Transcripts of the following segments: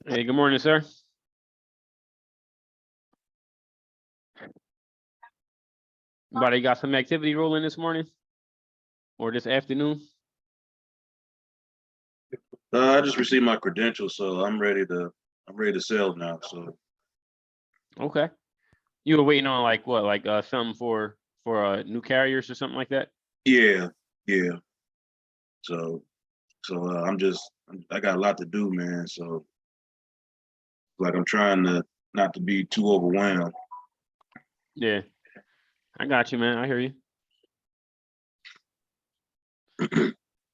Hey, good morning, sir. Anybody got some activity rolling this morning or this afternoon? I just received my credentials, so I'm ready to sell now. So Okay. You were waiting on like what, like something for new carriers or something like that? yeah, yeah. So I got a lot to do, man. So like I'm trying to not to be too overwhelmed. Yeah, I got you, man. I hear you.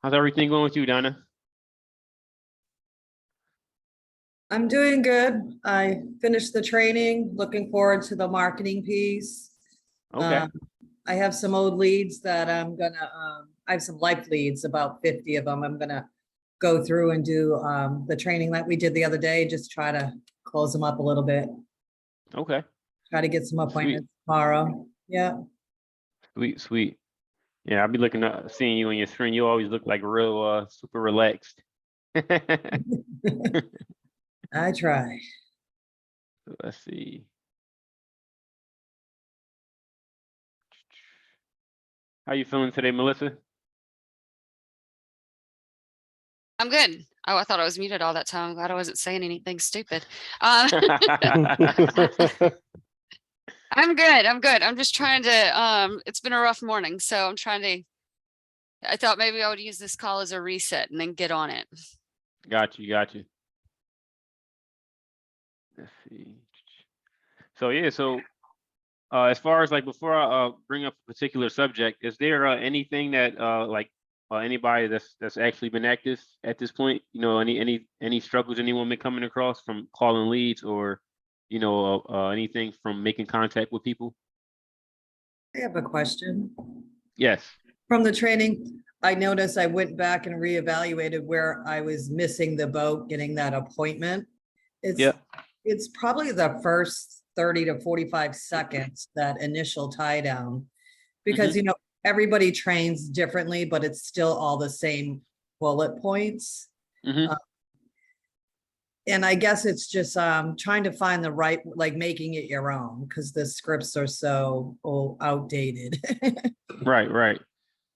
How's everything going with you, Donna? I'm doing good. I finished the training, looking forward to the marketing piece. Okay. I have some old leads that I have some life leads, about 50 of them. I'm gonna go through and do the training that we did the other day, just try to close them up a little bit. Okay. Try to get some Sweet. appointments tomorrow. Yeah. Sweet, sweet. Yeah, I'll be looking up, seeing you on your screen. You always look like real super relaxed. I try. Let's see. How you feeling today, Melissa? I'm good. Oh, I thought I was muted all that time. I'm glad I wasn't saying anything stupid. I'm good. I'm good. I'm just trying to, it's been a rough morning, so I thought maybe I would use this call as a reset and then get on it. Got you. Let's see. So yeah, as far as like before I bring up a particular subject, is there anything that anybody that's actually been active at this point? You know, any struggles anyone been coming across from calling leads or anything from making contact with people? I have a question. Yes. From the training, I noticed I went back and reevaluated where I was missing the boat, getting that appointment. It's probably the first 30 to 45 seconds, that initial tie down, because everybody trains differently, but it's still all the same bullet points. And I guess it's just trying to find the right, like making it your own, because the scripts are so outdated. Right.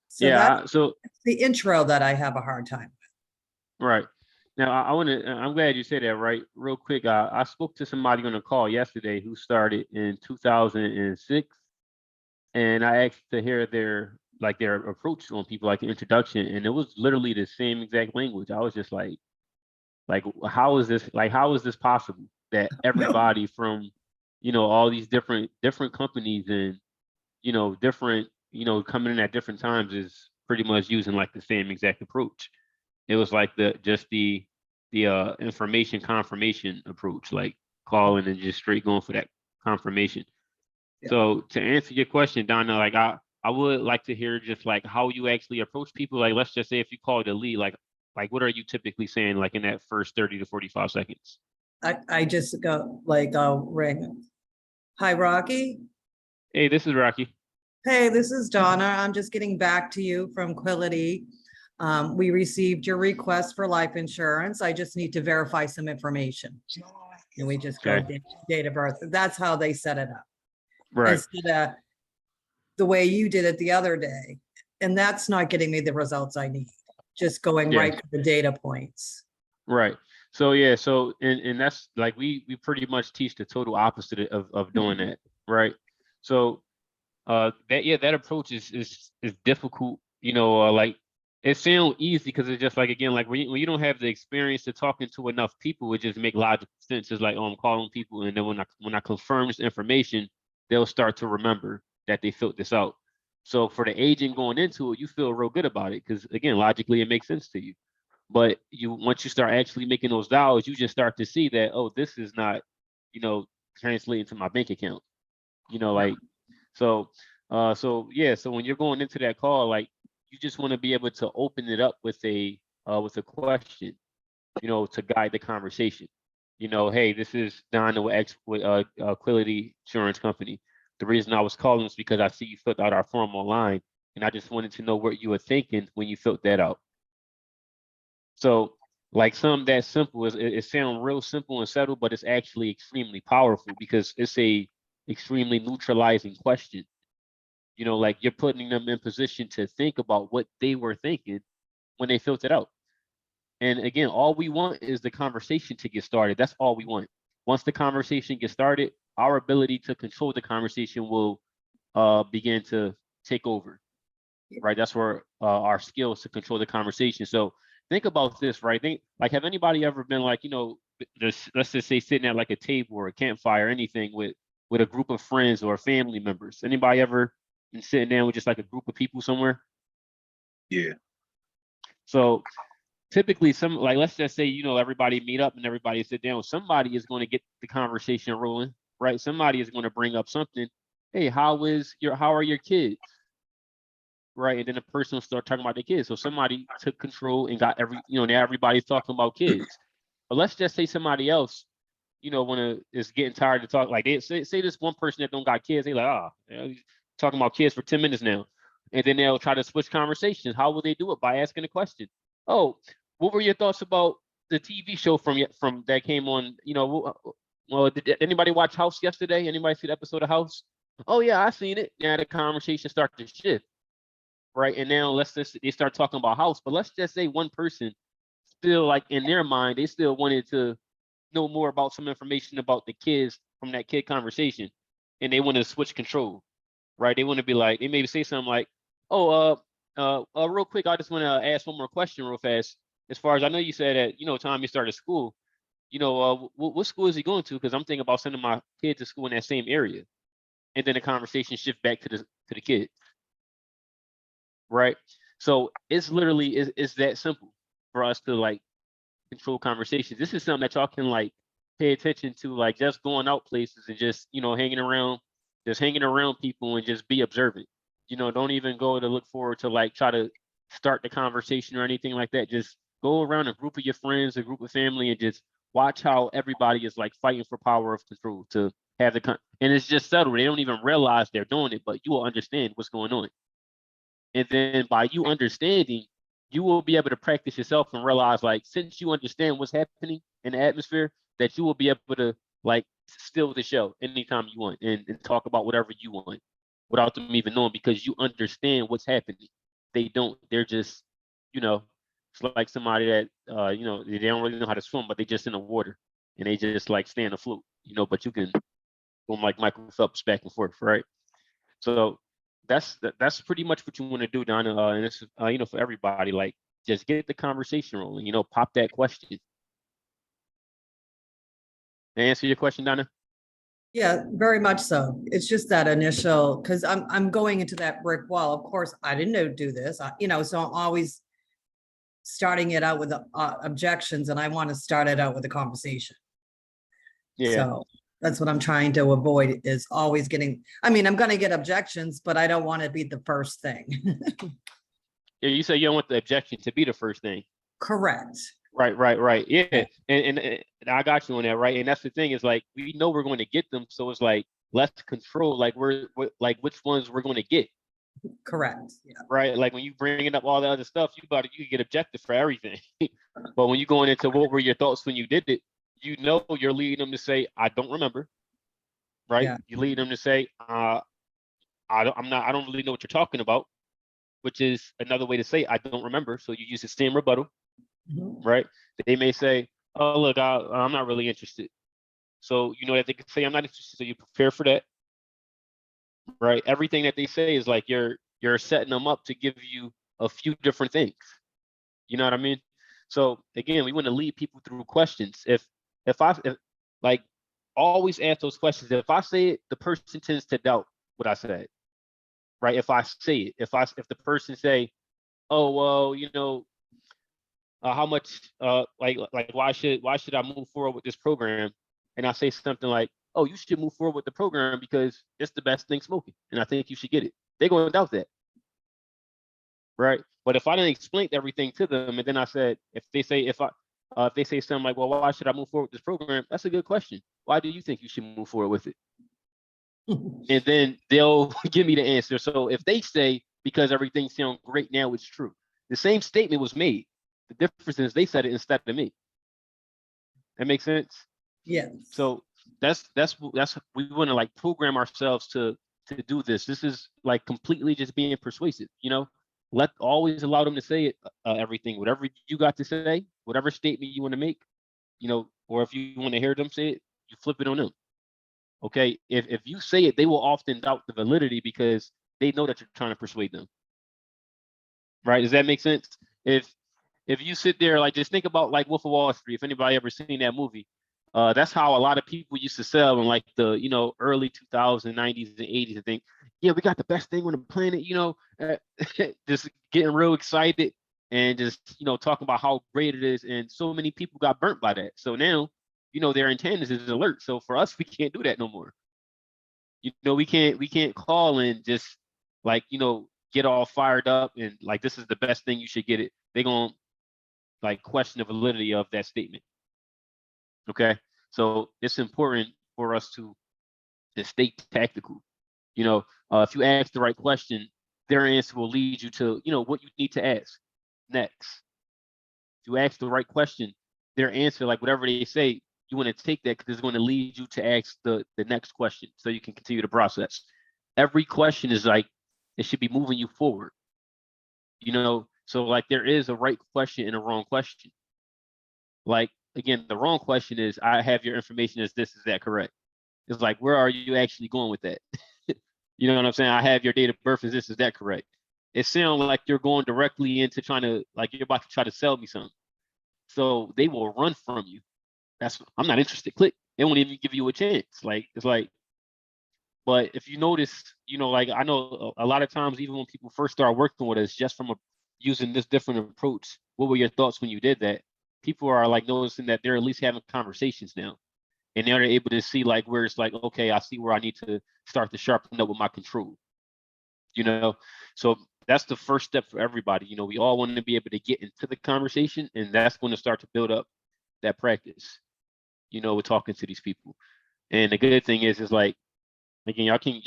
So yeah. that's So the intro that I have a hard time with. right. Now I'm glad you said that. Right, real quick. I spoke to somebody on a call yesterday who started in 2006, and I asked to hear their approach on people, like the introduction, and it was literally the same exact language. I was just like how is this possible that everybody from all these different companies and different coming in at different times is pretty much using like the same exact approach. It was like the information confirmation approach, like calling and just straight going for that confirmation. Yeah. So to answer your question, Donna, like I would like to hear just like how you actually approach people. Like, let's just say if you call it a lead, like what are you typically saying like in that first 30 to 45 seconds? I just go like, I'll ring. Hi, Rocky. Hey, this is Rocky. Hey, this is Donna. I'm just getting back to you from Quility. We received your request for life insurance. I just need to verify some information. And we just go date of birth. That's how they set it up. Right. Instead of the way you did it the other day. And that's not getting me the results I need. Just going right to the data points. Right. So yeah, and that's like we pretty much teach the total opposite of doing that, right? So that approach is difficult, like it sounds easy because it's just like, again, like when you don't have the experience to talking to enough people, it just make logical sense. It's like, oh, I'm calling people, and then when I confirm this information, they'll start to remember that they filled this out. So for the agent going into it, you feel real good about it because, again, logically it makes sense to you. But once you start actually making those dollars, you just start to see that, oh, this is not, translating to my bank account. Like so yeah, so when you're going into that call, like you just want to be able to open it up with a question, to guide the conversation. Hey, this is Donna with Quility Insurance Company. The reason I was calling is because I see you filled out our form online, and I just wanted to know what you were thinking when you filled that out. So Like something that simple is it sounds real simple and subtle, but it's actually extremely powerful because it's a extremely neutralizing question. You know, like you're putting them in position to think about what they were thinking when they filled it out. And again, all we want is the conversation to get started. That's all we want. Once the conversation gets started, our ability to control the conversation will begin to take over. Right. That's where our skills to control the conversation. So think about this, right? Think like, have anybody ever been like, you know, just let's just say sitting at like a table or a campfire, anything with a group of friends or family members? Anybody ever been sitting down with just like a group of people somewhere? Yeah. So typically some like let's just say, you know, everybody meet up and everybody sit down. Somebody is going to get the conversation rolling, right? Somebody is going to bring up something. Hey, how are your kids? Right. And then the person will start talking about their kids. So somebody took control and got now everybody's talking about kids. But let's just say somebody else, you know, is getting tired to talk. Like they say this one person that don't got kids, they like, he's talking about kids for 10 minutes now. And then they'll try to switch conversations. How will they do it? By asking a question. Oh, what were your thoughts about the TV show from that came on? You know, well, did anybody watch House yesterday? Anybody see the episode of House? Oh yeah, I seen it. Now the conversation starts to shift. Right. And now they start talking about House, but let's just say one person still like in their mind, they still wanted to know more about some information about the kids from that kid conversation. And they want to switch control. Right. They want to be like, they maybe say something like, oh, real quick, I just want to ask one more question real fast. As far as I know, you said that, you know, time you started school, you know, what school is he going to? Because I'm thinking about sending my kid to school in that same area. And then the conversation shift back to the kid. Right. So it's literally is that simple for us to like control conversations. This is something that y'all can like pay attention to, like just going out places and just, you know, hanging around people and just be observant. You know, don't even go to look forward to like try to start the conversation or anything like that. Just go around a group of your friends, a group of family, and just watch how everybody is like fighting for power of control to have and it's just subtle. They don't even realize they're doing it, but you will understand what's going on. And then by you understanding, you will be able to practice yourself and realize, like, since you understand what's happening in the atmosphere, that you will be able to, like, steal the show anytime you want and talk about whatever you want without them even knowing because you understand what's happening. They don't, they're just, you know, it's like somebody that, you know, they don't really know how to swim, but they just in the water and they just like stay afloat, you know, but you can go like Michael Phelps back and forth, right? So that's pretty much what you want to do, Donna. And it's you know, for everybody, like just get the conversation rolling. You know, pop that question. Did I answer your question, Donna? Yeah, very much so. It's just that initial, because I'm going into that brick wall. Of course, I didn't know do this, you know, so I'm always starting it out with objections, and I want to start it out with a conversation. Yeah. So that's what I'm trying to avoid is always getting, I mean, I'm going to get objections, but I don't want to be the first thing. Yeah, you say you don't want the objection to be the first thing. Correct. Right. Yeah. And I got you on that, right? And that's the thing is like we know we're going to get them. So it's like let's control like we're like which ones we're going to get. Correct. Yeah. Right. Like when you bringing up all the other stuff, you get objected for everything. But when you're going into what were your thoughts when you did it, you know you're leading them to say, I don't remember. Right. Yeah. You lead them to say, I don't really know what you're talking about, which is another way to say I don't remember. So you use the same rebuttal. Mm-hmm. Right. They may say, oh, look, I'm not really interested. So you know that they can say I'm not interested. So you prepare for that. Right. Everything that they say is like you're setting them up to give you a few different things. You know what I mean? So again, we want to lead people through questions. If like always ask those questions. If I say it, the person tends to doubt what I said. Right. If I say it, if the person say, oh well, you know, how much like why should I move forward with this program? And I say something like, oh, you should move forward with the program because it's the best thing smoking, and I think you should get it. They're going to doubt that. Right. But if I didn't explain everything to them, and then I said, if they say something like, well, why should I move forward with this program? That's a good question. Why do you think you should move forward with it? And then they'll give me the answer. So if they say, because everything sounds great now, it's true. The same statement was made. The difference is they said it instead of me. That makes sense. Yes. So that's we want to like program ourselves to do this. This is like completely just being persuasive, you know. Always allow them to say it, everything, whatever you got to say, whatever statement you want to make, you know, or if you want to hear them say it, you flip it on them. Okay, if you say it, they will often doubt the validity because they know that you're trying to persuade them. Right? Does that make sense? If you sit there, like, just think about like Wolf of Wall Street. If anybody ever seen that movie, that's how a lot of people used to sell in like the, you know, early 2000s, 90s, and 80s. And think, yeah, we got the best thing on the planet, you know, just getting real excited and just, you know, talking about how great it is. And so many people got burnt by that. So now, you know, their antennas is alert. So for us, we can't do that no more. You know, we can't call and just like, you know, get all fired up and like, this is the best thing, you should get it. They're going to like question the validity of that statement. Okay. So it's important for us to stay tactical. You know, if you ask the right question, their answer will lead you to, you know, what you need to ask next. If you ask the right question, their answer, like whatever they say, you want to take that because it's going to lead you to ask the next question so you can continue the process. Every question is like, it should be moving you forward. You know, so like there is a right question and a wrong question. Like, again, the wrong question is, I have your information as this, is that correct? It's like, where are you actually going with that? You know what I'm saying? I have your date of birth as this, is that correct? It sounds like you're going directly into trying to, like, you're about to try to sell me something. So they will run from you. I'm not interested. Click. They won't even give you a chance. Like, it's like, but if you notice, you know, like I know a lot of times, even when people first start working with us, just from using this different approach, what were your thoughts when you did that? People are like noticing that they're at least having conversations now. And they're able to see like where it's like, okay, I see where I need to start to sharpen up with my control. You know, so that's the first step for everybody. You know, we all want to be able to get into the conversation, and that's going to start to build up that practice. You know, we're talking to these people. And the good thing is like, again, y'all can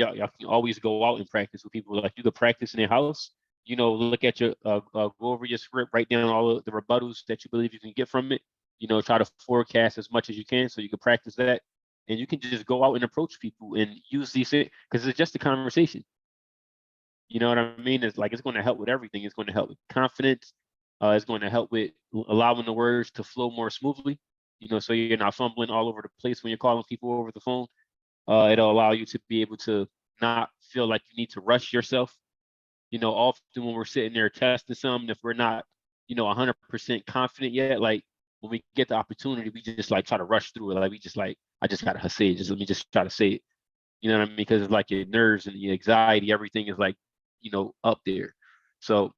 always go out and practice with people. Like, you could practice in their house. You know, look at your go over your script, write down all of the rebuttals that you believe you can get from it. You know, try to forecast as much as you can so you can practice that, and you can just go out and approach people and use these things because it's just a conversation. You know what I mean? It's like, it's going to help with everything. It's going to help with confidence. It's going to help with allowing the words to flow more smoothly. You know, so you're not fumbling all over the place when you're calling people over the phone. It'll allow you to be able to not feel like you need to rush yourself. You know, often when we're sitting there testing something, if we're not, you know, 100% confident yet, like when we get the opportunity, we just like try to rush through it. Like, we just like, I just gotta say it. Just let me just try to say it. You know what I mean? Because it's like your nerves and your anxiety, everything is like, you know, up there. So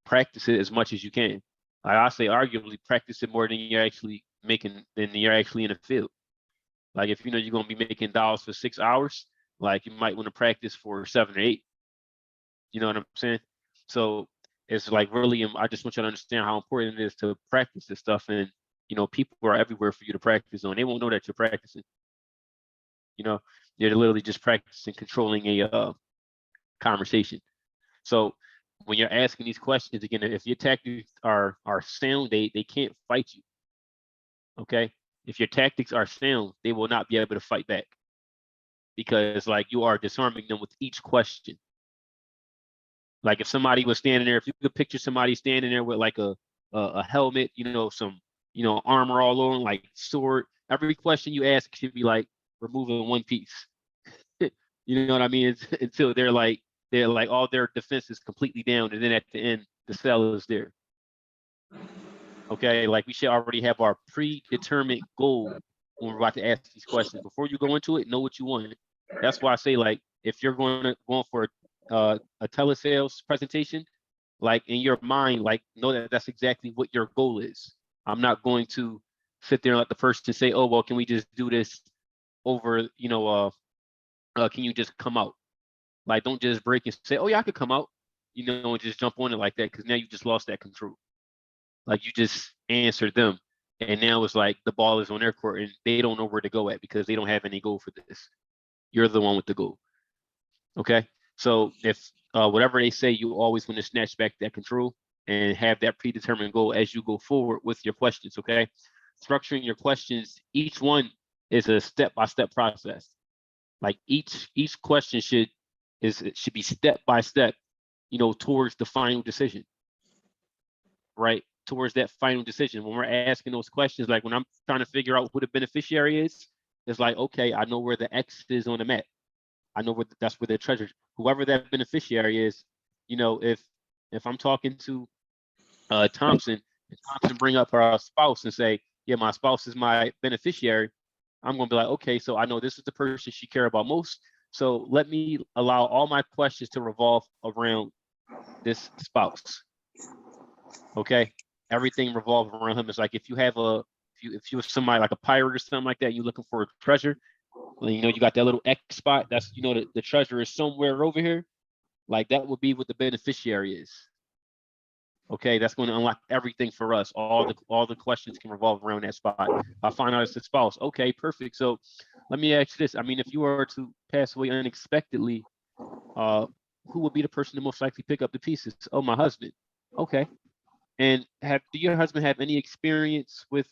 practice it as much as you can. I say arguably practice it more than you're actually making, than you're actually in the field. Like, if you know you're gonna be making dollars for 6 hours, like you might want to practice for 7 or 8. You know what I'm saying? So it's like really, I just want you to understand how important it is to practice this stuff. And, you know, people are everywhere for you to practice on. They won't know that you're practicing. You know, you're literally just practicing controlling a conversation. So when you're asking these questions, again, if your tactics are sound, they can't fight you. Okay? If your tactics are sound, they will not be able to fight back, because like you are disarming them with each question. Like if somebody was standing there, if you could picture somebody standing there with like a helmet, you know, some, you know, armor all over, like sword, every question you ask should be like removing one piece. You know what I mean? Until they're like all their defense is completely down, and then at the end the cell is there. Okay, like we should already have our predetermined goal when we're about to ask these questions. Before you go into it, know what you want. That's why I say, like, if you're going for a telesales presentation, like in your mind, like know that that's exactly what your goal is. I'm not going to sit there and let the person say, oh, well, can we just do this over, you know, can you just come out? Like, don't just break and say, oh yeah, I could come out, you know, and just jump on it like that, because now you just lost that control. Like, you just answered them, and now it's like the ball is on their court and they don't know where to go at because they don't have any goal for this. You're the one with the goal. Okay, so if whatever they say, you always want to snatch back that control and have that predetermined goal as you go forward with your questions, okay? Structuring your questions, each one is a step-by-step process. Like each question should be step by step, towards the final decision, right? Towards that final decision. When we're asking those questions, like when I'm trying to figure out who the beneficiary is, it's like, okay, I know where the X is on the map. I know that's where the treasure, whoever that beneficiary is, if I'm talking to Thompson, and Thompson bring up her spouse and say, yeah, my spouse is my beneficiary, I'm gonna be like, okay, so I know this is the person she care about most. So let me allow all my questions to revolve around this spouse. Okay, everything revolves around him. It's like if you have if you're somebody like a pirate or something like that, you're looking for a treasure. Well, you got that little X spot. That's the treasure is somewhere over here. Like that would be what the beneficiary is. Okay, that's going to unlock everything for us. All the questions can revolve around that spot. I find out it's the spouse. Okay, perfect. So let me ask you this. I mean, if you were to pass away unexpectedly, who would be the person to most likely pick up the pieces? Oh, my husband. Okay. And do your husband have any experience with,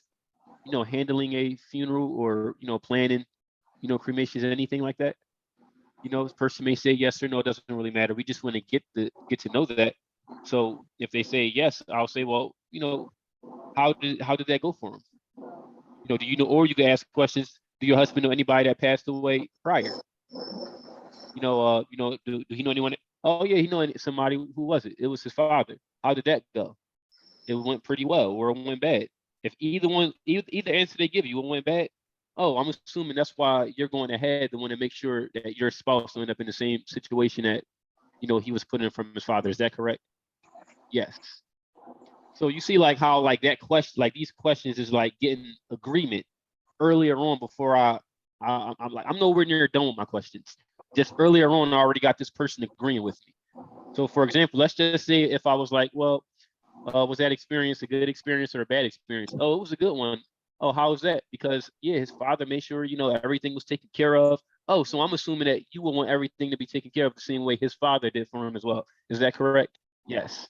handling a funeral or, planning, cremations or anything like that? This person may say yes or no, it doesn't really matter. We just want to get to know that. So if they say yes, I'll say, well, how did that go for him? Do you know, or you can ask questions. Do your husband know anybody that passed away prior? Do he know anyone? Oh yeah, he know somebody. Who was it? It was his father. How did that go? It went pretty well, or it went bad. If either answer they give you, it went bad. Oh, I'm assuming that's why you're going ahead to want to make sure that your spouse will end up in the same situation that he was put in from his father. Is that correct? Yes. So you see like how like that question, like these questions is like getting agreement earlier on before I'm like, I'm nowhere near done with my questions. Just earlier on, I already got this person agreeing with me. So for example, let's just say if I was like, well, was that experience a good experience or a bad experience? Oh, it was a good one. Oh, how was that? Because yeah, his father made sure, everything was taken care of. Oh, so I'm assuming that you will want everything to be taken care of the same way his father did for him as well. Is that correct? Yes.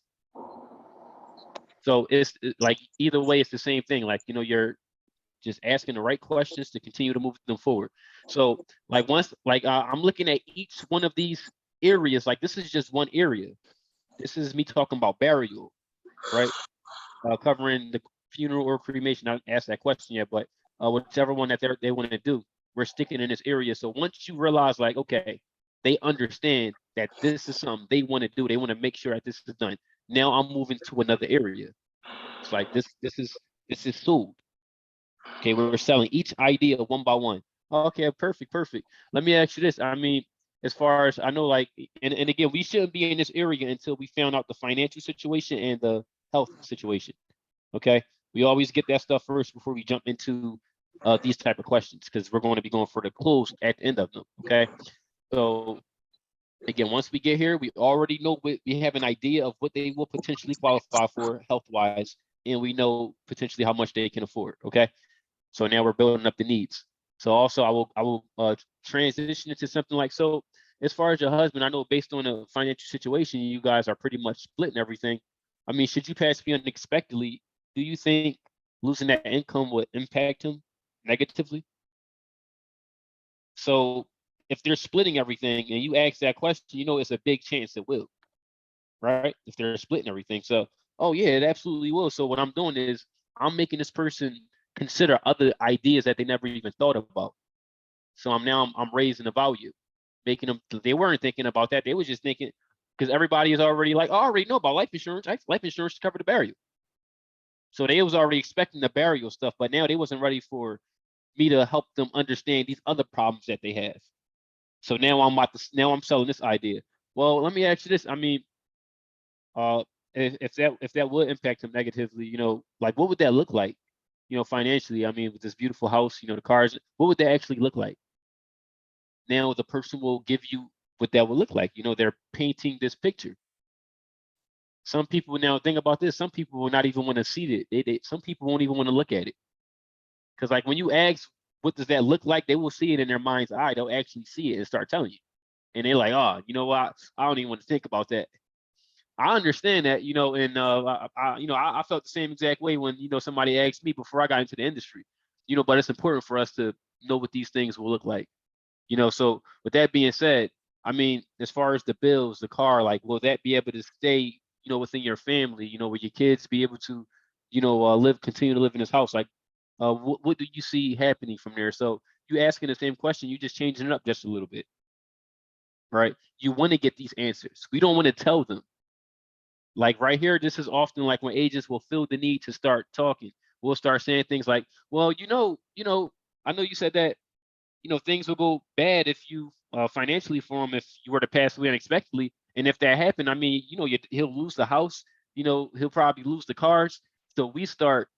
So it's like either way, it's the same thing. Like, you're just asking the right questions to continue to move them forward. So like I'm looking at each one of these areas, like this is just one area. This is me talking about burial, right? Covering the funeral or cremation. I haven't asked that question yet, but whichever one that they want to do, we're sticking in this area. So once you realize like, okay, they understand that this is something they want to do. They want to make sure that this is done. Now I'm moving to another area. It's like this is sold. Okay, we're selling each idea one by one. Okay, perfect. Let me ask you this. I mean, as far as I know, like, and again, we shouldn't be in this area until we found out the financial situation and the health situation. Okay, we always get that stuff first before we jump into these type of questions, because we're going to be going for the close at the end of them. Okay, so again, once we get here, we already know we have an idea of what they will potentially qualify for health-wise, and we know potentially how much they can afford. Okay, so now we're building up the needs. So also, I will transition into something like, so as far as your husband, I know based on the financial situation, you guys are pretty much splitting everything. I mean, should you pass me unexpectedly, do you think losing that income would impact him negatively? So if they're splitting everything and you ask that question, it's a big chance it will, right? If they're splitting everything. So, oh yeah, it absolutely will. So what I'm doing is I'm making this person consider other ideas that they never even thought about. So I'm raising the value, making them, they weren't thinking about that. They was just thinking, because everybody is already like, oh, I already know about life insurance. Life insurance to cover the burial. So they was already expecting the burial stuff, but now they wasn't ready for me to help them understand these other problems that they have. So now I'm selling this idea. Well, let me ask you this. I mean, if that would impact him negatively, like what would that look like? Financially, I mean, with this beautiful house, the cars, what would that actually look like? Now the person will give you what that would look like. They're painting this picture. Some people, now think about this, some people will not even want to see it. Some people won't even want to look at it. Because like when you ask, what does that look like? They will see it in their mind's eye. They'll actually see it and start telling you. And they're like, oh, you know what? I don't even want to think about that. I understand that, and I felt the same exact way when, somebody asked me before I got into the industry, but it's important for us to know what these things will look like, So with that being said, I mean, as far as the bills, the car, like, will that be able to stay, within your family, will your kids be able to, continue to live in this house? Like, what do you see happening from there? So you asking the same question, you just changing it up just a little bit, right? You want to get these answers. We don't want to tell them. Like right here, this is often like when agents will feel the need to start talking. We'll start saying things like, well, I know you said that, things will go bad if you financially for him if you were to pass away unexpectedly. And if that happened, I mean, he'll lose the house, he'll probably lose the cars. So we start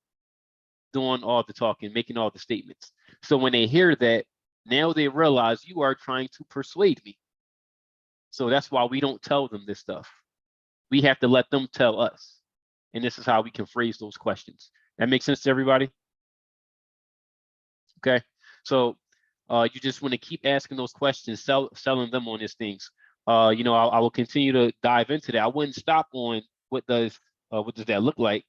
doing all the talking, making all the statements. So when they hear that, now they realize you are trying to persuade me. So that's why we don't tell them this stuff. We have to let them tell us. And this is how we can phrase those questions. That makes sense to everybody? Okay. So you just want to keep asking those questions, selling them on these things. I will continue to dive into that. I wouldn't stop on what does that look like.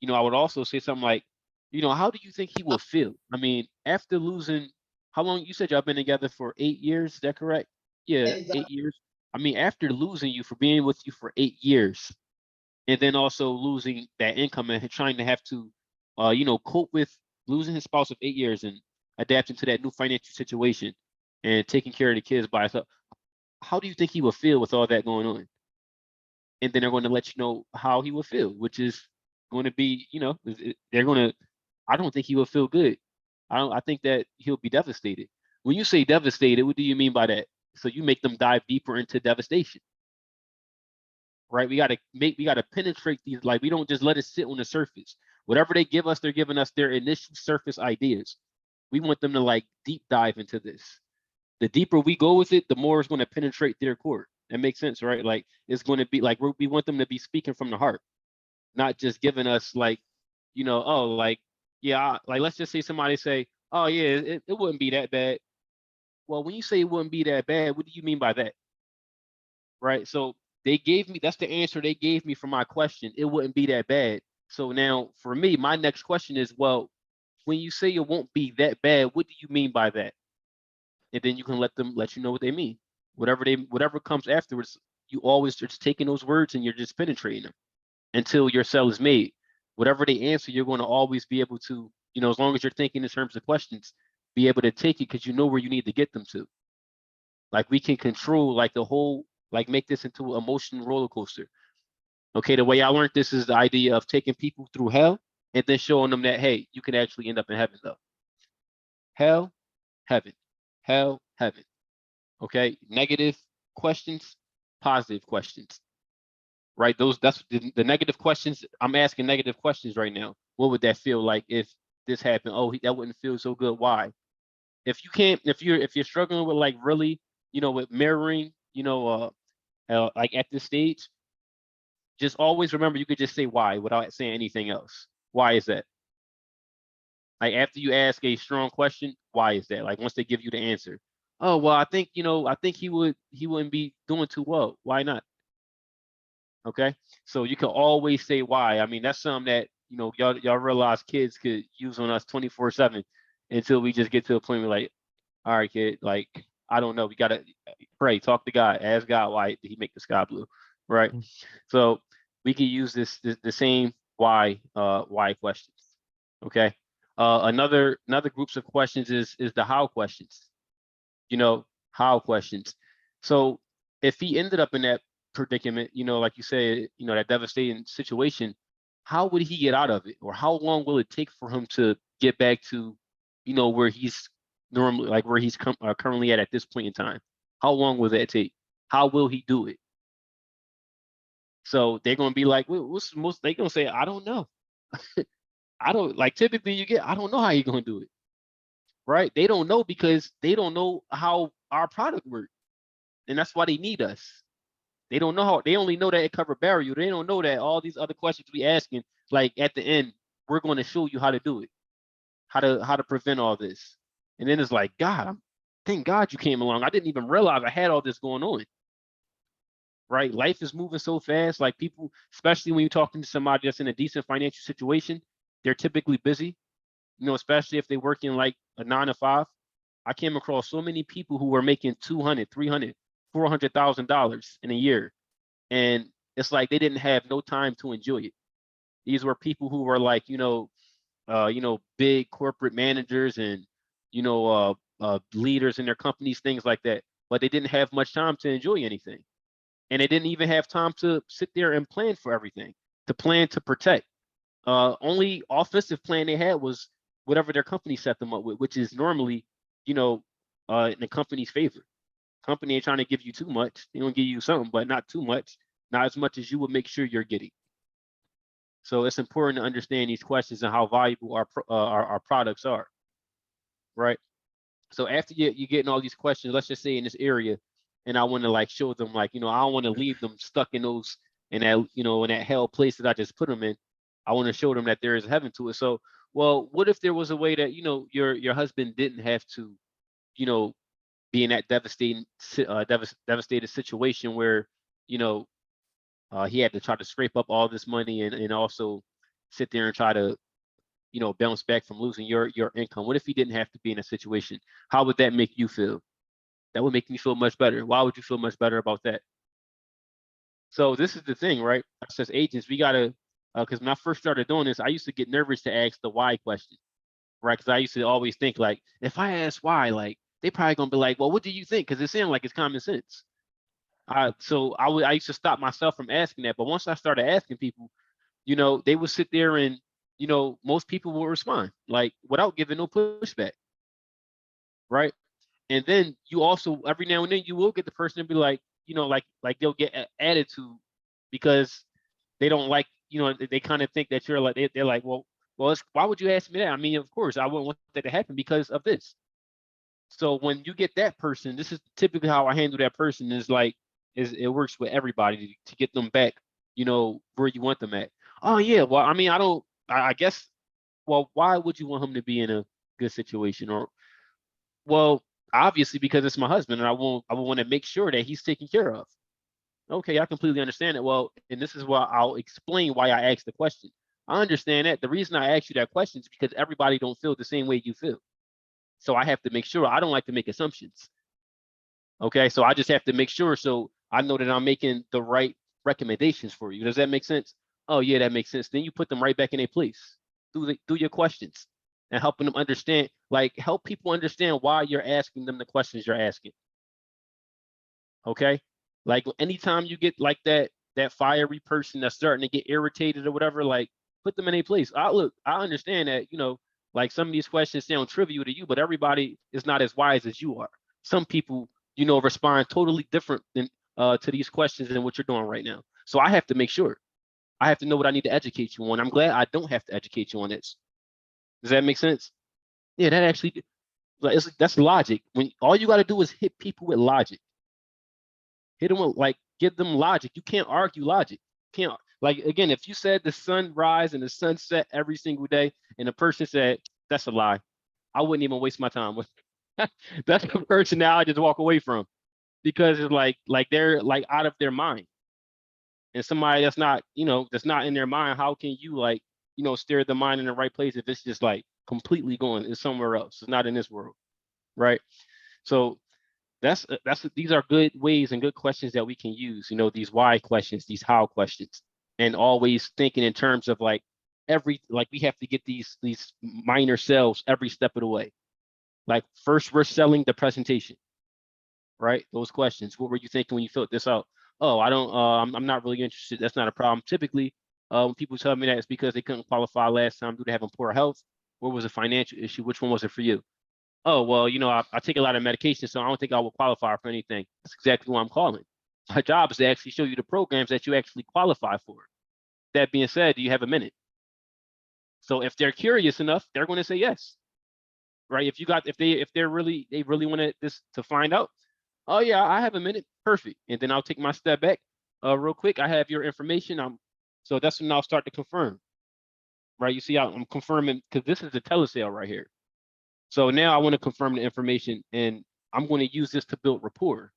I would also say something like, how do you think he will feel? I mean, after losing, how long you said y'all been together for 8 years? Is that correct? Yeah, Exactly. 8 years. I mean, after losing you for being with you for 8 years, and then also losing that income and trying to have to, cope with losing his spouse of 8 years and adapting to that new financial situation and taking care of the kids by himself. How do you think he will feel with all that going on? And then they're going to let you know how he will feel, which is going to be, they're going to. I don't think he will feel good. I think that he'll be devastated. When you say devastated, what do you mean by that? So you make them dive deeper into devastation, right? We got to penetrate these. Like, we don't just let it sit on the surface. Whatever they give us, they're giving us their initial surface ideas. We want them to like deep dive into this. The deeper we go with it, the more it's going to penetrate their core. That makes sense, right? Like, it's going to be like we want them to be speaking from the heart, not just giving us like, oh, like, yeah, like let's just say somebody say, oh yeah, it wouldn't be that bad. Well, when you say it wouldn't be that bad, what do you mean by that? Right? So that's the answer they gave me for my question. It wouldn't be that bad. So now for me, my next question is, well, when you say it won't be that bad, what do you mean by that? And then you can let you know what they mean. Whatever comes afterwards, you always just taking those words and you're just penetrating them until your sell is made. Whatever they answer, you're going to always be able to, as long as you're thinking in terms of questions, be able to take it because you know where you need to get them to. Like, we can control like the whole, like, make this into an emotional roller coaster. Okay, the way I learned this is the idea of taking people through hell and then showing them that, hey, you can actually end up in heaven though. Hell, heaven, hell, heaven. Okay, negative questions, positive questions. Right, that's the negative questions. I'm asking negative questions right now. What would that feel like if this happened? Oh, that wouldn't feel so good. Why? If you're struggling with like really, with mirroring, like at this stage, just always remember you could just say why without saying anything else. Why is that? Like, after you ask a strong question, why is that? Like, once they give you the answer, oh well, I think he wouldn't be doing too well. Why not? Okay, so you can always say why. I mean, that's something that y'all realize kids could use on us 24/7 until we just get to a point where like, all right, kid, like, I don't know, we gotta pray, talk to God, ask God why did he make the sky blue, right? So we can use the same why questions. Okay, another groups of questions is the how questions. How questions. So if he ended up in that predicament, like you said, that devastating situation, how would he get out of it? Or how long will it take for him to get back to, where he's normally, like where he's currently at this point in time? How long will that take? How will he do it? So they're going to be like, what's most, they're going to say, I don't know. I don't, like, typically you get, I don't know how you're going to do it. Right? They don't know because they don't know how our product works. And that's why they need us. They don't know how, they only know that it covered burial. They don't know that all these other questions we asking, like at the end, we're going to show you how to do it, how to prevent all this. And then it's like, God, thank God you came along. I didn't even realize I had all this going on. right? Life is moving so fast. Like people, especially when you're talking to somebody that's in a decent financial situation, they're typically busy, especially if they work in like a 9 to 5. I came across so many people who were making 200, 300, $400,000 in a year. And it's like they didn't have no time to enjoy it. These were people who were like, big corporate managers and, leaders in their companies, things like that. But they didn't have much time to enjoy anything. And they didn't even have time to sit there and plan for everything, to plan to protect. Only offensive plan they had was whatever their company set them up with, which is normally, in the company's favor. Company ain't trying to give you too much. They gonna give you something, but not too much, not as much as you would make sure you're getting. So it's important to understand these questions and how valuable our products are, right? So after you getting all these questions, let's just say in this area, and I want to like show them like, I don't want to leave them stuck in those in that hell place that I just put them in. I want to show them that there is heaven to it. So, well, what if there was a way that your husband didn't have to, be in that devastated situation where he had to try to scrape up all this money and also sit there and try to bounce back from losing your income? What if he didn't have to be in a situation? How would that make you feel? That would make me feel much better. Why would you feel much better about that? So this is the thing, right? Us as agents, we gotta, because when I first started doing this, I used to get nervous to ask the why question, right? Because I used to always think like, if I ask why, like they probably gonna be like, well, what do you think? Because it sounds like it's common sense. So I used to stop myself from asking that. But once I started asking people, they would sit there and most people will respond like without giving no pushback, right? And then you also every now and then you will get the person to be like, like they'll get attitude because they don't like, they kind of think that you're like they're like, well, why would you ask me that? I mean, of course, I wouldn't want that to happen because of this. So when you get that person, this is typically how I handle that person. Is like, it works with everybody to get them back, where you want them at. Oh yeah, well, I mean, I guess, well, why would you want him to be in a good situation? Or, well, obviously because it's my husband and I would want to make sure that he's taken care of. Okay, I completely understand it. Well, and this is why I'll explain why I asked the question. I understand that. The reason I asked you that question is because everybody don't feel the same way you feel. So I have to make sure. I don't like to make assumptions. Okay, so I just have to make sure so I know that I'm making the right recommendations for you. Does that make sense? Oh yeah, that makes sense. Then you put them right back in their place. Do your questions and helping them understand, like help people understand why you're asking them the questions you're asking. Okay, like anytime you get like that fiery person that's starting to get irritated or whatever, like put them in a place. I understand that, like some of these questions sound trivial to you, but everybody is not as wise as you are. Some people, respond totally different than to these questions than what you're doing right now. So I have to make sure. I have to know what I need to educate you on. I'm glad I don't have to educate you on this. Does that make sense? Yeah, that actually, that's logic. When all you got to do is hit people with logic. Hit them with, like, give them logic. You can't argue logic. Can't, like, again, if you said the sun rise and the sun set every single day, and the person said that's a lie, I wouldn't even waste my time with. That's the person now I just walk away from, because it's like they're like out of their mind. And somebody that's not, that's not in their mind, how can you like, steer the mind in the right place if it's just like completely going, it's somewhere else. It's not in this world, right? So these are good ways and good questions that we can use, these why questions, these how questions, and always thinking in terms of like we have to get these minor sales every step of the way. Like first we're selling the presentation, right? Those questions. What were you thinking when you filled this out? Oh, I don't, I'm not really interested. That's not a problem. Typically, when people tell me that, it's because they couldn't qualify last time due to having poor health. What was a financial issue? Which one was it for you? Oh, well, I take a lot of medication, so I don't think I will qualify for anything. That's exactly why I'm calling. My job is to actually show you the programs that you actually qualify for. That being said, do you have a minute? So if they're curious enough, they're going to say yes, right? If they really wanted this to find out, oh yeah, I have a minute, perfect. And then I'll take my step back, real quick. I have your information. So that's when I'll start to confirm, right? You see, I'm confirming because this is a telesale right here. So now I want to confirm the information, and I'm going to use this to build rapport.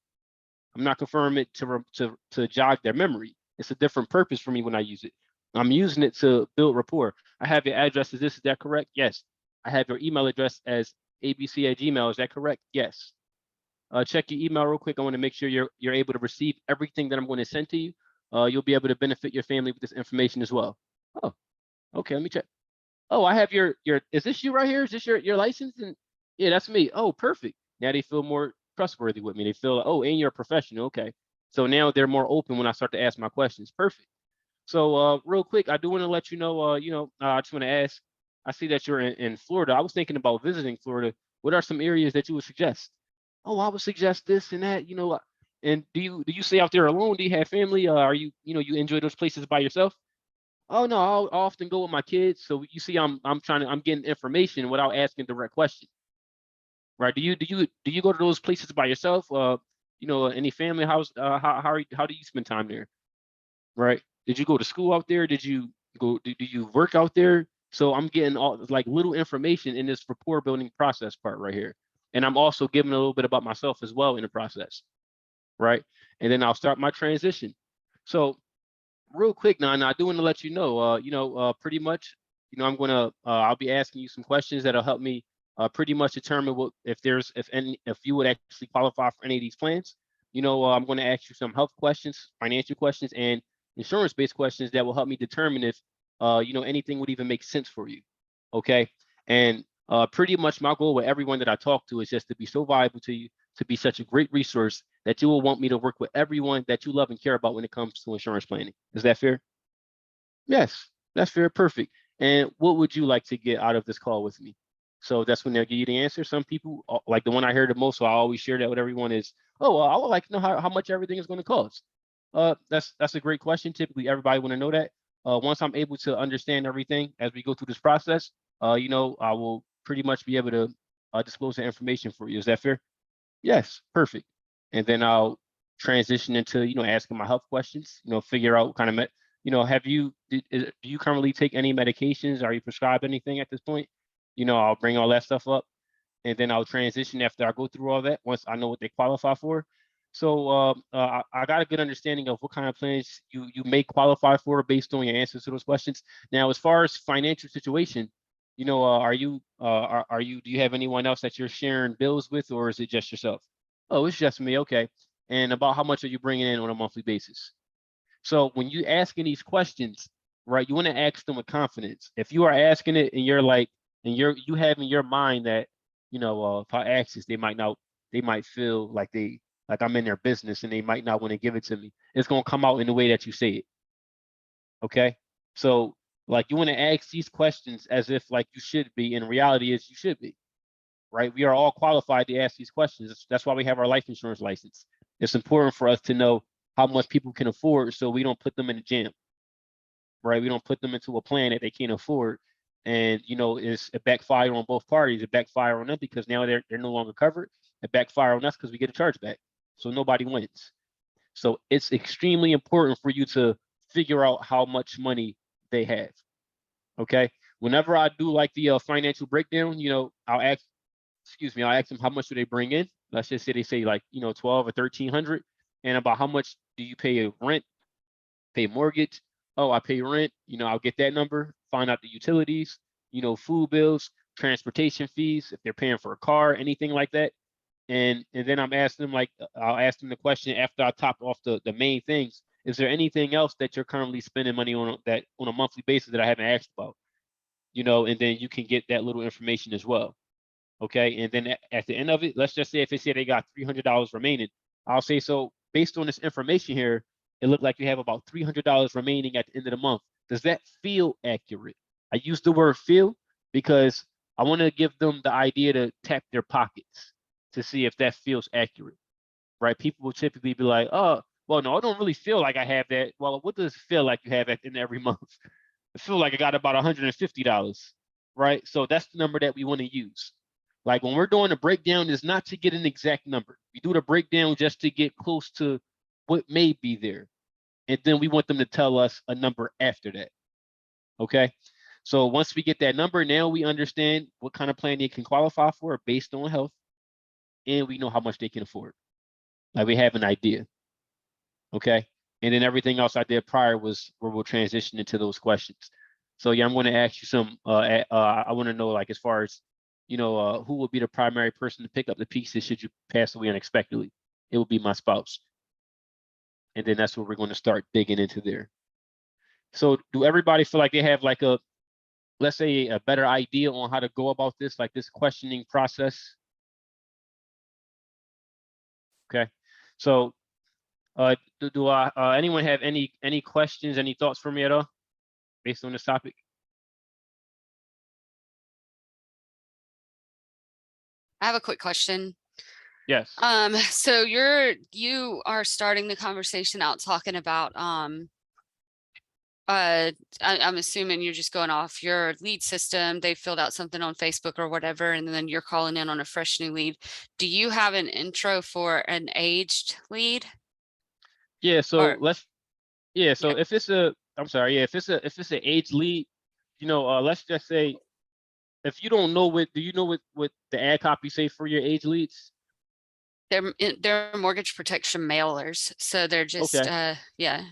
I'm not confirming it to jog their memory. It's a different purpose for me when I use it. I'm using it to build rapport. I have your address as this, is that correct? Yes. I have your email address as abc@gmail, is that correct? Yes. Check your email real quick. I want to make sure you're able to receive everything that I'm going to send to you. You'll be able to benefit your family with this information as well. Oh, okay, let me check. Oh, I have your, is this you right here? Is this your license? And yeah, that's me. Oh, perfect. Now they feel more trustworthy with me. They feel, oh, and you're a professional. Okay. So now they're more open when I start to ask my questions. Perfect. So real quick, I do want to let you know, I just want to ask, I see that you're in Florida. I was thinking about visiting Florida. What are some areas that you would suggest? Oh, I would suggest this and that, and do you stay out there alone? Do you have family? Are you, you enjoy those places by yourself? Oh no, I'll often go with my kids. So you see, I'm getting information without asking direct questions, right? Do you go to those places by yourself? Any family house? How do you spend time there, right? Did you go to school out there? Did you go? Do you work out there? So I'm getting all like little information in this rapport building process part right here, and I'm also giving a little bit about myself as well in the process, right? And then I'll start my transition. So real quick now, and I do want to let you know, pretty much, I'll be asking you some questions that'll help me pretty much determine if you would actually qualify for any of these plans. I'm going to ask you some health questions, financial questions, and insurance-based questions that will help me determine if, anything would even make sense for you. Okay. And pretty much my goal with everyone that I talk to is just to be so valuable to you, to be such a great resource that you will want me to work with everyone that you love and care about when it comes to insurance planning. Is that fair? Yes, that's fair. Perfect. And what would you like to get out of this call with me? So that's when they'll give you the answer. Some people, like the one I heard the most, so I always share that with everyone is, oh, well, I would like to know how much everything is going to cost. That's a great question. Typically, everybody want to know that. Once I'm able to understand everything as we go through this process, I will pretty much be able to disclose the information for you. Is that fair? Yes, perfect. And then I'll transition into, asking my health questions, figure out kind of, do you currently take any medications? Are you prescribed anything at this point? I'll bring all that stuff up, and then I'll transition after I go through all that, once I know what they qualify for. So I got a good understanding of what kind of plans you may qualify for based on your answers to those questions. Now, as far as financial situation, do you have anyone else that you're sharing bills with, or is it just yourself? Oh, it's just me. Okay. And about how much are you bringing in on a monthly basis? So when you asking these questions, right, you want to ask them with confidence. If you are asking it and you're like, and you have in your mind that, if I ask this, they might feel like I'm in their business and they might not want to give it to me. It's going to come out in the way that you say it. Okay. So like you want to ask these questions as if like you should be, and reality is you should be, right? We are all qualified to ask these questions. That's why we have our life insurance license. It's important for us to know how much people can afford so we don't put them in a jam, right? We don't put them into a plan that they can't afford. And, it's a backfire on both parties. It backfire on them because now they're no longer covered. It backfire on us because we get a chargeback. So nobody wins. So it's extremely important for you to figure out how much money they have. Okay. Whenever I do like the financial breakdown, I'll ask them how much do they bring in. Let's just say they say like 12 or 1300, and about how much do you pay rent, pay mortgage. Oh, I pay rent. I'll get that number. Find out the utilities. Food bills, transportation fees, if they're paying for a car, anything like that. And then I'm asking them, like, I'll ask them the question after I top off the main things. Is there anything else that you're currently spending money on that on a monthly basis that I haven't asked about? And then you can get that little information as well. Okay. And then at the end of it, let's just say if they say they got $300 remaining, I'll say, so based on this information here, it looked like you have about $300 remaining at the end of the month. Does that feel accurate? I use the word feel because I want to give them the idea to tap their pockets to see if that feels accurate, right? People will typically be like, oh, well, no, I don't really feel like I have that. Well, what does it feel like you have at the end of every month? I feel like I got about $150, right? So that's the number that we want to use. Like when we're doing a breakdown, is not to get an exact number. We do the breakdown just to get close to what may be there. And then we want them to tell us a number after that. Okay. So once we get that number, now we understand what kind of plan they can qualify for based on health, and we know how much they can afford. Like we have an idea. Okay. And then everything else I did prior was where we'll transition into those questions. So yeah, I'm going to ask you some, I want to know, like, as far as, who will be the primary person to pick up the pieces should you pass away unexpectedly? It will be my spouse. And then that's where we're going to start digging into there. So do everybody feel like they have like let's say a better idea on how to go about this, like this questioning process? Okay. So do anyone have any questions, any thoughts for me at all based on this topic? I have a quick question. Yes. So you are starting the conversation out talking about, I'm assuming you're just going off your lead system. They filled out something on Facebook or whatever, and then you're calling in on a fresh new lead. Do you have an intro for an aged lead? Yeah. So Or- yeah. So Yeah. if it's if it's an age lead, let's just say, if you don't know do you know what the ad copy say for your age leads? They're mortgage protection mailers, so they're just, Okay. yeah.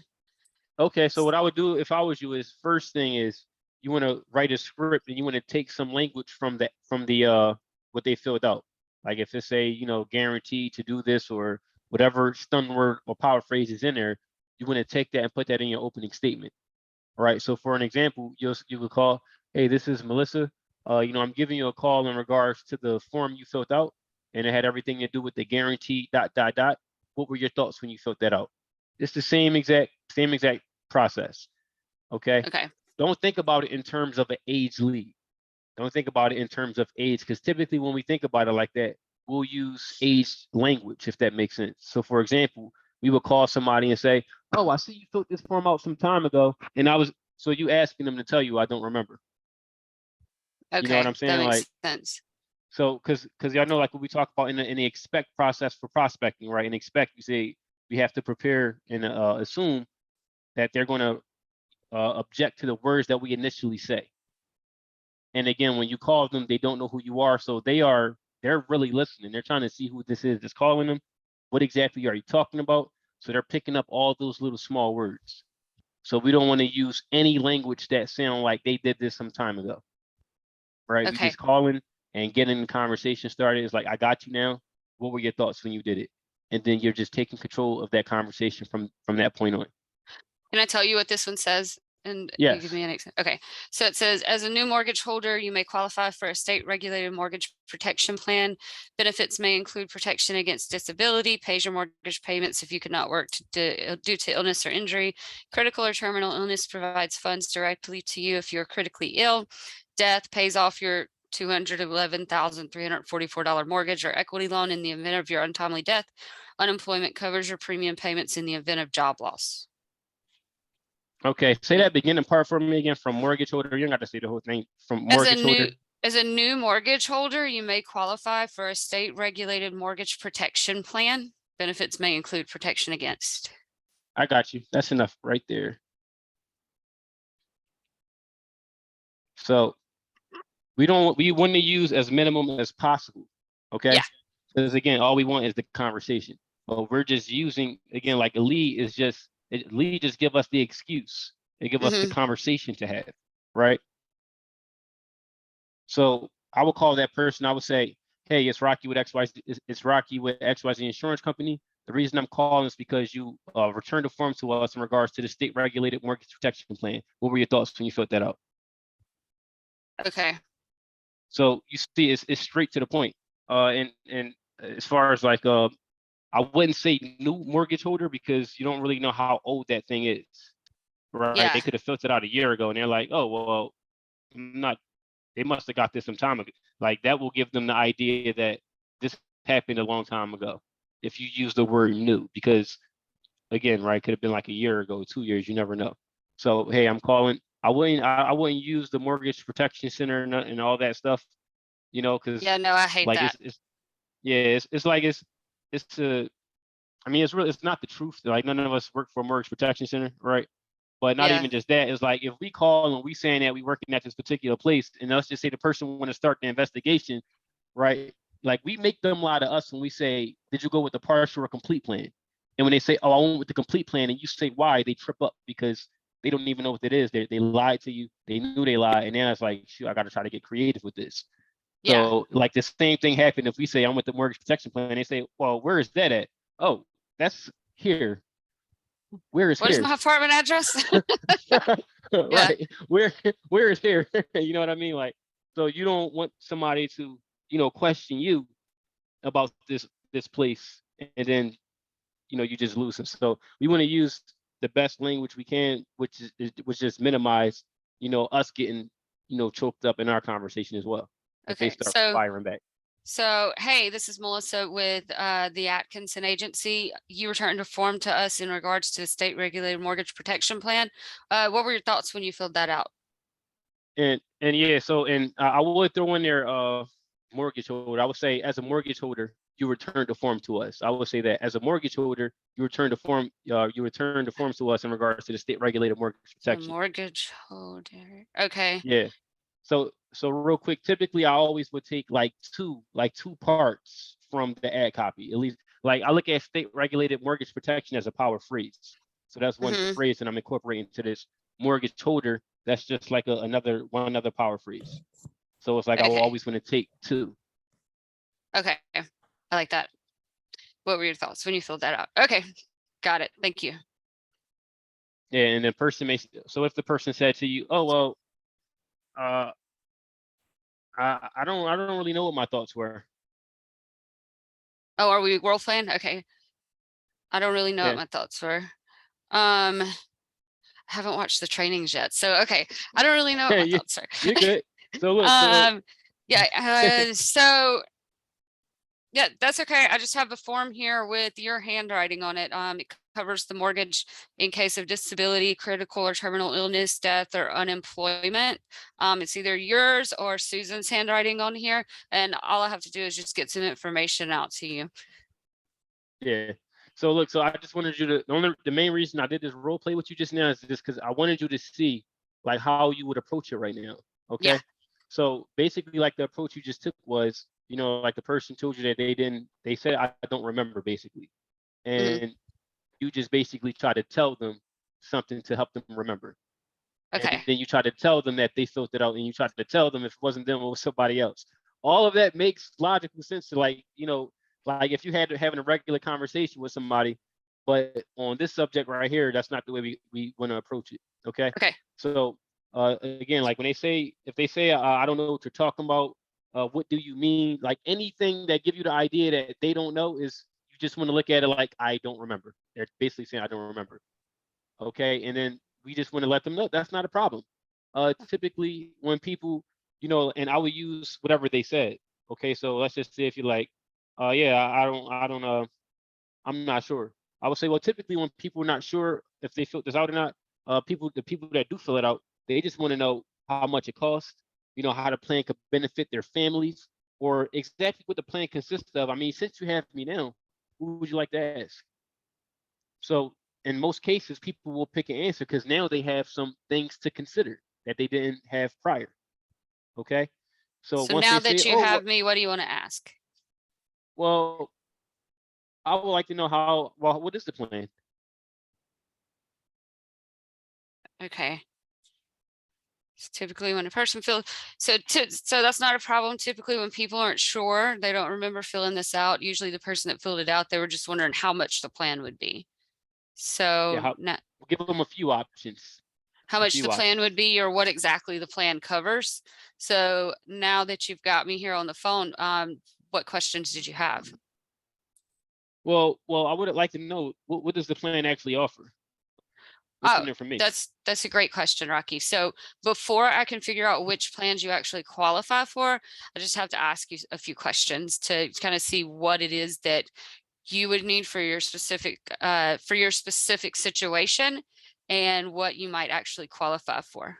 Okay, so what I would do if I was you is, first thing is, you want to write a script and you want to take some language from the what they filled out. Like if it's a, guaranteed to do this or whatever stun word or power phrase is in there, you want to take that and put that in your opening statement. All right. So for an example, you would call, hey, this is Melissa. I'm giving you a call in regards to the form you filled out, and it had everything to do with the guarantee, ... What were your thoughts when you filled that out? It's the same exact process. Okay. Okay. Don't think about it in terms of an age lead. Don't think about it in terms of age, because typically when we think about it like that, we'll use age language, if that makes sense. So for example, we would call somebody and say, oh, I see you filled this form out some time ago. And so you asking them to tell you, I don't remember. You know what Okay, I'm that saying? makes Like, sense. so because y'all know, like what we talk about in the expect process for prospecting, right? In expect, you say we have to prepare and assume that they're going to object to the words that we initially say. And again, when you call them, they don't know who you are, so they're really listening. They're trying to see who this is that's calling them. What exactly are you talking about? So they're picking up all those little small words. So we don't want to use any language that sound like they did this some time ago, right? We Okay. just calling and getting the conversation started. It's like, I got you now. What were your thoughts when you did it? And then you're just taking control of that conversation from that point on. Can I tell you what this one says? And you give Yes. me an example. Okay. So it says, as a new mortgage holder, you may qualify for a state regulated mortgage protection plan. Benefits may include protection against disability, pays your mortgage payments if you could not work due to illness or injury. Critical or terminal illness provides funds directly to you if you're critically ill. Death pays off your $211,344 mortgage or equity loan in the event of your untimely death. Unemployment covers your premium payments in the event of job loss. Okay, say that beginning part for me again. From mortgage holder, you don't got to say the whole thing. From mortgage holder. As a new mortgage holder, you may qualify for a state regulated mortgage protection plan. Benefits may include protection against. I got you. That's enough right there. So we want to use as minimum as possible. Okay. Yeah. Because again, all we want is the conversation. But we're just using, again, like a lead just give us the excuse. They give us the conversation to have, right? So I will call that person. I would say, hey, it's Rocky with XYZ. It's Rocky with XYZ Insurance Company. The reason I'm calling is because you returned a form to us in regards to the state regulated mortgage protection plan. What were your thoughts when you filled that out? Okay. So you see, it's straight to the point. And as far as like, I wouldn't say new mortgage holder, because you don't really know how old that thing is, right? Yeah. They could have filled it out a year ago, and they're like, oh, well, they must have got this some time ago. Like that will give them the idea that this happened a long time ago. If you use the word new, because again, right, could have been like a year ago, 2 years, you never know. So, hey, I'm calling. I wouldn't use the mortgage protection center and all that stuff, because Yeah, no, I hate like that. it's like it's not the truth. Like none of us work for a mortgage protection center, right? But not Yeah. even just that. It's like if we call and we saying that we working at this particular place, and let's just say the person want to start the investigation, right? Like we make them lie to us when we say did you go with the partial or complete plan? And when they say, oh, I went with the complete plan, and you say why, they trip up because they don't even know what it is. They lied to you. They knew they lied. And then it's like, shoot, I got to try to get creative with this. Yeah. So like the same thing happened if we say I'm with the mortgage protection plan. They say, well, where is that at? Oh, that's here. Where is What is here? my apartment address? Right. Where is here? You know what I mean? Like, so you don't want somebody to, question you about this place, and then, you just lose them. So we want to use the best language we can, which just minimize, us getting, choked up in our conversation as well. If they Okay, start firing back. So, hey, this is Melissa with the Atkinson Agency. You returned a form to us in regards to the state regulated mortgage protection plan. What were your thoughts when you filled that out? And yeah, so I would throw in there mortgage holder. I would say as a mortgage holder, you returned the form to us. I would say that as a mortgage holder, you returned the form. You returned the forms to us in regards to the state regulated mortgage A protection. mortgage holder. Okay. Yeah. So real quick, typically I always would take like two parts from the ad copy. At least, like, I look at state regulated mortgage protection as a power phrase. So that's one Mhm. phrase that I'm incorporating to this mortgage holder. That's just like another power phrase. So it's like I will Okay. always want to take two. Okay. I like that. What were your thoughts when you filled that out? Okay. Got it. Thank you. Yeah, and the person so if the person said to you, oh well, I don't really know what my thoughts were. Oh, are we role playing? Okay. I don't really know Yeah. what my thoughts were. I haven't watched the trainings yet. So, okay. I don't really know what my Yeah, thoughts are. you're good. So look, Yeah. So yeah, that's okay. I just have a form here with your handwriting on it. It covers the mortgage in case of disability, critical or terminal illness, death, or unemployment. It's either yours or Susan's handwriting on here. And all I have to do is just get some information out to you. yeah. So look, so I just wanted you to, the main reason I did this role play with you just now is just because I wanted you to see like how you would approach it right now. Okay. Yeah. So basically, like the approach you just took was, like the person told you that they said, I don't remember, basically. And you just basically try to tell them something to help them remember. Okay. And then you try to tell them that they filled it out, and you try to tell them if it wasn't them, it was somebody else. All of that makes logical sense to, like, like if you had to having a regular conversation with somebody, but on this subject right here, that's not the way we want to approach it. Okay. Okay. So again, like if they say, I don't know what you're talking about, what do you mean? Like anything that give you the idea that they don't know is, you just want to look at it like, I don't remember. They're basically saying, I don't remember. Okay. And then we just want to let them know that's not a problem. Typically when people, and I would use whatever they said. Okay. So let's just say if you're like, yeah, I'm not sure. I would say, well, typically when people are not sure if they fill this out or not, the people that do fill it out, they just want to know how much it costs, how the plan could benefit their families, or exactly what the plan consists of. I mean, since you have me now, who would you like to ask? So in most cases, people will pick an answer because now they have some things to consider that they didn't have prior. Okay. So once now they that say, you oh, have me, what do you want to ask? well, I would like to know what is the plan? Okay. Typically when a person feels, so that's not a problem. Typically when people aren't sure, they don't remember filling this out. Usually the person that filled it out, they were just wondering how much the plan would be. So We'll give them a few options. How much the plan would be, or what exactly the plan covers. So now that you've got me here on the phone, what questions did you have? Well, I would like to know what does the plan actually offer? What's in it for me? That's a great question, Rocky. So before I can figure out which plans you actually qualify for, I just have to ask you a few questions to kind of see what it is that you would need for your specific situation and what you might actually qualify for.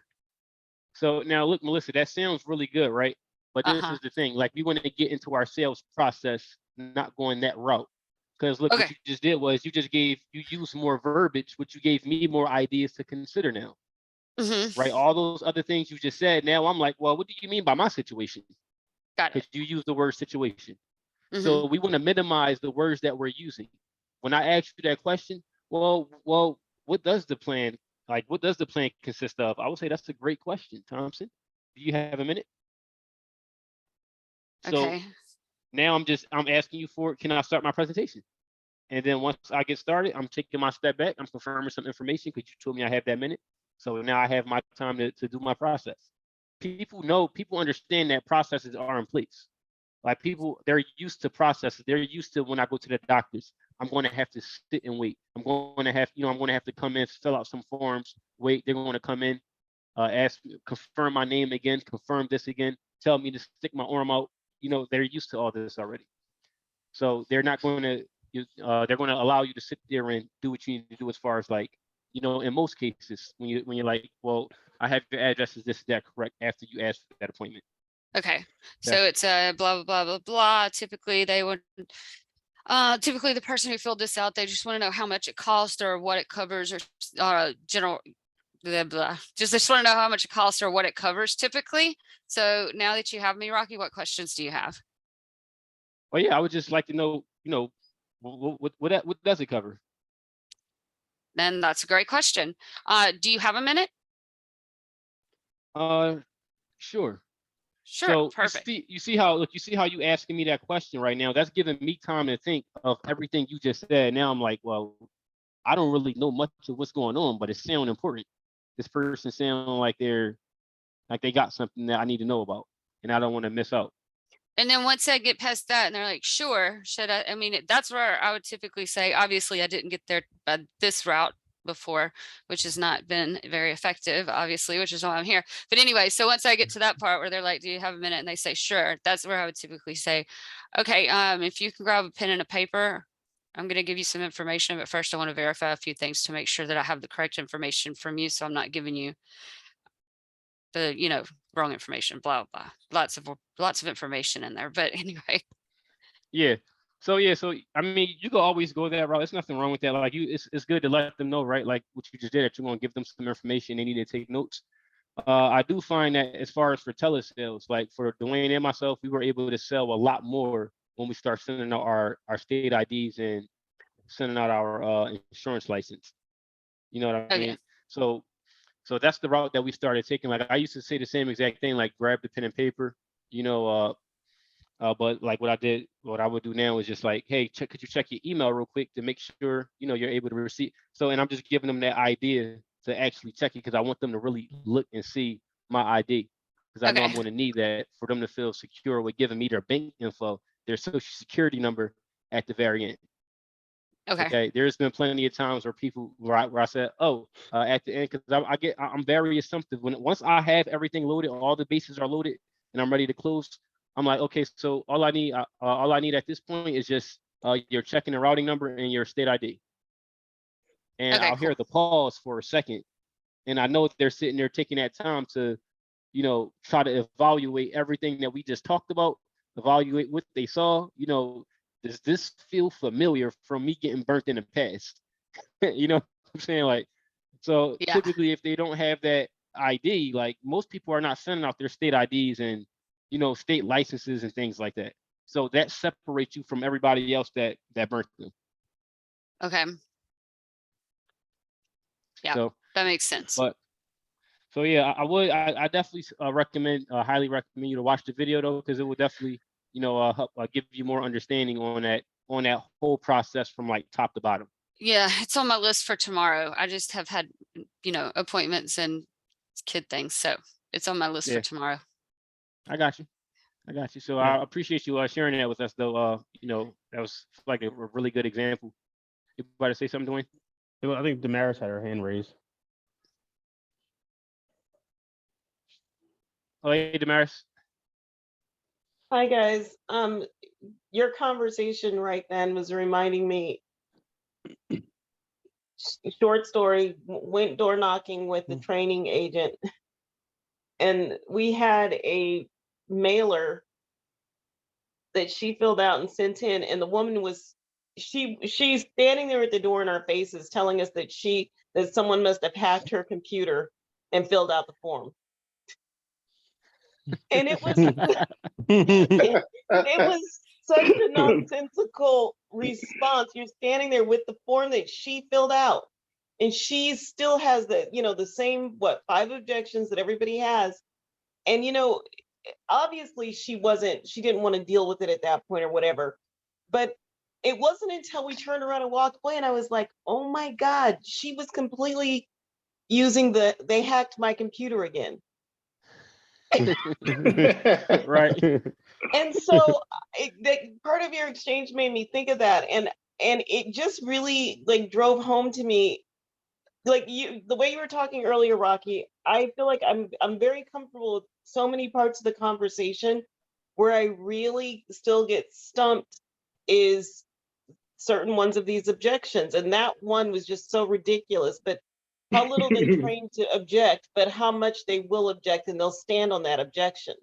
So now look, Melissa, that sounds really good, right? But this is the thing, like we want to get into our sales process, not going that route. Because look, what you just did was you used more verbiage, which you gave me more ideas to consider now. Right? All those other things you just said, now I'm like, well, what do you mean by my situation? Got it. Because you use the word situation. So we want to minimize the words that we're using. When I ask you that question, well, what does the plan consist of? I would say that's a great question, Thompson. Do you have a minute? So Okay. now I'm asking you for, can I start my presentation? And then once I get started, I'm taking my step back. I'm confirming some information because you told me I have that minute. So now I have my time to do my process. People understand that processes are in place. Like people, they're used to processes. They're used to when I go to the doctors, I'm going to have to sit and wait. I'm going to have to come in, fill out some forms, wait. They're going to come in, confirm my name again, confirm this again, tell me to stick my arm out. They're used to all this already. So they're not going to, they're going to allow you to sit there and do what you need to do as far as like, in most cases, when you're like, well, I have your address, is that correct? After you ask for that appointment. Okay. So it's a blah, blah, blah, blah, blah. Typically they would, typically the person who filled this out, they just want to know how much it costs or what it covers or general blah, blah. Just want to know how much it costs or what it covers typically. So now that you have me, Rocky, what questions do you have? Well, yeah, I would just like to know, what does it cover? Then that's a great question. Do you have a minute? Sure. Sure. So Perfect. you see how you asking me that question right now. That's giving me time to think of everything you just said. Now I'm like, well, I don't really know much of what's going on, but it sounds important. This person sounds like they got something that I need to know about, and I don't want to miss out. And then once I get past that and they're like, sure, should I mean, that's where I would typically say, obviously I didn't get there by this route before, which has not been very effective, obviously, which is why I'm here. But anyway, so once I get to that part where they're like, do you have a minute? And they say, sure, that's where I would typically say, okay, if you can grab a pen and a paper, I'm going to give you some information, but first I want to verify a few things to make sure that I have the correct information from you. So I'm not giving you the, wrong information, blah, blah, lots of information in there. But anyway. Yeah. So I mean, you can always go that route. There's nothing wrong with that. Like it's good to let them know, right? Like what you just did, that you're going to give them some information. They need to take notes. I do find that as far as for telesales, like for Dwayne and myself, we were able to sell a lot more when we start sending out our state IDs and sending out our insurance license. You know what I mean? So that's the route that we started taking. Like I used to say the same exact thing, like grab the pen and paper, but like what I would do now is just like, hey, could you check your email real quick to make sure, you're able to receive. So, and I'm just giving them that idea to actually check it because I want them to really look and see my ID because I know I'm going to need that for them to feel secure with giving me their bank info, their social security number at the very end. Okay. There's been plenty of times where I said, at the end, because I'm very assumptive. Once I have everything loaded, all the bases are loaded, and I'm ready to close, I'm like, okay, so all I need at this point is just your checking and routing number and your state ID. And I'll hear the pause for a second, and I know they're sitting there taking that time to, try to evaluate everything that we just talked about, evaluate what they saw. Does this feel familiar from me getting burnt in the past? You know what I'm saying? Like, so typically if they don't have that ID, like most people are not sending out their state IDs and, state licenses and things like that. So that separates you from everybody else that burnt them. Okay. Yeah, so, that makes sense. So yeah, I definitely highly recommend you to watch the video though, because it will definitely, help give you more understanding on that whole process from like top to bottom. Yeah, it's on my list for tomorrow. I just have had, appointments and kid things. So it's on my list for tomorrow. I got you. So I appreciate you sharing that with us though. That was like a really good example. You about to say something, Dwayne? I think Damaris had her hand raised. Oh, hey, Damaris. Hi guys. Your conversation right then was reminding me. Short story, went door knocking with the training agent, and we had a mailer that she filled out and sent in, and the woman was she's standing there at the door in our faces telling us that someone must have hacked her computer and filled out the form. And it was it was such a nonsensical response. You're standing there with the form that she filled out, and she still has the, the same, 5 objections that everybody has. And, obviously she didn't want to deal with it at that point or whatever. But it wasn't until we turned around and walked away and I was like, oh my God, she was completely using they hacked my computer again. Right. And so part of your exchange made me think of that. And it just really like drove home to me, like the way you were talking earlier, Rocky, I feel like I'm very comfortable with so many parts of the conversation. Where I really still get stumped is certain ones of these objections. And that one was just so ridiculous, but how little they train to object, but how much they will object and they'll stand on that objection.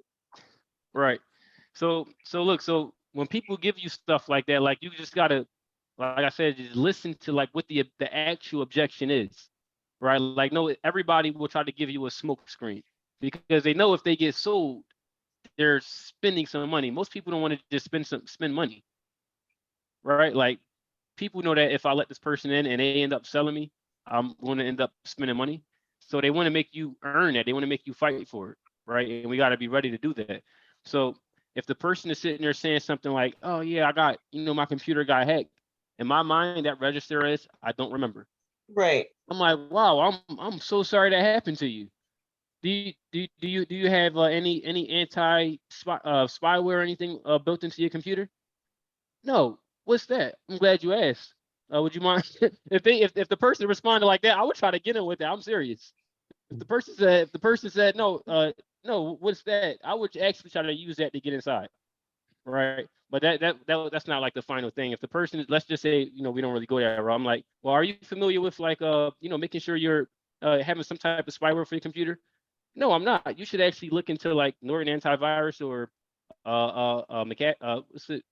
Right. So look, so when people give you stuff like that, like you just gotta, like I said, just listen to like what the actual objection is, right? Like, no, everybody will try to give you a smoke screen because they know if they get sold, they're spending some money. Most people don't want to just spend money, right? Like people know that if I let this person in and they end up selling me, I'm going to end up spending money. So they want to make you earn that. They want to make you fight for it, right? And we got to be ready to do that. So if the person is sitting there saying something like, "Oh yeah, I got, my computer got hacked," in my mind that register is, I don't remember. Right. I'm like, wow, I'm so sorry that happened to you. Do you have any anti spyware or anything built into your computer? No. What's that? I'm glad you asked. Would you mind if the person responded like that? I would try to get in with that. I'm serious. If the person said no, no, what's that? I would actually try to use that to get inside, right? But that's not like the final thing. If the person, let's just say, we don't really go that route. I'm like, well, are you familiar with like making sure you're having some type of spyware for your computer? No, I'm not. You should actually look into like Norton Antivirus or McAfee.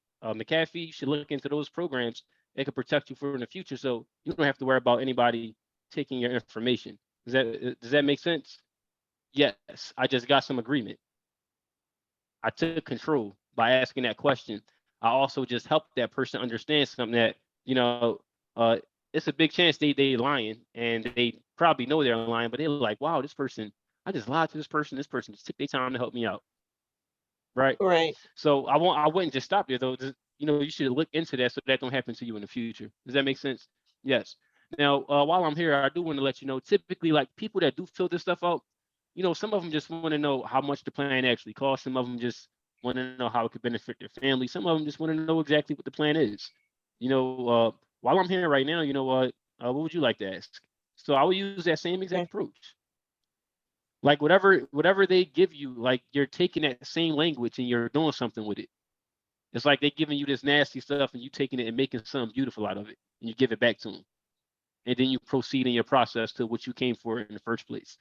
You should look into those programs. They can protect you for in the future, so you don't have to worry about anybody taking your information. Does that make sense? Yes, I just got some agreement. I took control by asking that question. I also just helped that person understand something that it's a big chance they lying, and they probably know they're lying, but they're like, wow, this person, I just lied to this person. This person just took their time to help me out. Right. Right. So I wouldn't just stop there though. You should look into that so that don't happen to you in the future. Does that make sense? Yes. Now, while I'm here, I do want to let you know, typically like people that do fill this stuff out, some of them just want to know how much the plan actually costs. Some of them just want to know how it could benefit their family. Some of them just want to know exactly what the plan is. While I'm here right now, what would you like to ask? So I will use that same exact approach. Like whatever they give you, like you're taking that same language and you're doing something with it. It's like they're giving you this nasty stuff and you taking it and making something beautiful out of it, and you give it back to them. And then you proceed in your process to what you came for in the first place.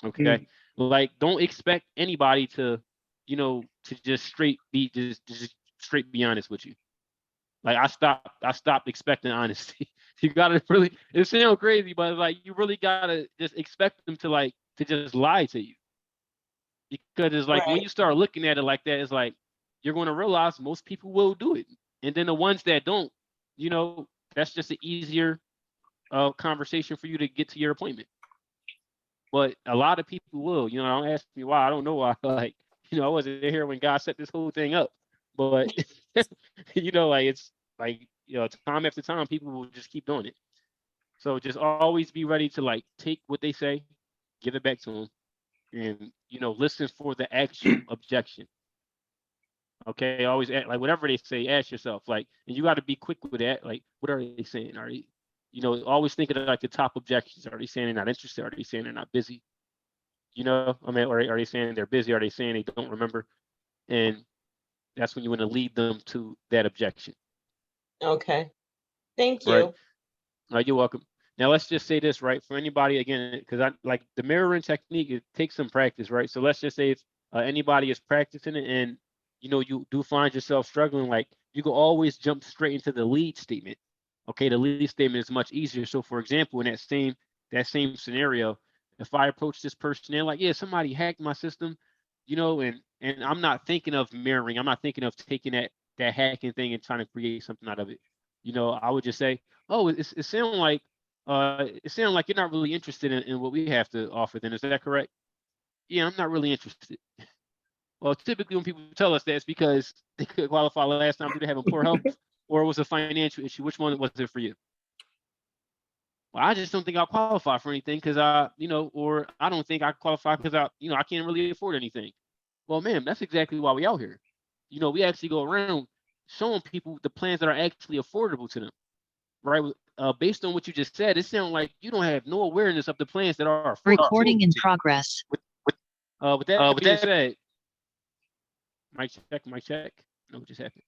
Okay. Like, don't expect anybody to, to just straight be honest with you. Like I stopped expecting honesty. You gotta really, it sounds crazy, but like you really gotta just expect them to just lie to you. Because it's like when you start looking at it like that, it's like you're gonna realize most people will do it. And then the ones that don't, that's just an easier conversation for you to get to your appointment. But a lot of people will, don't ask me why. I don't know why. Like, I wasn't here when God set this whole thing up. But like it's like, time after time, people will just keep doing it. So just always be ready to like take what they say, give it back to them, and listen for the actual objection. Okay, always like whatever they say, ask yourself like, and you got to be quick with that. Like, what are they saying? Are they, always think of like the top objections. Are they saying they're not interested? Are they saying they're not busy? Or are they saying they're busy? Are they saying they don't remember? And that's when you want to lead them to that objection. Okay. Thank you. Right. You're welcome. Now let's just say this, right? For anybody, again, because I like the mirroring technique, it takes some practice, right? So let's just say if anybody is practicing it and you do find yourself struggling, like you can always jump straight into the lead statement. Okay, the lead statement is much easier. So for example, in that same scenario, if I approach this person, they're like, yeah, somebody hacked my system, and And I'm not thinking of mirroring. I'm not thinking of taking that hacking thing and trying to create something out of it. You know, I would just say, oh, it sounds like you're not really interested in what we have to offer. Then is that correct? Yeah, I'm not really interested. Well, typically when people tell us that, it's because they could qualify last time due to having poor health, or it was a financial issue. Which one was it for you? Well, I just don't think I'll qualify for anything because or I don't think I qualify because I can't really afford anything. Well, ma'am, that's exactly why we out here. We actually go around showing people the plans that are actually affordable to them, right? Based on what you just said, it sounds like you don't have no awareness of the plans that are affordable. Recording in progress. With that being said, mic check. No, what just happened?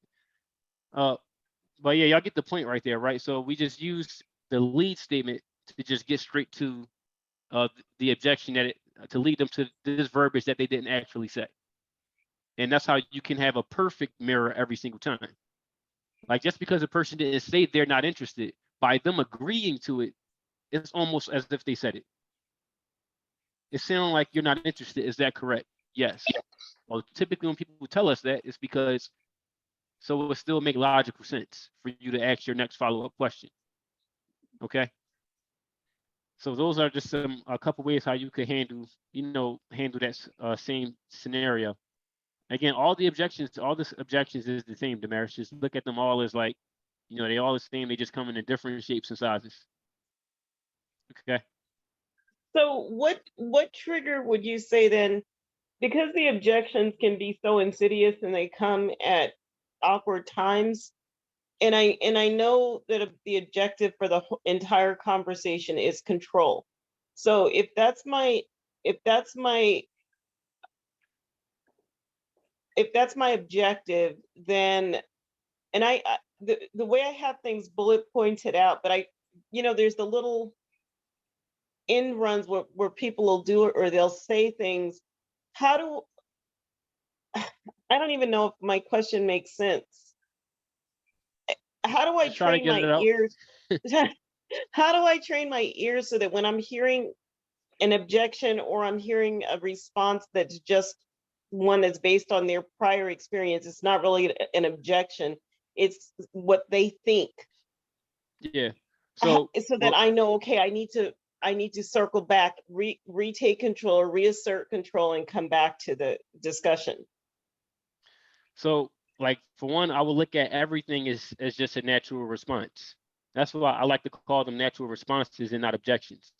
But yeah, y'all get the point right there, right? So we just use the lead statement to just get straight to the objection to lead them to this verbiage that they didn't actually say. And that's how you can have a perfect mirror every single time. Like just because a person didn't say they're not interested, by them agreeing to it, it's almost as if they said it. It sounds like you're not interested. Is that correct? Yes. Well, typically when people tell us that, it's because so it would still make logical sense for you to ask your next follow-up question. Okay. So those are just a couple ways how you could handle that same scenario. Again, all the objections is the same, Damaris. Just look at them all as like, they all the same. They just come in different shapes and sizes. Okay. So what trigger would you say then, because the objections can be so insidious and they come at awkward times, and I know that the objective for the entire conversation is control. So if that's my objective, then, and the way I have things bullet pointed out, but there's the little end runs where people will do it or they'll say things. I don't even know if my question makes sense. How do I Just try to train get it my out. ears? How do I train my ears so that when I'm hearing an objection or I'm hearing a response that's just one that's based on their prior experience, it's not really an objection, it's what they think. Yeah. So that I know, okay, I need to circle back, retake control or reassert control and come back to the discussion. So like for one, I will look at everything as just a natural response. That's why I like to call them natural responses and not objections.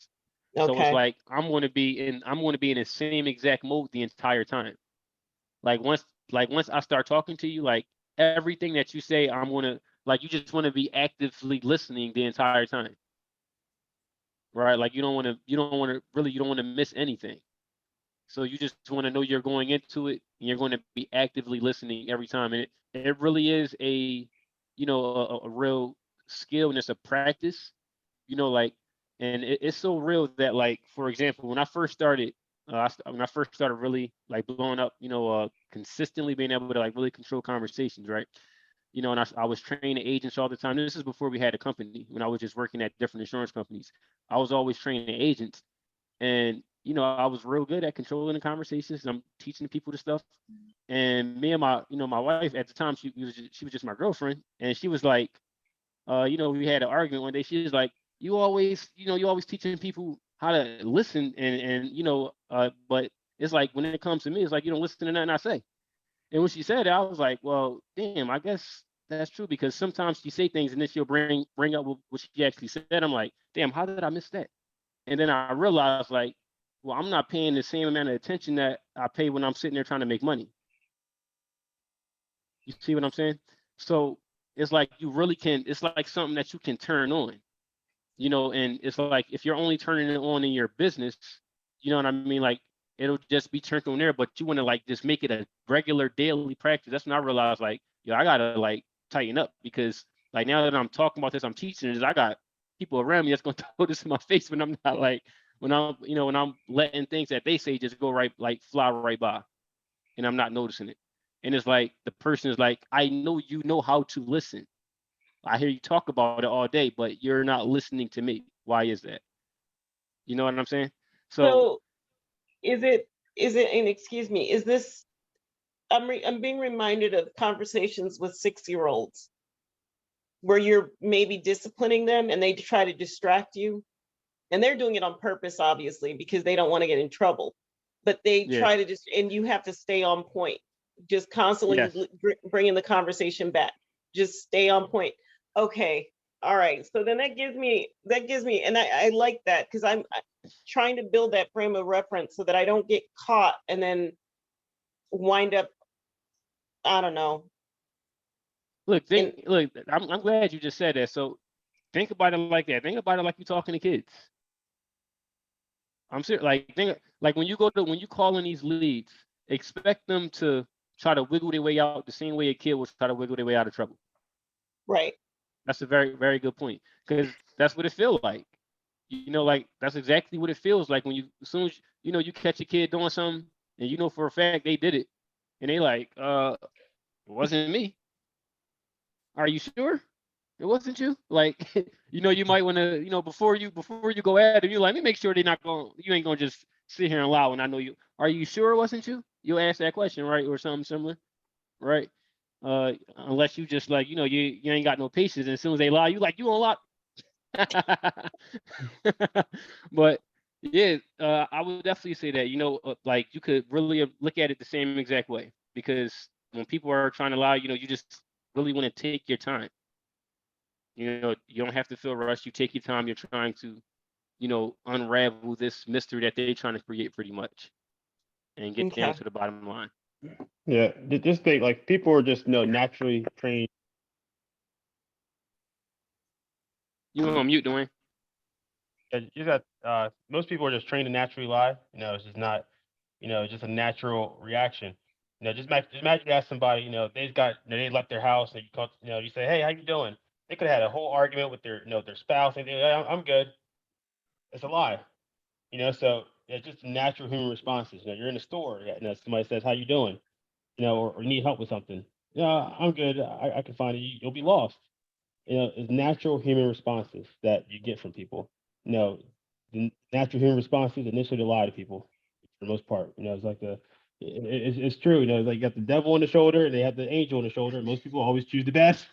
Okay. So it's like I'm going to be in the same exact mode the entire time. Like once I start talking to you, like everything that you say, I'm going to you just want to be actively listening the entire time. Right? Like you don't want to miss anything. So you just want to know you're going into it and you're going to be actively listening every time. And it really is a real skill and it's a practice, and it's so real that like, for example, when I first started really like blowing up, consistently being able to like really control conversations, right? And I was training agents all the time. This is before we had a company, when I was just working at different insurance companies. I was always training agents, and I was real good at controlling the conversations. I'm teaching people the stuff. And me and my wife at the time, she was just my girlfriend, and she was like, we had an argument one day. She was like, you always teaching people how to listen, but it's like when it comes to me, it's like you don't listen to nothing I say. And when she said it, I was like, well, damn, I guess that's true, because sometimes she say things and then she'll bring up what she actually said. I'm like, damn, how did I miss that? And then I realized, like, well, I'm not paying the same amount of attention that I pay when I'm sitting there trying to make money. You see what I'm saying? So it's like you really can, it's like something that you can turn on, and it's like if you're only turning it on in your business, you know what I mean? Like it'll just be turned on there, but you want to like just make it a regular daily practice. That's when I realized, like, I gotta like tighten up, because like now that I'm talking about this, I'm teaching this, I got people around me that's gonna throw this in my face when I'm not like, when I'm letting things that they say just go right, like fly right by, and I'm not noticing it. And it's like the person is like, I know you know how to listen. I hear you talk about it all day, but you're not listening to me. Why is that? You know what I'm saying? So is it, and excuse me, is this I'm being reminded of conversations with 6-year-olds where you're maybe disciplining them and they try to distract you. And they're doing it on purpose, obviously, because they don't want to get in trouble. But they Yeah. try to just, and you have to stay on point, just constantly Yes. bringing the conversation back. Just stay on point. Okay. All right. So then that gives me, and I like that because I'm trying to build that frame of reference so that I don't get caught and then wind up, I don't know. Look, I'm glad you just said that. So think about it like that. Think about it like you're talking to kids. I'm serious. Like when you call in these leads, expect them to try to wiggle their way out the same way a kid would try to wiggle their way out of trouble. Right. That's a very, very good point. Because that's what it feels like. Like that's exactly what it feels like when as soon as you catch a kid doing something and you know for a fact they did it. And they like, it wasn't me. Are you sure? It wasn't you? Like, you might want to, before you go at it, you like, let me make sure you ain't gonna just sit here and lie when I know you. Are you sure it wasn't you? You'll ask that question, right? Or something similar, right? Unless you just like, you ain't got no patience. And as soon as they lie, you like, you on lock. But yeah, I would definitely say that, like you could really look at it the same exact way, because when people are trying to lie, you just really want to take your time. You don't have to feel rushed. You take your time. You're trying to, unravel this mystery that they're trying to create pretty much and get down Okay. to the bottom line. Yeah, just think like people are just naturally trained. You on mute, Dwayne? You got most people are just trained to naturally lie. It's just not, it's just a natural reaction. Just imagine you ask somebody, they've got, they left their house and you say, hey, how you doing? They could have had a whole argument with their, their spouse and they're like, I'm good. It's a lie. So it's just natural human responses. You're in the store, somebody says, how you doing? Or need help with something. Yeah, I'm good. I can find it. You'll be lost. It's natural human responses that you get from people. The natural human responses initially to lie to people for the most part. It's like it's true. Like you got the devil on the shoulder and they have the angel on the shoulder. And most people always choose the best.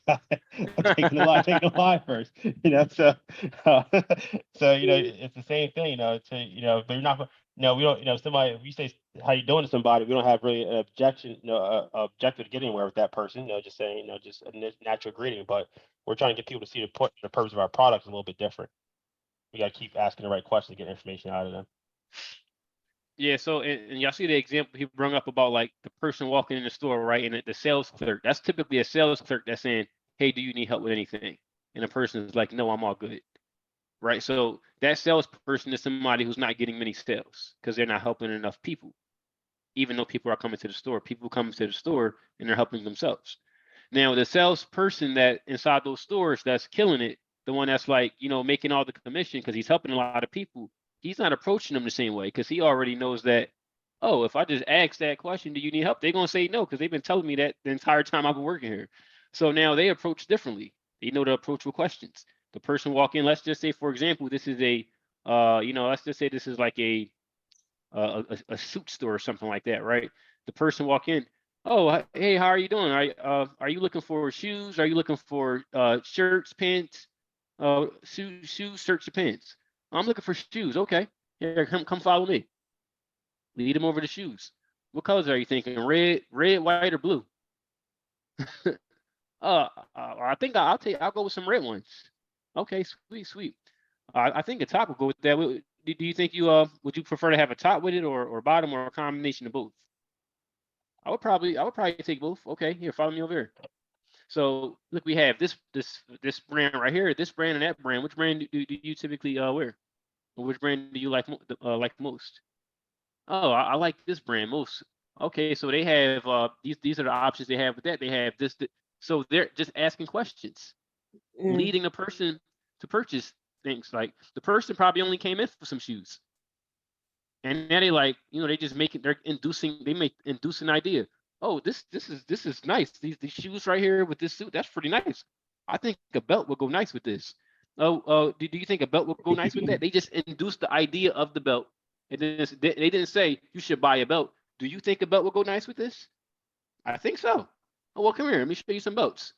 taking the lie first. So it's the same thing. But you're not. We don't. Somebody. If you say how you doing to somebody, we don't have really an objection. Objective to get anywhere with that person. Just saying. Just a natural greeting. But we're trying to get people to see the purpose of our products a little bit different. We got to keep asking the right questions to get information out of them. Yeah, so and y'all see the example he brought up about like the person walking in the store, right? And the sales clerk, that's typically a sales clerk that's saying, hey, do you need help with anything? And the person is like, no, I'm all good, right? So that salesperson is somebody who's not getting many sales because they're not helping enough people. Even though people are coming to the store, people come to the store and they're helping themselves. Now, the salesperson that inside those stores that's killing it, the one that's like, making all the commission because he's helping a lot of people, he's not approaching them the same way because he already knows that, oh, if I just ask that question, do you need help? They're going to say no because they've been telling me that the entire time I've been working here. So now they approach differently. They know to approach with questions. The person walk in, let's just say, for example, this is let's just say this is like a suit store or something like that, right? The person walk in, oh, hey, how are you doing? Are you looking for shoes? Are you looking for shirts, pants, shoes, shirts, and pants? I'm looking for shoes. Okay, here, come follow me. Lead them over the shoes. What colors are you thinking? Red, white, or blue? I think I'll go with some red ones. Okay, sweet. I think a top will go with that. Do you think would you prefer to have a top with it or bottom or a combination of both? I would probably take both. Okay, here, follow me over here. So look, we have this brand right here, this brand and that brand. Which brand do you typically wear? Or which brand do you like most? Oh, I like this brand most. Okay, so they have these are the options they have with that. They have this. So they're just asking questions, leading a person to purchase things. Like the person probably only came in for some shoes. And now they like, they just they're inducing an idea. Oh, this is nice. These shoes right here with this suit, that's pretty nice. I think a belt would go nice with this. Oh, do you think a belt would go nice with that? They just induced the idea of the belt. And then they didn't say you should buy a belt. Do you think a belt would go nice with this? I think so. Oh, well, come here. Let me show you some boats.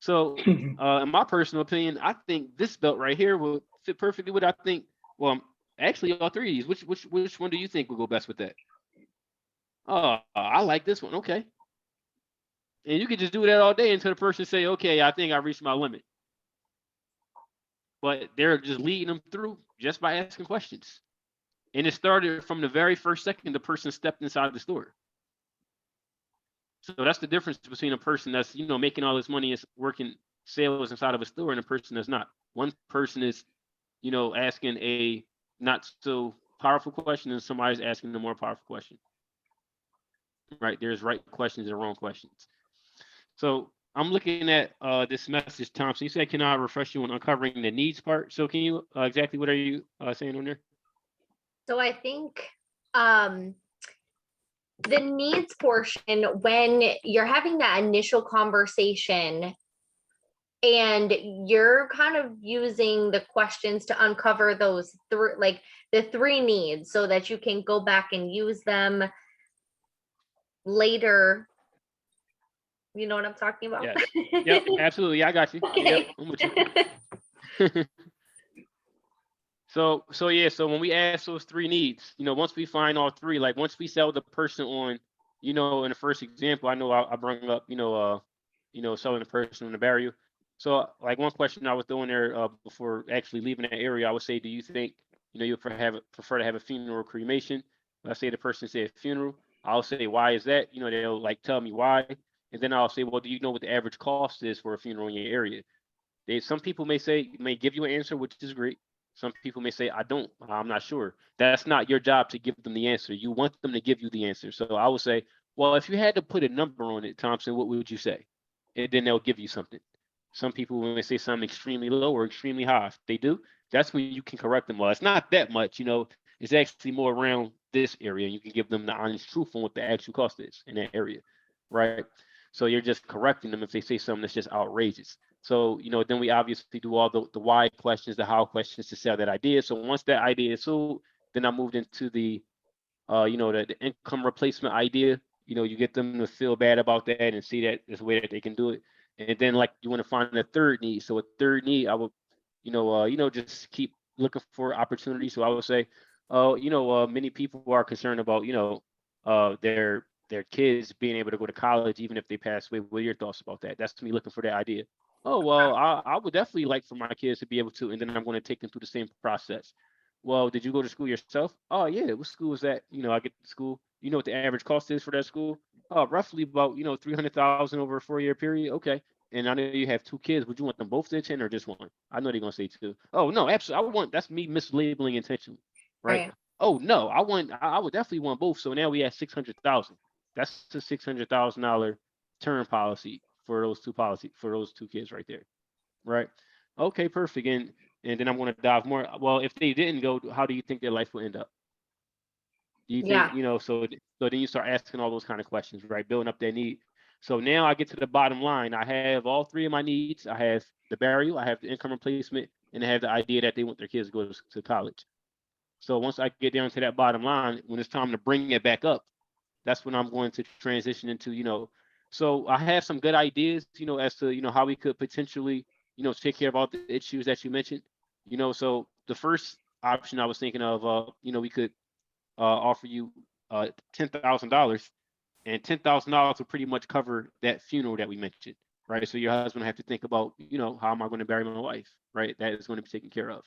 So, in my personal opinion, I think this belt right here will fit perfectly with I think. Well, actually, all three of these. Which one do you think will go best with that? Oh, I like this one. Okay. And you could just do that all day until the person say, okay, I think I reached my limit. But they're just leading them through just by asking questions. And it started from the very first second the person stepped inside the store. So that's the difference between a person that's, making all this money is working sales inside of a store and a person that's not. One person is, asking a not so powerful question and somebody's asking the more powerful question. Right? There's right questions and wrong questions. So I'm looking at this message, Thompson. You said, can I refresh you on uncovering the needs part? So can you exactly what are you saying on there? So I think the needs portion, when you're having that initial conversation and you're kind of using the questions to uncover those the three needs so that you can go back and use them later. You know what I'm talking about? Yes. Yep, absolutely. I got you. Okay. Yep, I'm with you. So when we ask those three needs, once we find all three, like once we sell the person on, in the first example, I know I brought up, selling the person on the barrier. So like one question I was throwing there before actually leaving that area, I would say, do you think, you prefer to have a funeral or cremation? Let's say the person said funeral. I'll say, why is that? They'll like tell me why. And then I'll say, well, do you know what the average cost is for a funeral in your area? Some people may give you an answer, which is great. Some people may say, I'm not sure. That's not your job to give them the answer. You want them to give you the answer. So I would say, well, if you had to put a number on it, Thompson, what would you say? And then they'll give you something. Some people may say something extremely low or extremely high. If they do, that's when you can correct them. Well, it's not that much, it's actually more around this area. You can give them the honest truth on what the actual cost is in that area, right? So you're just correcting them if they say something that's just outrageous. So, then we obviously do all the why questions, the how questions to sell that idea. So once that idea is sold, then I moved into the, the income replacement idea. You get them to feel bad about that and see that there's a way that they can do it. And then like you want to find a third need. So a third need, I would, just keep looking for opportunities. So I would say, many people are concerned about, their kids being able to go to college, even if they pass away. What are your thoughts about that? That's me looking for that idea. Oh, well, I would definitely like for my kids to be able to, and then I'm going to take them through the same process. Well, did you go to school yourself? Oh, yeah. What school is that? I get to school. You know what the average cost is for that school? Roughly about, 300,000 over a 4-year period. Okay. And I know you have 2 kids. Would you want them both to attend or just one? I know they're going to say 2. Oh, no, absolutely. That's me mislabeling intentionally. Right. Right. Oh, no, I would definitely want both. So now we have 600,000. That's a $600,000 term policy for those two kids right there, right? Okay, perfect. And then I'm going to dive more. Well, if they didn't go, how do you think their life will end up? Do you think, Yeah. so then you start asking all those kind of questions, right? Building up their need. So now I get to the bottom line. I have all 3 of my needs. I have the burial, I have the income replacement, and I have the idea that they want their kids to go to college. So once I get down to that bottom line, when it's time to bring it back up, that's when I'm going to transition into, so I have some good ideas, as to, how we could potentially, take care of all the issues that you mentioned, so the first option I was thinking of, we could offer you $10,000, and $10,000 will pretty much cover that funeral that we mentioned, right? So your husband will have to think about, how am I going to bury my wife, right? That is going to be taken care of.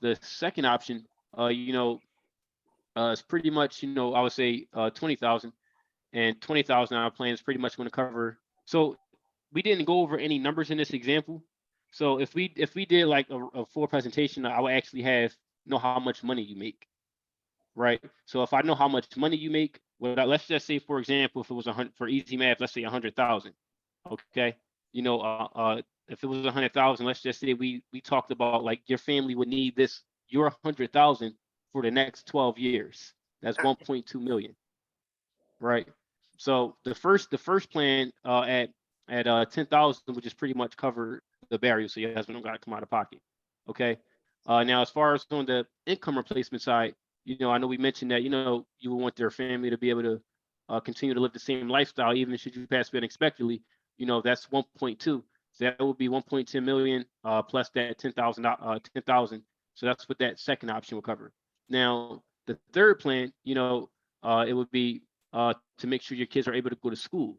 The second option, it's pretty much, I would say 20,000, and 20,000 our plan is pretty much going to cover. So we didn't go over any numbers in this example. So if we did like a full presentation, I would actually know how much money you make, right? So if I know how much money you make, well, let's just say, for example, if it was for easy math, let's say 100,000. Okay, if it was 100,000, let's just say we talked about like your family would need your 100,000 for the next 12 years. That's 1.2 million, right? So the first plan at 10,000 would just pretty much cover the burial, so your husband don't got to come out of pocket. Okay. Now as far as on the income replacement side, I know we mentioned that you would want their family to be able to continue to live the same lifestyle, even should you pass away unexpectedly, that's 1.2. So that would be 1.10 million plus that 10,000. So that's what that second option will cover. Now, the third plan, it would be to make sure your kids are able to go to school.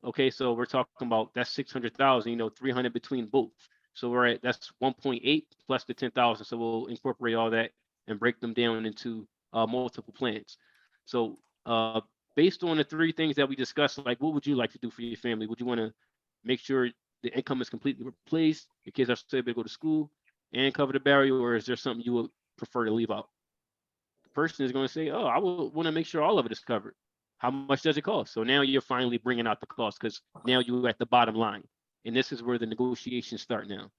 Okay, so we're talking about that's 600,000, 300 between both. So that's 1.8 plus the 10,000. So we'll incorporate all that and break them down into multiple plans. So based on the three things that we discussed, like what would you like to do for your family? Would you want to make sure the income is completely replaced, your kids are still able to go to school and cover the barrier, or is there something you would prefer to leave out? The person is going to say, oh, I will want to make sure all of it is covered. How much does it cost? So now you're finally bringing out the cost because now you're at the bottom line. And this is where the negotiations start now.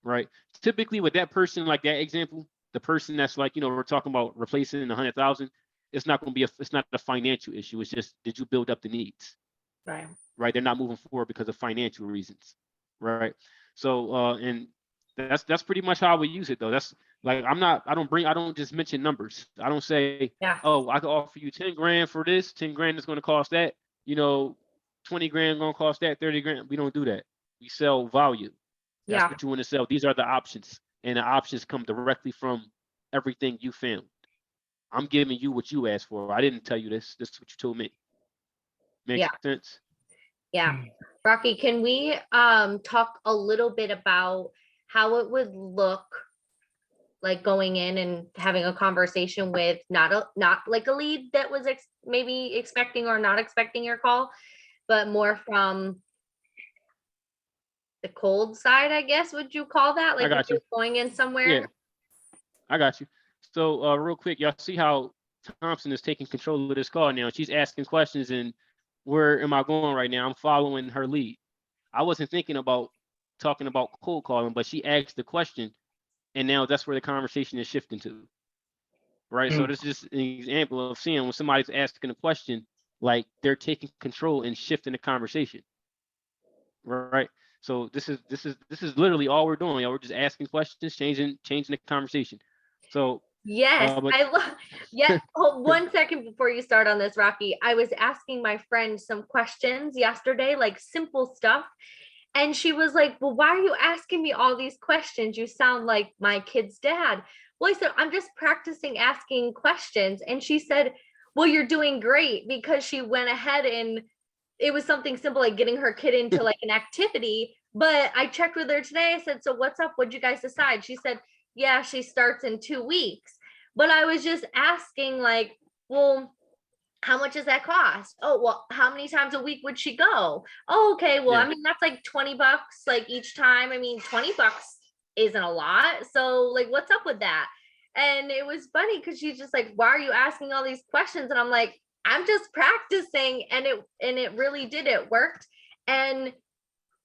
Right? Typically with that person, like that example, the person that's like, we're talking about replacing 100,000, it's not going to be it's not a financial issue. It's just, did you build up the needs? Right. Right? They're not moving forward because of financial reasons. Right? So, and that's pretty much how we use it though. That's like, I don't just mention numbers. I don't say, oh, I can offer you 10 grand for this, 10 grand is going to cost that, 20 grand going to cost that, 30 grand. We don't do that. We sell value. That's what you want to sell. These are the options, and the options come directly from everything you found. I'm giving you what you asked for. I didn't tell you this. This is what you told me. Makes sense? Yeah. Rocky, can we talk a little bit about how it would look like going in and having a conversation with not like a lead that was maybe expecting or not expecting your call, but more from the cold side, I guess, would you call that? Like if you're going in somewhere? Yeah, I got you. So real quick, y'all see how Thompson is taking control of this call now. She's asking questions, and where am I going right now? I'm following her lead. I wasn't thinking about talking about cold calling, but she asked the question, and now that's where the conversation is shifting to. Right. So this is just an example of seeing when somebody's asking a question, like they're taking control and shifting the conversation. Right. So this is literally all we're doing. We're just asking questions, changing the conversation. So yes, I love. Yeah. Hold 1 second before you start on this, Rocky. I was asking my friend some questions yesterday, like simple stuff. And she was like, well, why are you asking me all these questions? You sound like my kid's dad. Well, I said, I'm just practicing asking questions. And she said, well, you're doing great, because she went ahead and it was something simple like getting her kid into like an activity. But I checked with her today. I said, so what's up? What'd you guys decide? She said, yeah, she starts in 2 weeks. But I was just asking like, well, how much does that cost? Oh, well, how many times a week would she go? Oh, okay. Well, I mean, that's like $20 like each time. I mean, $20 isn't a lot. So like, what's up with that? And it was funny because she's just like, why are you asking all these questions? And I'm like, I'm just practicing. And it really did. It worked. And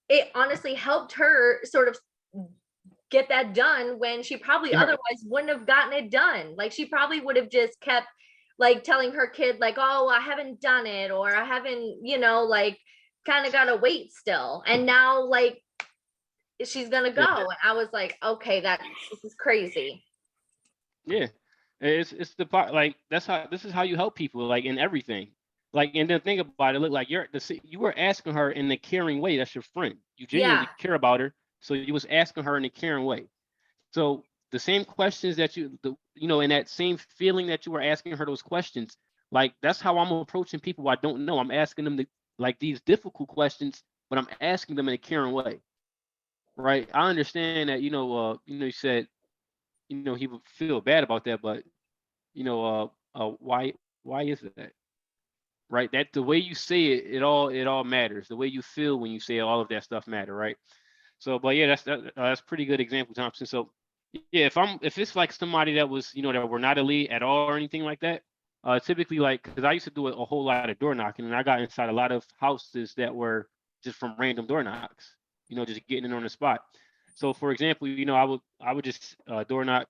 it honestly helped her sort of get that done when she probably otherwise wouldn't have gotten it done. Like she probably would have just kept like telling her kid like, oh, I haven't done it, or I haven't, like kind of got to wait still. And now like she's going to go. And I was like, okay, this is crazy. Yeah. It's the part, like this is how you help people, like in everything. Like, and then think about it, look like you were asking her in a caring way. That's your friend. You genuinely care about her. So you was asking her in a caring way. So the same questions that in that same feeling that you were asking her those questions, like that's how I'm approaching people I don't know. I'm asking them like these difficult questions, but I'm asking them in a caring way. Right. I understand that, you said, he would feel bad about that, but why is that? Right. That the way you say it all matters. The way you feel when you say all of that stuff matter. Right. So, but yeah, that's pretty good example, Thompson. So yeah, if it's like somebody that was, that were not a lead at all or anything like that, typically like, because I used to do a whole lot of door knocking, and I got inside a lot of houses that were just from random door knocks, just getting in on the spot. So for example, I would just door knock,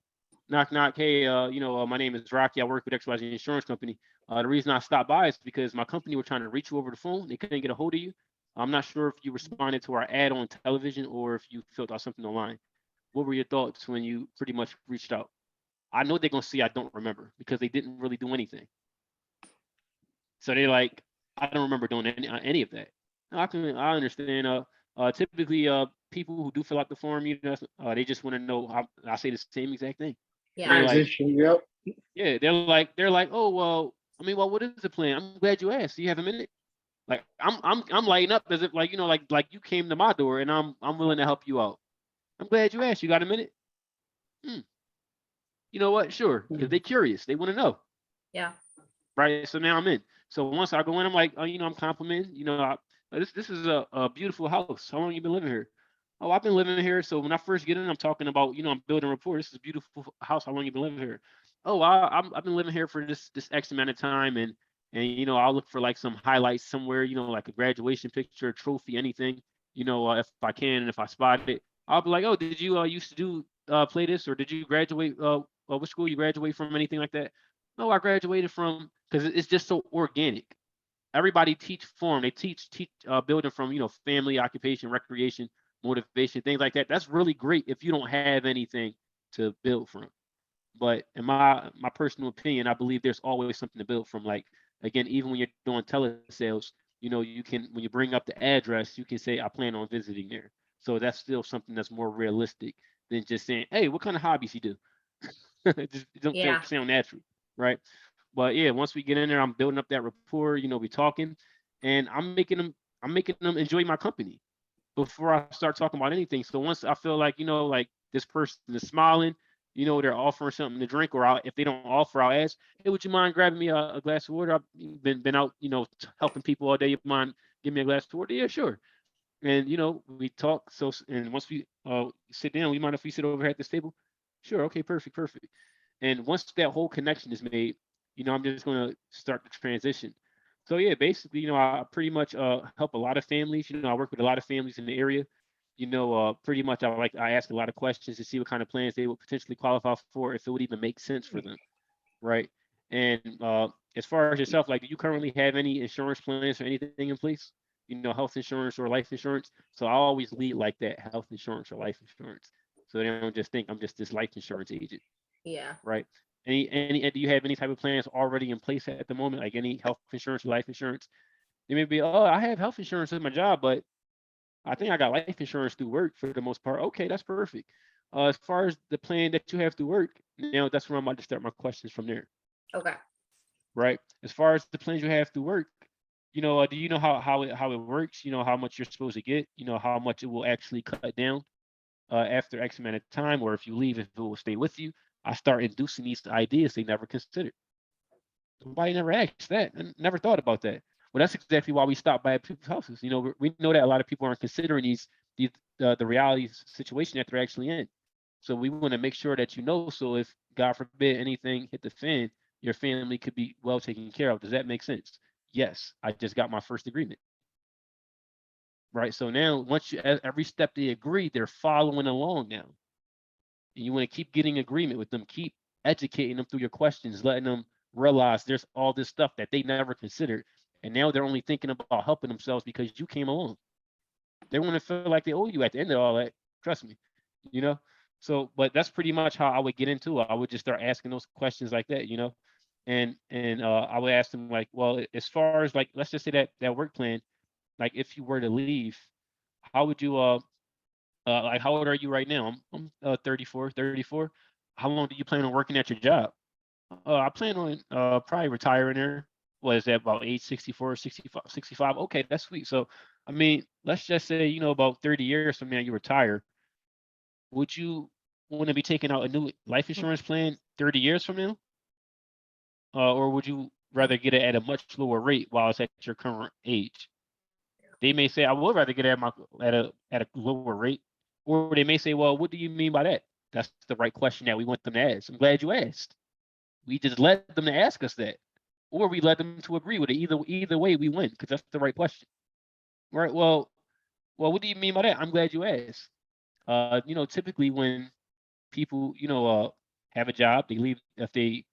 hey, my name is Rocky. I work with XYZ Insurance Company. The reason I stopped by is because my company were trying to reach you over the phone. They couldn't get a hold of you. I'm not sure if you responded to our ad on television or if you filled out something online. What were your thoughts when you pretty much reached out? I know they're going to see I don't remember because they didn't really do anything. So they like, I don't remember doing any of that. I understand. Typically, people who do fill out the form, you know, they just want to know how. I say the same exact thing. Yeah. They're like, Transition, yep. yeah, they're like, oh well, I mean, well, what is the plan? I'm glad you asked. Do you have a minute? Like, I'm lighting up as if like, you know, like you came to my door and I'm willing to help you out. I'm glad you asked. You got a minute? You know what? Sure, because they're curious. They want to know. Yeah. Right. So now I'm in. So once I go in, I'm like, oh, you know, I'm complimenting. You know, this is a beautiful house. How long you been living here? Oh, I've been living here. So when I first get in, I'm talking about, you know, I'm building rapport. This is a beautiful house. How long you been living here? Oh, I've been living here for this X amount of time, and you know, I'll look for like some highlights somewhere, you know, like a graduation picture, a trophy, anything, you know, if I can, and if I spot it, I'll be like, oh, did you used to do play this, or did you graduate? What school you graduate from? Anything like that? No, I graduated from, because it's just so organic. Everybody teach form. They teach building from, you know, family, occupation, recreation, motivation, things like that. That's really great if you don't have anything to build from. But in my personal opinion, I believe there's always something to build from. Like, again, even when you're doing telesales, you know, you can, when you bring up the address, you can say, I plan on visiting there. So that's still something that's more realistic than just saying, hey, what kind of hobbies you do? It just don't Yeah. sound natural, right? But yeah, once we get in there, I'm building up that rapport, you know, we talking, and I'm making them enjoy my company before I start talking about anything. So once I feel like, you know, like this person is smiling, you know, they're offering something to drink, or if they don't offer, I'll ask, hey, would you mind grabbing me a glass of water? I've been out, you know, helping people all day. You mind give me a glass of water? Yeah, sure. And you know, we talk. So, and once we sit down, we mind if we sit over here at this table? Sure. Okay. Perfect. Perfect. And once that whole connection is made, you know, I'm just going to start the transition. So yeah, basically, you know, I pretty much help a lot of families. You know, I work with a lot of families in the area. You know, pretty much I ask a lot of questions to see what kind of plans they would potentially qualify for, if it would even make sense for them, right? And as far as yourself, like, do you currently have any insurance plans or anything in place? You know, health insurance or life insurance. So I always lead like that: health insurance or life insurance. So they don't just think I'm just this life insurance agent, Yeah. right? Do you have any type of plans already in place at the moment, like any health insurance or life insurance? They may be, oh, I have health insurance at my job, but I think I got life insurance through work for the most part. Okay, that's perfect. As far as the plan that you have through work, now that's where I'm about to start my questions from there, Okay. right? As far as the plans you have through work, you know, do you know how it works? You know, how much you're supposed to get? You know, how much it will actually cut down after X amount of time, or if you leave, if it will stay with you? I start inducing these ideas they never considered. Nobody never asked that and never thought about that. Well, that's exactly why we stop by people's houses. You know, we know that a lot of people aren't considering the reality situation that they're actually in. So we want to make sure that you know. So if God forbid anything hit the fan, your family could be well taken care of. Does that make sense? Yes, I just got my first agreement. Right. So now, once every step they agree, they're following along now. And you want to keep getting agreement with them, keep educating them through your questions, letting them realize there's all this stuff that they never considered. And now they're only thinking about helping themselves because you came along. They want to feel like they owe you at the end of all that. Trust me, you know? So, but that's pretty much how I would get into it. I would just start asking those questions like that, you know? And I would ask them like, well, as far as like, let's just say that work plan, like if you were to leave, how would you, like, how old are you right now? I'm 34. How long do you plan on working at your job? I plan on probably retiring there. What is that, about age 64, 65? Okay, that's sweet. So, I mean, let's just say, you know, about 30 years from now you retire. Would you want to be taking out a new life insurance plan 30 years from now? Or would you rather get it at a much lower rate while it's at your current age? They may say, I would rather get it at a lower rate. Or they may say, well, what do you mean by that? That's the right question that we want them to ask. I'm glad you asked. We just led them to ask us that. Or we led them to agree with it. Either way, we win, because that's the right question. Right? Well, what do you mean by that? I'm glad you asked. You know, typically when people, you know, have a job, they leave, if they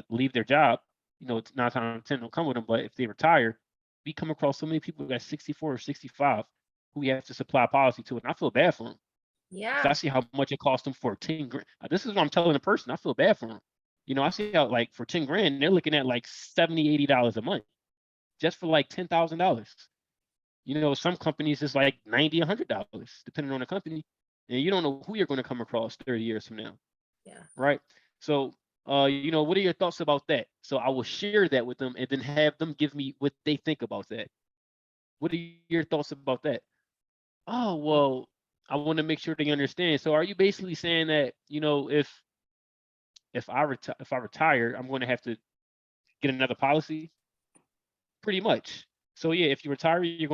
leave their job, you know, it's 9 times out of 10 don't come with them, but if they retire, we come across so many people that's 64 or 65 who we have to supply a policy to, and I feel bad for them. Yeah. I see how much it costs them for 10 grand. This is what I'm telling the person. I feel bad for them. You know, I see how, like, for 10 grand, they're looking at like $70, $80 a month. just for like $10,000. You know, some companies it's like $90, $100, depending on the company. And you don't know who you're going to come across 30 years from now. Yeah. Right. So, you know, what are your thoughts about that? So I will share that with them and then have them give me what they think about that. What are your thoughts about that? Oh, well, I want to make sure they understand. So are you basically saying that, you know, if I retire, I'm going to have to get another policy? Pretty much. So yeah, if you retire, you're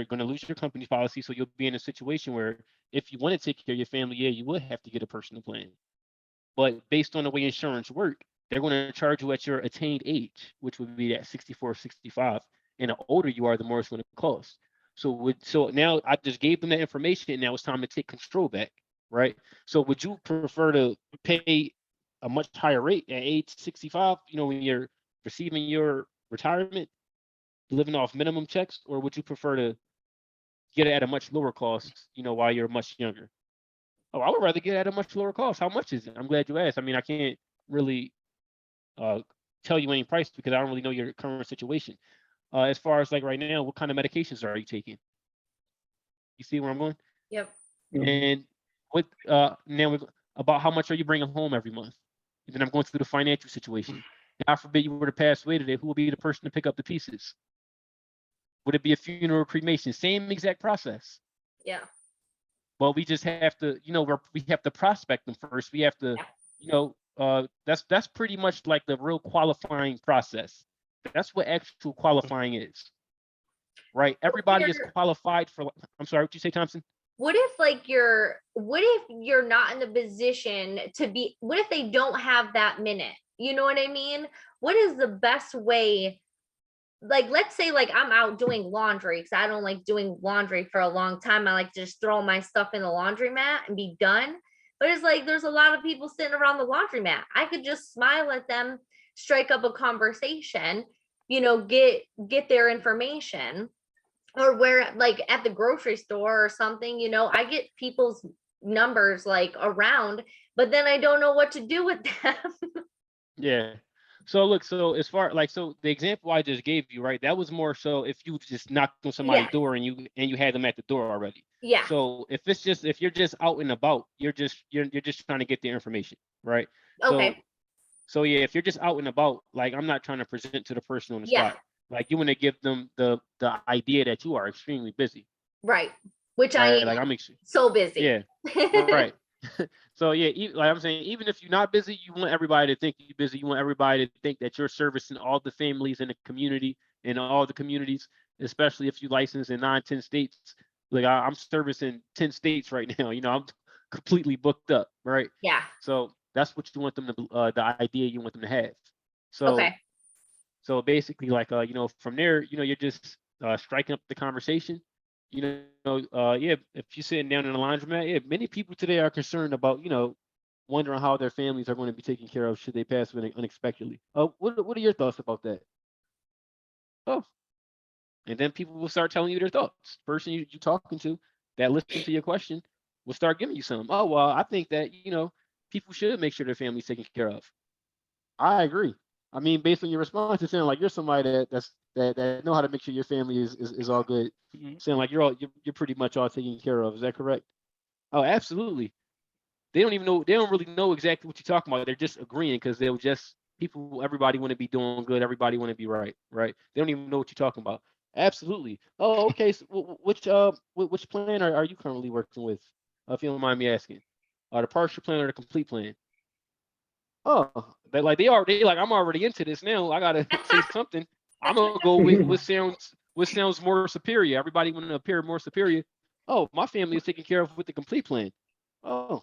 gonna lose your company's policy. So you'll be in a situation where if you want to take care of your family, yeah, you would have to get a personal plan. But based on the way insurance work, they're going to charge you at your attained age, which would be at 64, 65. And the older you are, the more it's going to cost. So now I just gave them that information, and now it's time to take control back, right? So would you prefer to pay a much higher rate at age 65, you know, when you're receiving your retirement, living off minimum checks, or would you prefer to get it at a much lower cost, you know, while you're much younger? Oh, I would rather get it at a much lower cost. How much is it? I'm glad you asked. I mean, I can't really tell you any price because I don't really know your current situation. As far as like right now, what kind of medications are you taking? You see where I'm going? Yep. And what now about how much are you bringing home every month? And then I'm going through the financial situation. God forbid you were to pass away today, who will be the person to pick up the pieces? Would it be a funeral or cremation? Same exact process. Yeah. Well, we just have to, you know, we have to prospect them first. We have to, you know, that's pretty much like the real qualifying process. That's what actual qualifying is, right? Everybody is qualified for. I'm sorry, what you say, Thompson? What if what if you're not in the position to be, what if they don't have that minute? You know what I mean? What is the best way? Like, let's say like I'm out doing laundry because I don't like doing laundry for a long time. I like to just throw my stuff in the laundromat and be done. But it's like there's a lot of people sitting around the laundromat. I could just smile at them, strike up a conversation, you know, get their information. Or where like at the grocery store or something, you know, I get people's numbers like around, but then I don't know what to do with them. Yeah. So look, so as far like so the example I just gave you, right? That was more so if you just knocked on somebody's door and you had them at the door already. Yeah. So if you're just out and about, you're just trying to get the information, right? Okay. So yeah, if you're just out and about, like I'm not trying to present to the person on the spot. Like you want to give them the idea that you are extremely busy. Right. Which right? I am like I'm so busy. Yeah. Right. So yeah, like I'm saying, even if you're not busy, you want everybody to think you're busy. You want everybody to think that you're servicing all the families in the community and all the communities, especially if you license in 9-10 states. Like I'm servicing 10 states right now. You know, I'm completely booked up, right? Yeah. So that's what you want them to, the idea you want them to have. So, okay. So basically, like, you know, from there, you know, you're just striking up the conversation. You know, yeah, if you're sitting down in the laundromat, yeah, many people today are concerned about, you know, wondering how their families are going to be taken care of should they pass away unexpectedly. What are your thoughts about that? Oh, and then people will start telling you their thoughts. Person you're talking to that listen to your question will start giving you some. Oh, well, I think that, you know, people should make sure their family's taken care of. I agree. I mean, based on your response, it sounds like you're somebody that know how to make sure your family is all good. Mm-hmm. Sound like you're pretty much all taken care of. Is that correct? Oh, absolutely. They don't even know. They don't really know exactly what you're talking about. They're just agreeing because they'll just everybody want to be doing good. Everybody want to be right. Right. They don't even know what you're talking about. Absolutely. Oh, okay. So which plan are you currently working with? If you don't mind me asking, the partial plan or the complete plan? Oh, they like I'm already into this now. I gotta say something. I'm gonna go with what sounds more superior. Everybody want to appear more superior. Oh, my family is taken care of with the complete plan. Oh,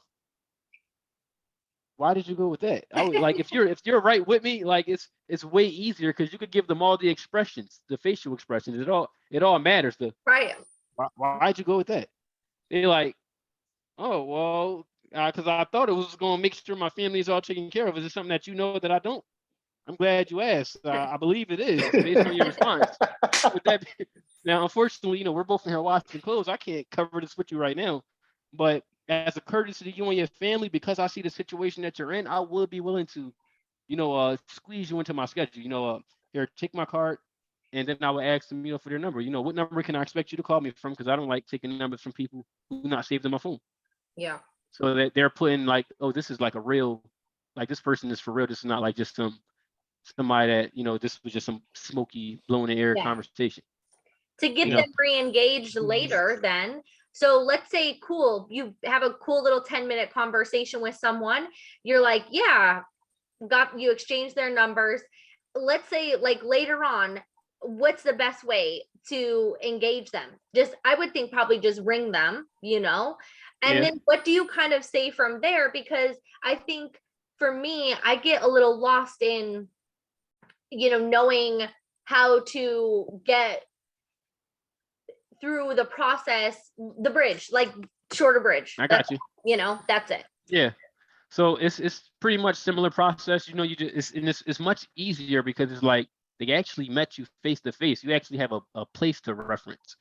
why did you go with that? I would, like if you're right with me, like it's way easier because you could give them all the expressions, the facial expressions. It all matters. Right. Why'd you go with that? They're like, oh well. Because I thought it was going to make sure my family is all taken care of. Is it something that you know that I don't? I'm glad you asked. I believe it is based on your response. Now, unfortunately, you know, we're both in here washing clothes. I can't cover this with you right now. But as a courtesy to you and your family, because I see the situation that you're in, I would be willing to, you know, squeeze you into my schedule. You know, here, take my card. And then I would ask them, for their number. What number can I expect you to call me from? Because I don't like taking numbers from people who not saved in my phone. Yeah. So that they're putting like, oh, this is like a real, like this person is for real. This is not like just somebody that, this was just some smoky, blow in the air Yeah. conversation. To get You them re-engaged later then. So let's say, cool, you have a cool little 10-minute conversation with someone. You're like, yeah, you exchange their numbers. Let's say like later on, what's the best way to engage them? I would think probably just ring them, and Yeah. then what do you kind of say from there? Because I think for me, I get a little lost in, knowing how to get through the process, the bridge, like shorter bridge. I got you. That's it. Yeah. So it's pretty much similar process. You just it's much easier because it's like they actually met you face to face. You actually have a place to reference.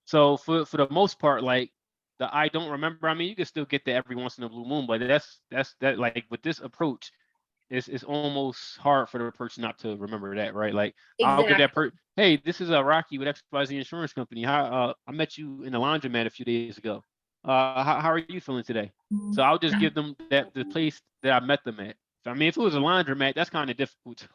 So for the most part, like the I don't remember. I mean, you can still get that every once in a blue moon, but that's like with this approach, it's almost hard for the person not to remember that, right? Like I'll get that person. Hey, this is Rocky with XYZ Insurance Company. I met you in the laundromat a few days ago. How are you feeling today? So I'll just give them the place that I met them at. So, I mean, if it was a laundromat, that's kind of difficult.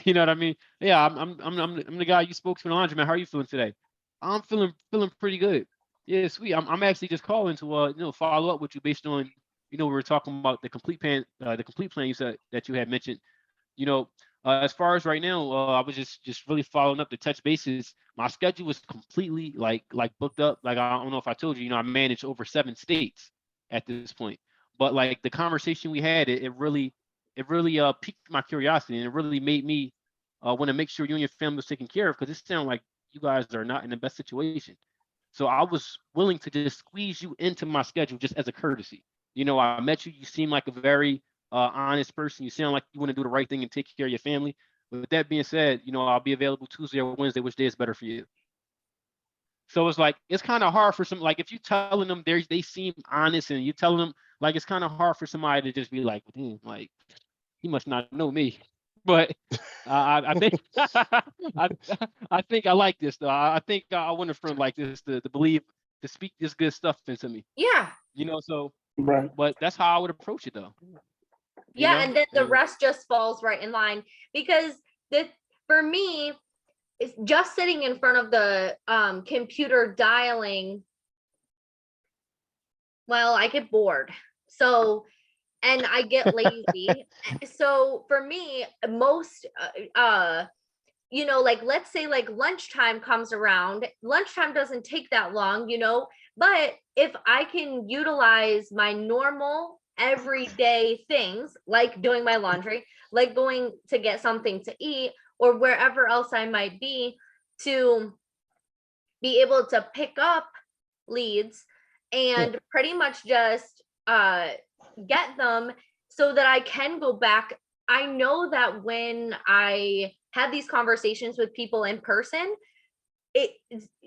You know what I mean? Yeah, I'm the guy you spoke to in the laundromat. How are you feeling today? I'm feeling pretty good. Yeah, sweet. I'm actually just calling to follow up with you based on we were talking about the complete plan you said that you had mentioned. As far as right now, I was just really following up to touch bases. My schedule was completely like booked up. Like I don't know if I told you, I manage over 7 states at this point. But like the conversation we had, it really piqued my curiosity, and it really made me want to make sure you and your family was taken care of, because it sounded like you guys are not in the best situation. So I was willing to just squeeze you into my schedule just as a courtesy. I met you. You seem like a very honest person. You sound like you want to do the right thing and take care of your family. With that being said, I'll be available Tuesday or Wednesday. Which day is better for you? So it's like, it's kind of hard for some, like if you telling them they seem honest and you telling them, like, it's kind of hard for somebody to just be like, damn, like he must not know me. But I think I think I like this though. I think I want a friend like this to believe, to speak this good stuff into me. Yeah. So Right. but that's how I would approach it though. Yeah, and then the rest just falls right in line, because for me, it's just sitting in front of the computer dialing. Well, I get bored. So, and I get lazy. So for me, most like let's say like lunchtime comes around. Lunchtime doesn't take that long, but if I can utilize my normal everyday things, like doing my laundry, like going to get something to eat, or wherever else I might be, to be able to pick up leads and pretty much just get them so that I can go back. I know that when I had these conversations with people in person, it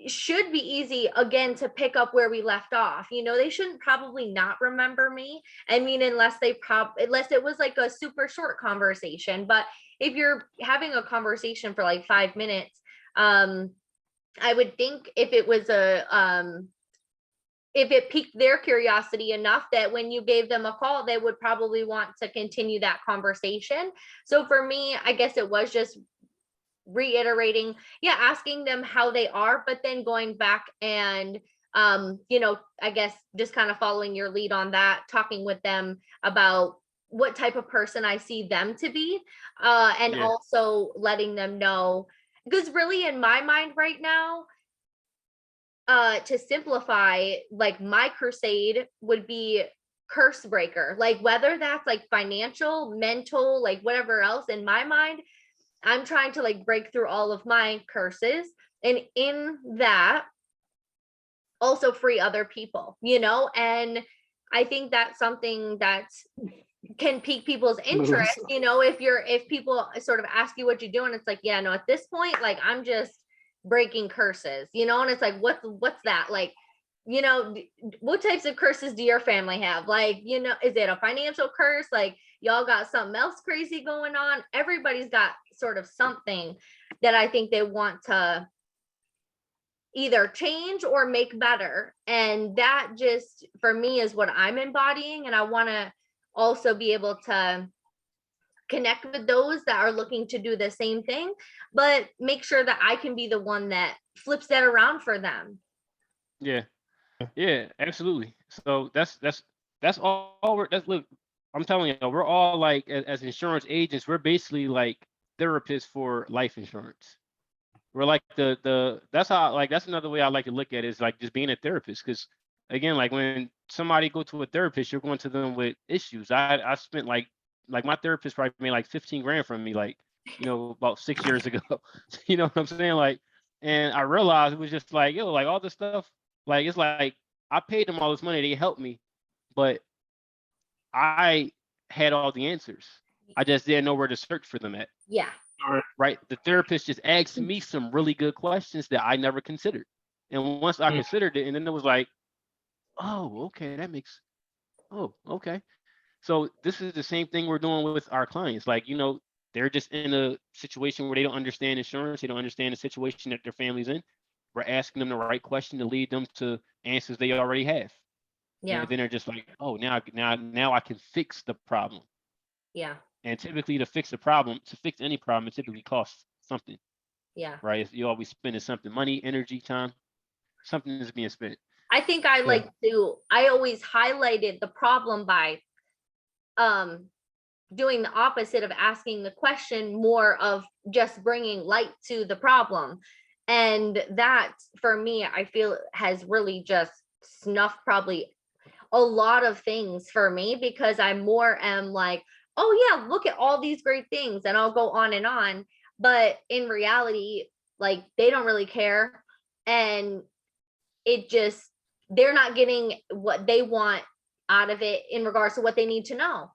should be easy again to pick up where we left off. They shouldn't probably not remember me. I mean, unless it was like a super short conversation. But if you're having a conversation for like 5 minutes, I would think if it was if it piqued their curiosity enough that when you gave them a call, they would probably want to continue that conversation. So for me, I guess it was just reiterating, asking them how they are, but then going back and I guess just kind of following your lead on that, talking with them about what type of person I see them to be, and also letting them know, because really in my mind right now, to simplify, like my crusade would be curse breaker, like whether that's like financial, mental, like whatever else. In my mind, I'm trying to like break through all of my curses, and in that also free other people, and I think that's something that can pique people's interest. If people sort of ask you what you're doing, it's like, yeah, no, at this point, like I'm just breaking curses, and it's like, what's that? Like, what types of curses do your family have? Like, is it a financial curse? Like, y'all got something else crazy going on. Everybody's got sort of something that I think they want to either change or make better. And that just, for me, is what I'm embodying. And I want to also be able to connect with those that are looking to do the same thing, but make sure that I can be the one that flips that around for them. Yeah. Yeah, absolutely. So that's all look, I'm telling you, we're all like as insurance agents, we're basically like therapists for life insurance. We're like that's how, like, that's another way I like to look at it, is like just being a therapist. Because again, like when somebody go to a therapist, you're going to them with issues. I spent like my therapist probably made like 15 grand from me, like, about 6 years ago. You know what I'm saying? Like, and I realized it was just like, like all this stuff, like, it's like I paid them all this money, they helped me, but I had all the answers. I just didn't know where to search for them at. Yeah. Right. The therapist just asked me some really good questions that I never considered. And once I considered it, and then it was like, oh, okay, okay. So this is the same thing we're doing with our clients. Like, they're just in a situation where they don't understand insurance. They don't understand the situation that their family's in. We're asking them the right question to lead them to answers they already have. Yeah. And then they're just like, oh, now I can fix the problem. Yeah. And typically to fix any problem, it typically costs something. Yeah. Right? You always spending something, money, energy, time, something is being spent. I think I always highlighted the problem by doing the opposite of asking the question, more of just bringing light to the problem. And that, for me, I feel has really just snuffed probably a lot of things for me, because I more am like, oh yeah, look at all these great things, and I'll go on and on. But in reality, like, they don't really care. And it just, they're not getting what they want out of it in regards to what they need to know.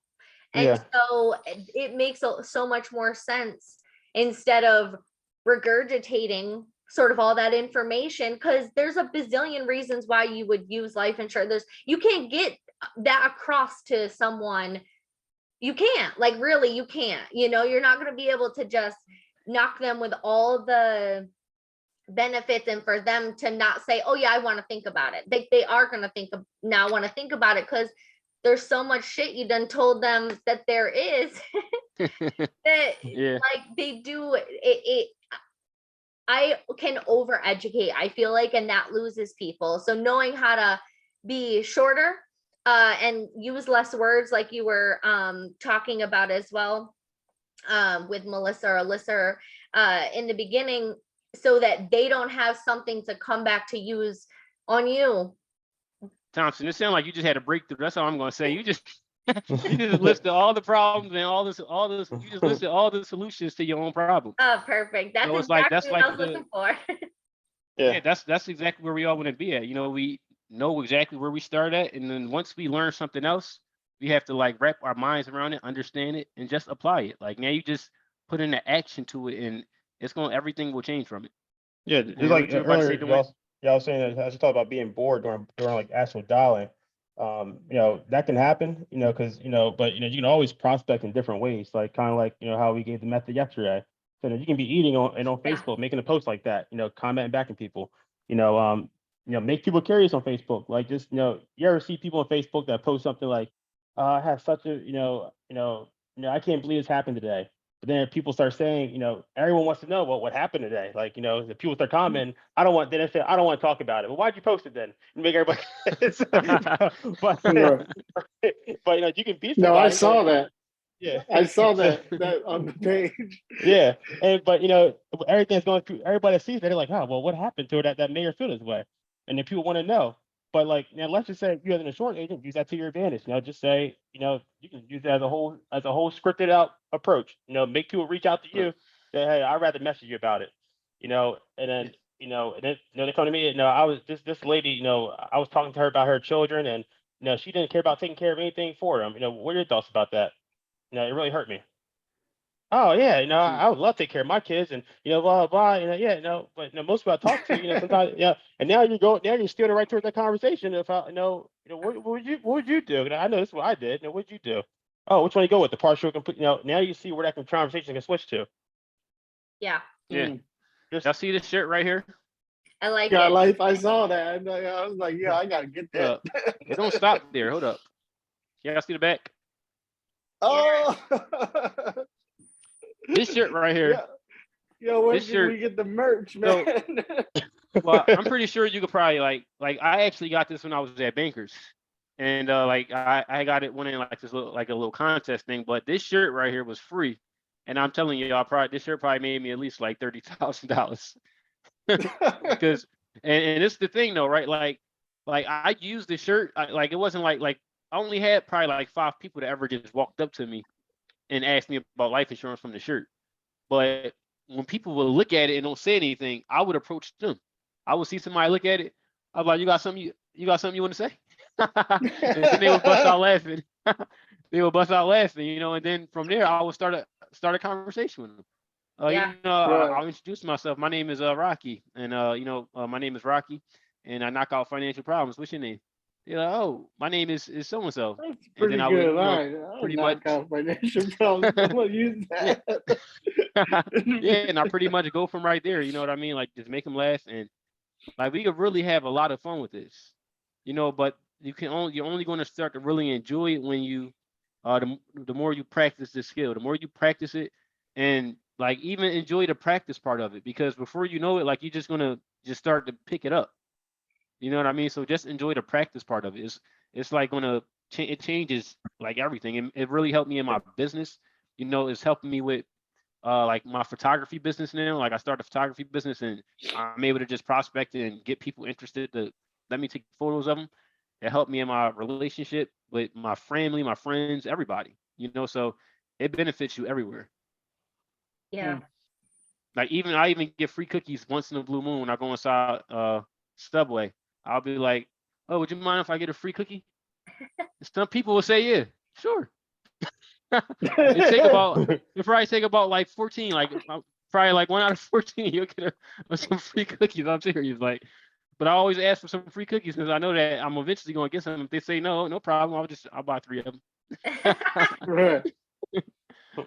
And so it makes so much more sense, instead of regurgitating sort of all that information, because there's a bazillion reasons why you would use life insurance. You can't get that across to someone. You can't, like, really, you can't, you're not going to be able to just knock them with all the benefits, and for them to not say, oh yeah, I want to think about it. They are going to want to think about it, because there's so much shit you done told them that there is that like they do it. I can over educate, I feel like, and that loses people. So knowing how to be shorter and use less words, like you were talking about as well with Melissa or Alyssa in the beginning, so that they don't have something to come back to use on you. Thompson, it sounds like you just had a breakthrough. That's all I'm going to say. You just listed all the problems and all this. You just listed all the solutions to your own problem. Oh, perfect. That's so exactly what I was looking for. Yeah, that's exactly where we all want to be at. We know exactly where we start at, and then once we learn something else, we have to like wrap our minds around it, understand it, and just apply it. Like now, you just put in the action to it, and everything will change from it. Yeah, just like earlier, y'all was saying that I just thought about being bored during like actual dialing. That can happen, because but you can always prospect in different ways, like kind of like how we gave the method yesterday. So you can be eating on Facebook, making a post like that, commenting back at people, make people curious on Facebook. Like just you ever see people on Facebook that post something like, I have such a I can't believe this happened today. But then people start saying, everyone wants to know what happened today. Like, the people start commenting, I don't want to talk about it. Well, why'd you post it then? And make everybody. but you can be. No, I saw that. Yeah, I saw that on the page. Yeah, but everything's going through. Everybody sees that, they're like, oh, well, what happened to her that made her feel this way? And then people want to know. But like, now let's just say you as an insurance agent, use that to your advantage. Just say, you can use that as a whole scripted out approach. Make people reach out to you. Say, hey, I'd rather message you about it. And then they come to me. I was this lady. I was talking to her about her children, and she didn't care about taking care of anything for them. What are your thoughts about that? It really hurt me. Oh yeah, I would love to take care of my kids, and blah blah blah. But most people I talk to, sometimes, and now you're steering right towards that conversation. If what would you do? And I know this is what I did. What would you do? oh, which one you go with? The partial complete. Now you see where that conversation can switch to. Yeah, Yeah. Mm. Y'all see this shirt right here? I like Yeah, it. life. I saw that. And I was like, yeah, I gotta get Hold that. up. It don't stop there. Hold up. Y'all see the back? Oh, This shirt right here. yeah. Yo, when This can shirt- we get the merch, So- man? Well, I'm pretty sure you could probably like I actually got this when I was at Bankers. And like I got it winning like this little like a little contest thing, but this shirt right here was free. And I'm telling you, this shirt probably made me at least like $30,000. Because and it's the thing though, right? Like I used the shirt, like it wasn't like I only had probably like 5 people that ever just walked up to me and asked me about life insurance from the shirt. But when people would look at it and don't say anything, I would approach them. I would see somebody look at it. I'm like, you got something you want to say? And then they would bust out laughing. They would bust out laughing, and then from there I would start a conversation with them. Yeah. I'll introduce myself. My name is Rocky, and my name is Rocky, and I knock out financial problems. What's your name? They're like, oh, my name is so and so. That's And then pretty I would, good. All right. I'll pretty knock much- out financial problems. I'm gonna use that. Yeah, and I pretty much go from right there. You know what I mean? Like just make them laugh, and like we could really have a lot of fun with this. But you're only going to start to really enjoy it when you, the more you practice the skill, the more you practice it, and like even enjoy the practice part of it, because before you know it, like you're just gonna just start to pick it up. You know what I mean? So just enjoy the practice part of it. It's like it changes like everything. It really helped me in my business. It's helping me with like my photography business now. Like I started a photography business, and I'm able to just prospect it and get people interested to let me take photos of them. It helped me in my relationship with my family, my friends, everybody. So it benefits you everywhere. Yeah. Like I even get free cookies once in a blue moon when I go inside Subway. I'll be like, oh, would you mind if I get a free cookie? Some people will say, yeah, sure. It probably take about like 14, like probably like 1 out of 14, you'll get some free cookies. I'm serious. Like, but I always ask for some free cookies because I know that I'm eventually gonna get some. If they say no problem, I'll buy 3 of them. Right.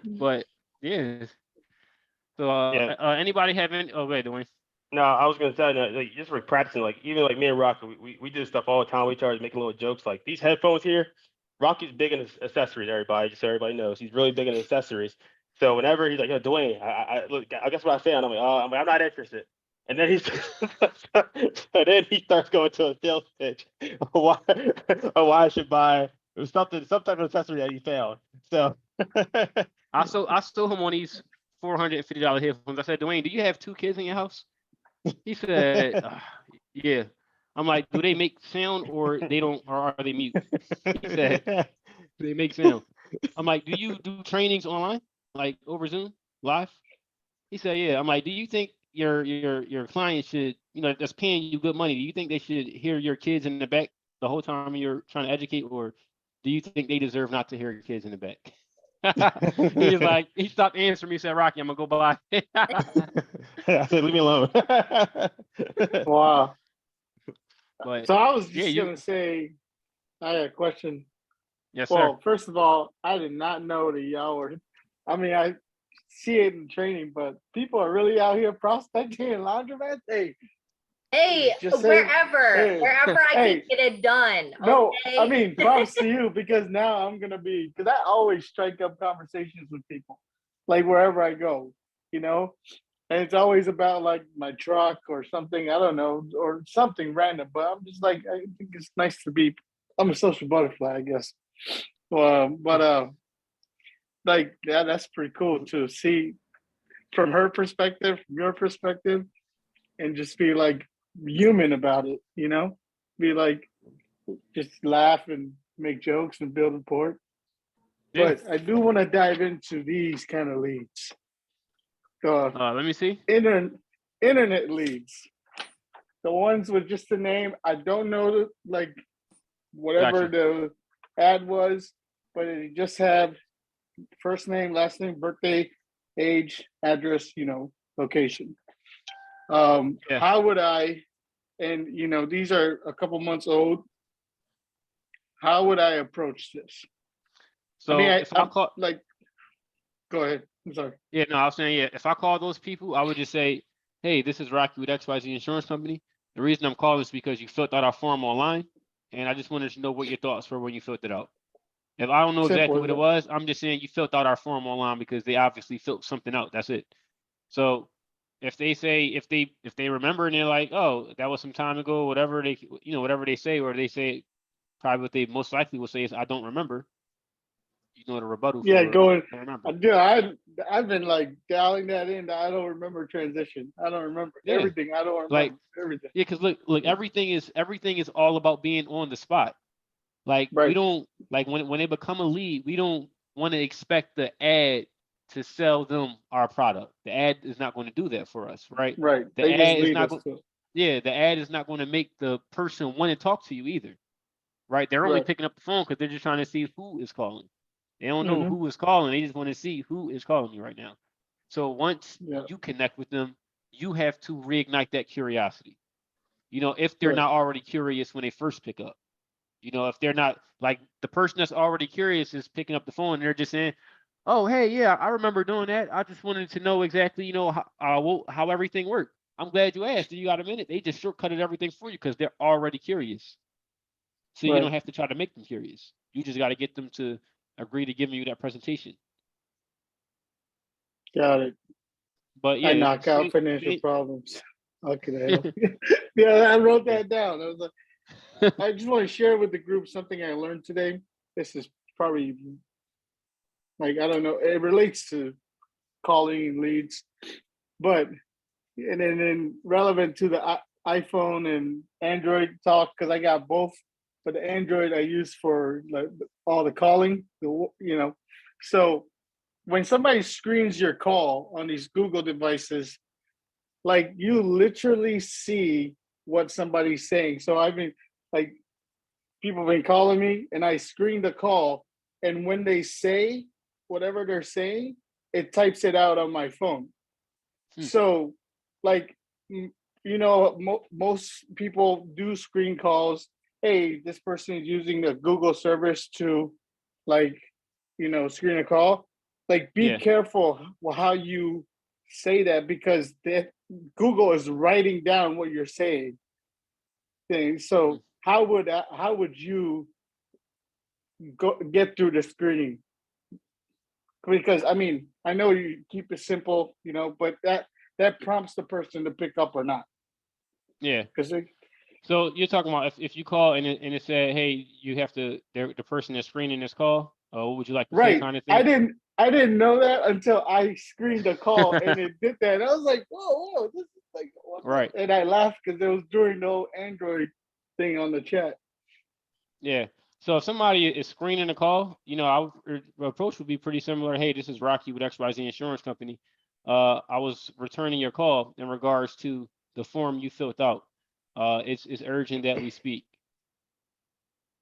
But yeah. So Yeah. anybody have any? Oh wait, Dwayne. No, I was gonna tell you, like just for practicing, like even like me and Rocky, we do stuff all the time. We try to make little jokes, like these headphones here. Rocky's big in his accessories. Everybody, just so everybody knows, he's really big in accessories. So whenever he's like, "Yo, Dwayne, I guess what I found," I'm like, I'm not interested. And then he starts going to a sales pitch why I should buy some type of accessory that he found. So I sold him on these $450 headphones. I said, Dwayne, do you have 2 kids in your house? He said, yeah. I'm like, do they make sound or are they mute? He said, they make sound. I'm like, do you do trainings online, like over Zoom live? He said, yeah. I'm like, do you think your client should, that's paying you good money, do you think they should hear your kids in the back the whole time you're trying to educate, or do you think they deserve not to hear your kids in the back? He's like, he stopped answering me. He said, Rocky, I'm gonna go buy. I said, leave me alone. Wow. But So I was yeah, just you- gonna say, I had a question. yes, Well, sir. first of all, I did not know that y'all were. I mean, I see it in training, but people are really out here prospecting in laundromats. Hey, Just say- wherever I hey. can get it done. No, okay? I mean, props to you, because now I'm gonna be, because I always strike up conversations with people, like wherever I go, and it's always about like my truck or something, I don't know, or something random. But I'm just like, I think it's nice to be. I'm a social butterfly, I guess. Like that's pretty cool to see from her perspective, from your perspective, and just be like human about it, be like, just laugh and make jokes and build rapport. Yeah. But I do want to dive into these kind of leads. Let me see. Internet leads. The ones with just the name. I don't know like whatever the ad was, but it just had first name, last name, birthday, age, address, location. Yeah. How would I, and these are a couple months old, how would I approach this? So if I I'm call, like, go ahead. I'm sorry. yeah, no, I was saying, yeah, if I call those people, I would just say, hey, this is Rocky with XYZ Insurance Company. The reason I'm calling is because you filled out our form online, and I just wanted to know what your thoughts were when you filled it out. If I don't know Simple exactly as what it that. was, I'm just saying you filled out our form online because they obviously filled something out. That's it. So if they say, if they remember and they're like, oh, that was some time ago, whatever they, whatever they say, or they say, probably what they most likely will say is, I don't remember. The rebuttal Yeah, for going. I don't remember. I've been like dialing that in. That I don't remember transition. I don't remember Yeah. everything. I don't Like, remember everything. yeah, because look, everything is all about being on the spot. Like we Right. don't like when they become a lead, we don't want to expect the ad to sell them our product. The ad is not going to do that for us, right? Right. The They just ad is lead not us going. to. Yeah, the ad is not going to make the person want to talk to you either, right? They're only Right. picking up the phone because they're just trying to see who is calling. They don't know Mhm. who is calling. They just want to see who is calling you right now. So once Yeah. you connect with them, you have to reignite that curiosity. If they're Right. not already curious when they first pick up. If they're not like the person that's already curious is picking up the phone and they're just saying, oh, hey, yeah, I remember doing that. I just wanted to know exactly, how everything worked. I'm glad you asked. Do you got a minute? They just shortcutted everything for you because they're already curious. So you Right. don't have to try to make them curious. You just got to get them to agree to giving you that presentation. Got it. But I yeah, knock out financial same- problems. Okay. Yeah, I wrote that down. I was like, I just want to share with the group something I learned today. This is probably like I don't know. It relates to calling leads, but and then relevant to the iPhone and Android talk because I got both. But the Android I use for like all the calling. So when somebody screens your call on these Google devices, like you literally see what somebody's saying. So I've been like people have been calling me and I screen the call and when they say whatever they're saying, it types it out on my phone. So like most people do screen calls. Hey, this person is using the Google service to like screen a call. Like be Yeah. careful how you say that because Google is writing down what you're saying. So how would you get through the screening? Because I mean, I know you keep it simple, but that prompts the person to pick up or not. Yeah. Because So you're talking about if you call and it said, hey, you have to, the person that's screening this call, what would you like to say, right, kind of I thing? didn't know that until I screened the call and it did that. And I was like, whoa, this is like, what the-" Right. And I laughed because it was during the whole Android thing on the chat. Yeah. So if somebody is screening a call, approach would be pretty similar. Hey, this is Rocky with XYZ Insurance Company. I was returning your call in regards to the form you filled out. It's urgent that we speak.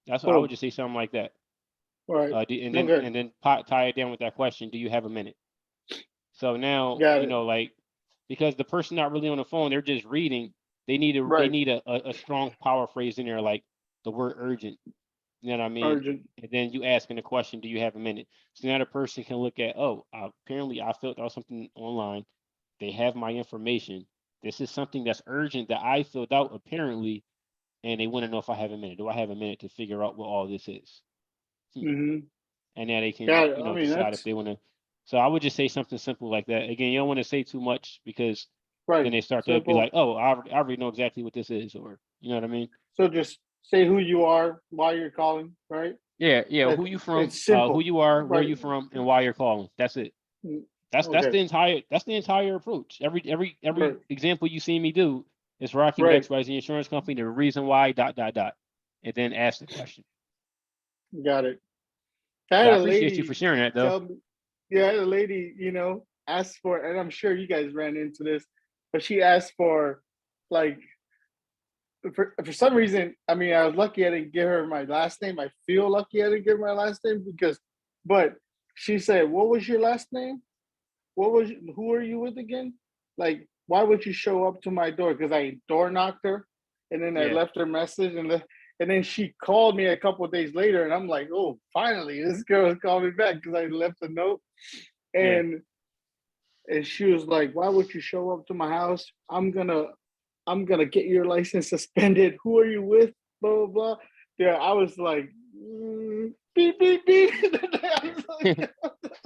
That's what I would Boom. just say, something like that. All right. And Okay. then tie it down with that question. Do you have a minute? So now, Got it. like, because the person not really on the phone, they're just reading. They need Right. a strong power phrase in there, like the word urgent. You know what I mean? Urgent. And then you asking the question, do you have a minute? So now the person can look at, oh, apparently I filled out something online. They have my information. This is something that's urgent that I filled out apparently, and they want to know if I have a minute. Do I have a minute to figure out what all this is? Hmm. And now they can, Got it. I mean, decide if that's they want to. So I would just say something simple like that. Again, you don't want to say too much because right. then they start to be Simple. like, oh, I already know exactly what this is, or you know what I mean? So just say who you are, why you're calling, right? Yeah. Who you from? It's simple. Who you are, where Right. you from, and why you're calling. That's it. That's Okay. the entire approach. Every Right. example you see me do is Rocky Right. with XYZ Insurance Company. The reason why ... and then ask the question. Got it. So I I had a appreciate you lady for sharing that, though. tell me, yeah, I had a lady, asked for, and I'm sure you guys ran into this, but she asked for, like, for some reason, I mean, I was lucky I didn't give her my last name. I feel lucky I didn't give her my last name but she said, "What was your last name? Who are you with again? Like, why would you show up to my door?" Because I door knocked her, and then I Yeah. left her message, And then she called me a couple of days later, and I'm like, oh, finally, this girl has called me back because I left a note. And she was like, why would you show up to my house? I'm gonna get your license suspended. Who are you with? Blah blah blah. Yeah, I was like, beep beep beep.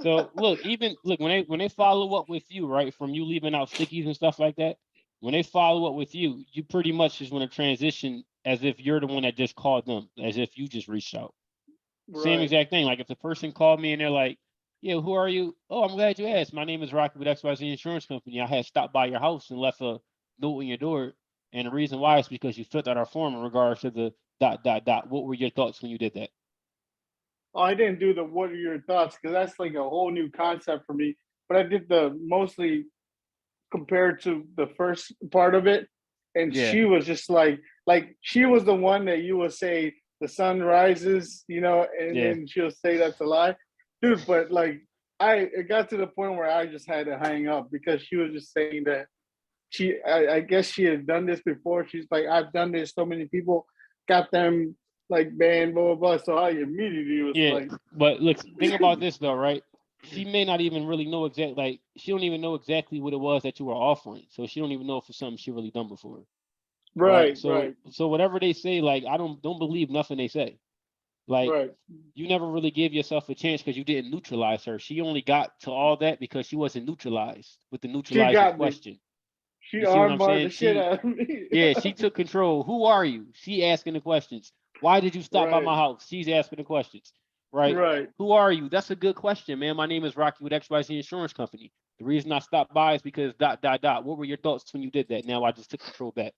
So look, when they follow up with you, right, from you leaving out stickies and stuff like that, when they follow up with you, you pretty much just want to transition as if you're the one that just called them, as if you just reached out. Same exact thing. Like if the person called me and they're like, yeah, who are you? Oh, I'm glad you asked. My name is Rocky with XYZ Insurance Company. I had stopped by your house and left a note on your door. And the reason why is because you filled out our form in regards to the ... What were your thoughts when you did that? Oh, I didn't do the what are your thoughts, because that's like a whole new concept for me. But I did the mostly compared to the first part of it. And Yeah. she was just like she was the one that you will say the sun rises, and Yeah. then she'll say that's a lie. Dude, but like it got to the point where I just had to hang up because she was just saying that I guess she had done this before. She's like, I've done this, so many people got them like banned, blah blah blah. So I immediately was like, but look, think about this though, right? She may not even really know she don't even know exactly what it was that you were offering. So she don't even know if it's something she really done before. right. So whatever they say, like I don't believe nothing they say. Like Right. you never really gave yourself a chance because you didn't neutralize her. She only got to all that because she wasn't neutralized with the neutralizing got me. question. She You see what I'm armbarred the saying? shit out of me. Yeah, she took control. Who are you? She asking the questions. Why did you stop by Right. my house? She's asking the questions. Right? Right. Who are you? That's a good question, man. My name is Rocky with XYZ Insurance Company. The reason I stopped by is because ... What were your thoughts when you did that? Now I just took control back.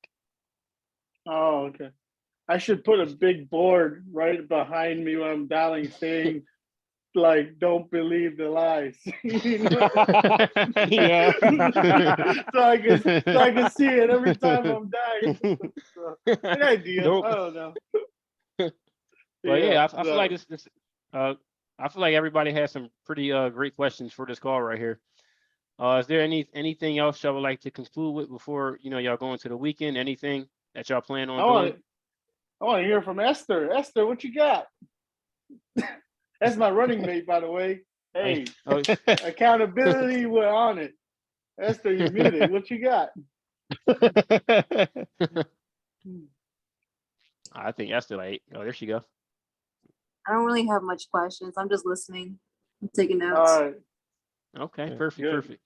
Oh, okay. I should put a big board right behind me when I'm dialing saying, like, don't believe the lies. Yeah. so I can see it every time I'm dying. So, an idea. Nope. I don't know. But yeah, I feel like this I feel like everybody has some pretty great questions for this call right here. Is there anything else y'all would like to conclude with before y'all go into the weekend? Anything that y'all plan on doing? I want to hear from Esther. Esther, what you got? That's my running mate, by the way. Hey, accountability, we're on it. Esther, you're muted. What you got? I think Esther oh, there she go. I don't really have much questions. I'm just listening. I'm taking notes. All right. Okay, Yeah, perfect, good. perfect.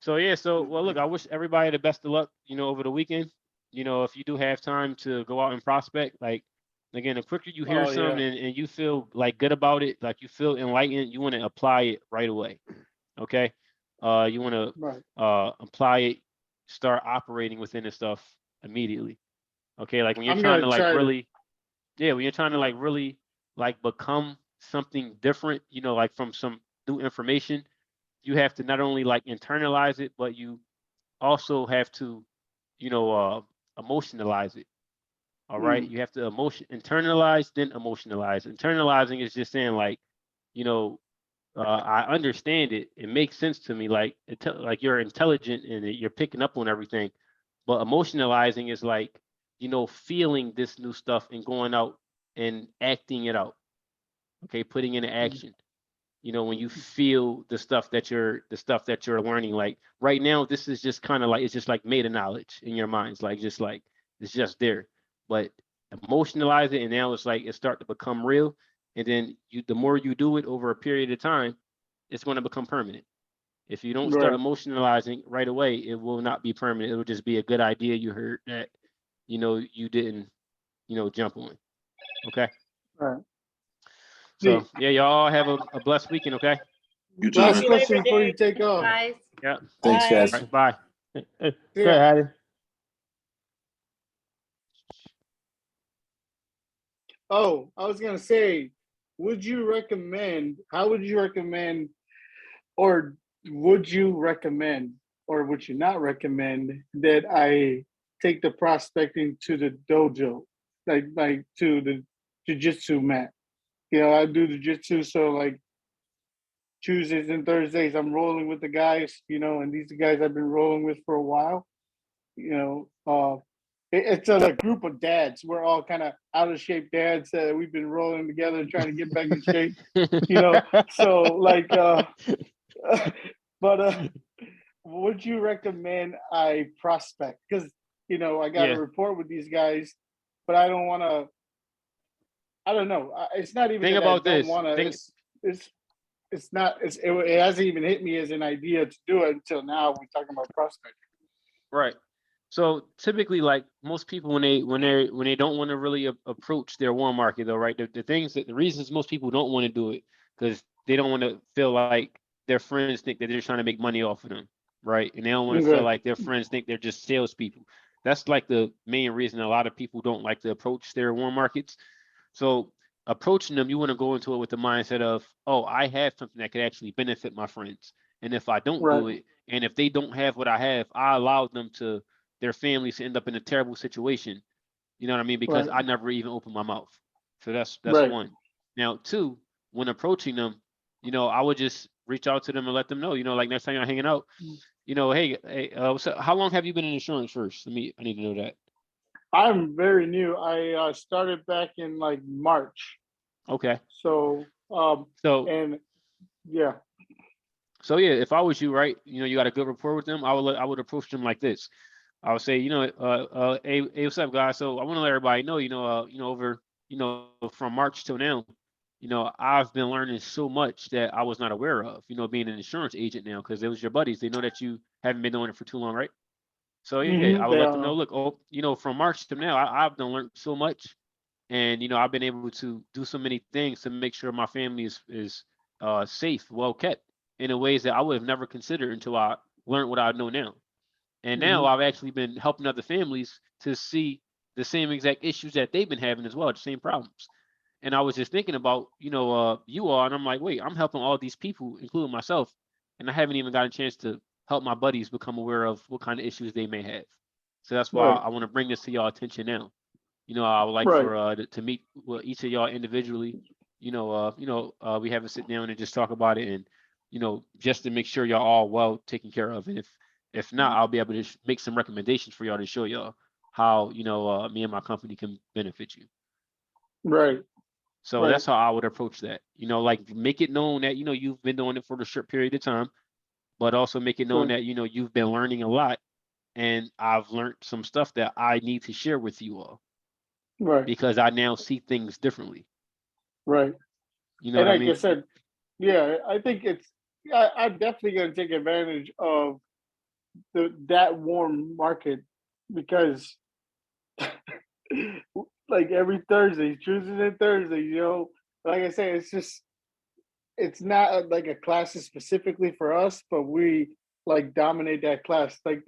So yeah, well look, I wish everybody the best of luck, over the weekend. If you do have time to go out and prospect, like again, the quicker you hear something and you feel like good about it, like you feel enlightened, you want to apply it right away. Okay. You want to apply it, start operating within this stuff immediately. Okay, like when you're trying to like really, when you're trying to like really like become something different, like from some new information, you have to not only like internalize it, but you also have to, emotionalize it. All right. You have to internalize, then emotionalize. Internalizing is just saying like, I understand it. It makes sense to me. Like, like you're intelligent and you're picking up on everything. But emotionalizing is like, feeling this new stuff and going out and acting it out. Okay, putting into action. When you feel the stuff that you're learning. Like right now, this is just kind of like it's just like made of knowledge in your minds. Like just like it's just there. But emotionalize it, and now it's like it start to become real. And then the more you do it over a period of time, it's going to become permanent. If you don't start emotionalizing right away, it will not be permanent. It will just be a good idea you heard that, you didn't, jump on. Okay. All right. So yeah, y'all have a blessed weekend. Okay. You too, Last man. question before you take off. Guys. Yeah. Thanks, guys. All right, bye. Go Yeah. ahead, Hattie. Oh, I was gonna say, how would you recommend, or would you recommend, or would you not recommend that I take the prospecting to the dojo, like to the jiu-jitsu mat? I do the jiu-jitsu, so like Tuesdays and Thursdays, I'm rolling with the guys, and these guys I've been rolling with for a while, it's a group of dads. We're all kind of out of shape dads that we've been rolling together trying to get back in shape. So like, but would you recommend I prospect? Because I got Yeah. a rapport with these guys, but I don't want to. I don't know. It's not even. Think that about I don't this. want to. Think- It's not. It hasn't even hit me as an idea to do it until now. We're talking about prospecting. Right. So typically, like most people, when they don't want to really approach their warm market, though, right? The reasons most people don't want to do it because they don't want to feel like their friends think that they're trying to make money off of them, right? And they don't want to feel Okay. like their friends think they're just salespeople. That's like the main reason a lot of people don't like to approach their warm markets. So approaching them, you want to go into it with the mindset of, oh, I have something that could actually benefit my friends, and if I don't do Right. it, and if they don't have what I have, I allow them to their families to end up in a terrible situation. You know what I mean? Because Right. I never even opened my mouth. So that's Right. one. Now, two, when approaching them, I would just reach out to them and let them know, like next time you're hanging out, hey, how long have you been in insurance first? I need to know that. I'm very new. I started back in like March. Okay. So So and yeah. So yeah, if I was you, right, you got a good rapport with them, I would approach them like this. I would say, hey, what's up, guys? So I want to let everybody know, over, from March till now, I've been learning so much that I was not aware of, being an insurance agent now, because it was your buddies. They know that you haven't been doing it for too long, right? So yeah, I would let them know, look, from March to now, I've done learned so much, and I've been able to do so many things to make sure my family is safe, well kept in ways that I would have never considered until I learned what I know now. And now I've actually been helping other families to see the same exact issues that they've been having as well, the same problems. And I was just thinking about, you all, and I'm like, wait, I'm helping all these people, including myself, and I haven't even got a chance to help my buddies become aware of what kind of issues they may have. So that's why Right. I want to bring this to y'all attention now. I would like Right. for to meet with each of y'all individually. We have a sit down and just talk about it, and just to make sure y'all all well taken care of. And if not, I'll be able to make some recommendations for y'all to show y'all how me and my company can benefit you. Right. So Right. that's how I would approach that. Like make it known that you've been doing it for a short period of time, but also make it known Sure. that you've been learning a lot, and I've learned some stuff that I need to share with you all Right. because I now see things differently. Right. You know And what I like I mean? said, yeah, I think I'm definitely going to take advantage of that warm market because like every Thursday, Tuesdays and Thursdays, like I say, it's not like a class specifically for us, but we like dominate that class. Like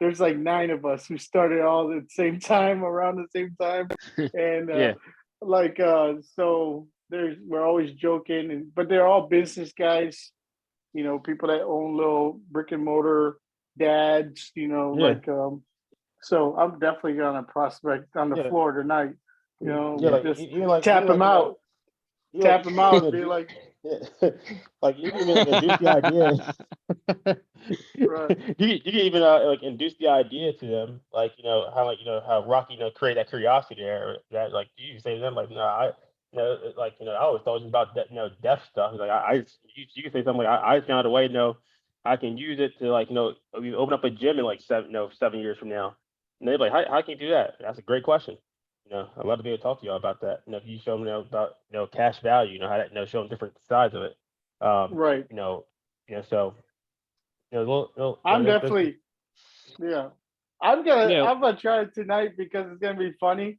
there's like 9 of us who started all at the same time, around the same time, and Yeah. so we're always joking, but they're all business guys, people that own little brick and mortar dads, Yeah. so I'm definitely gonna prospect on the Yeah. floor tonight, Yeah, like just even like tap even them like, out, you tap like, them out, you be know, like, yeah. Like you can even like induce the idea. Right. You can even like induce the idea to them, like how Rocky create that curiosity there. That like you say to them like no, I like I always thought it was about death stuff. Like you can say something like I found a way I can use it to like we open up a gym in like 7 years from now. And they're like how can you do that? That's a great question. I'd love to be able to talk to y'all about that. If you show them about cash value, how that show them different sides of it. right. So I'm there's- definitely, yeah. Yeah. I'm gonna try it tonight because it's gonna be funny.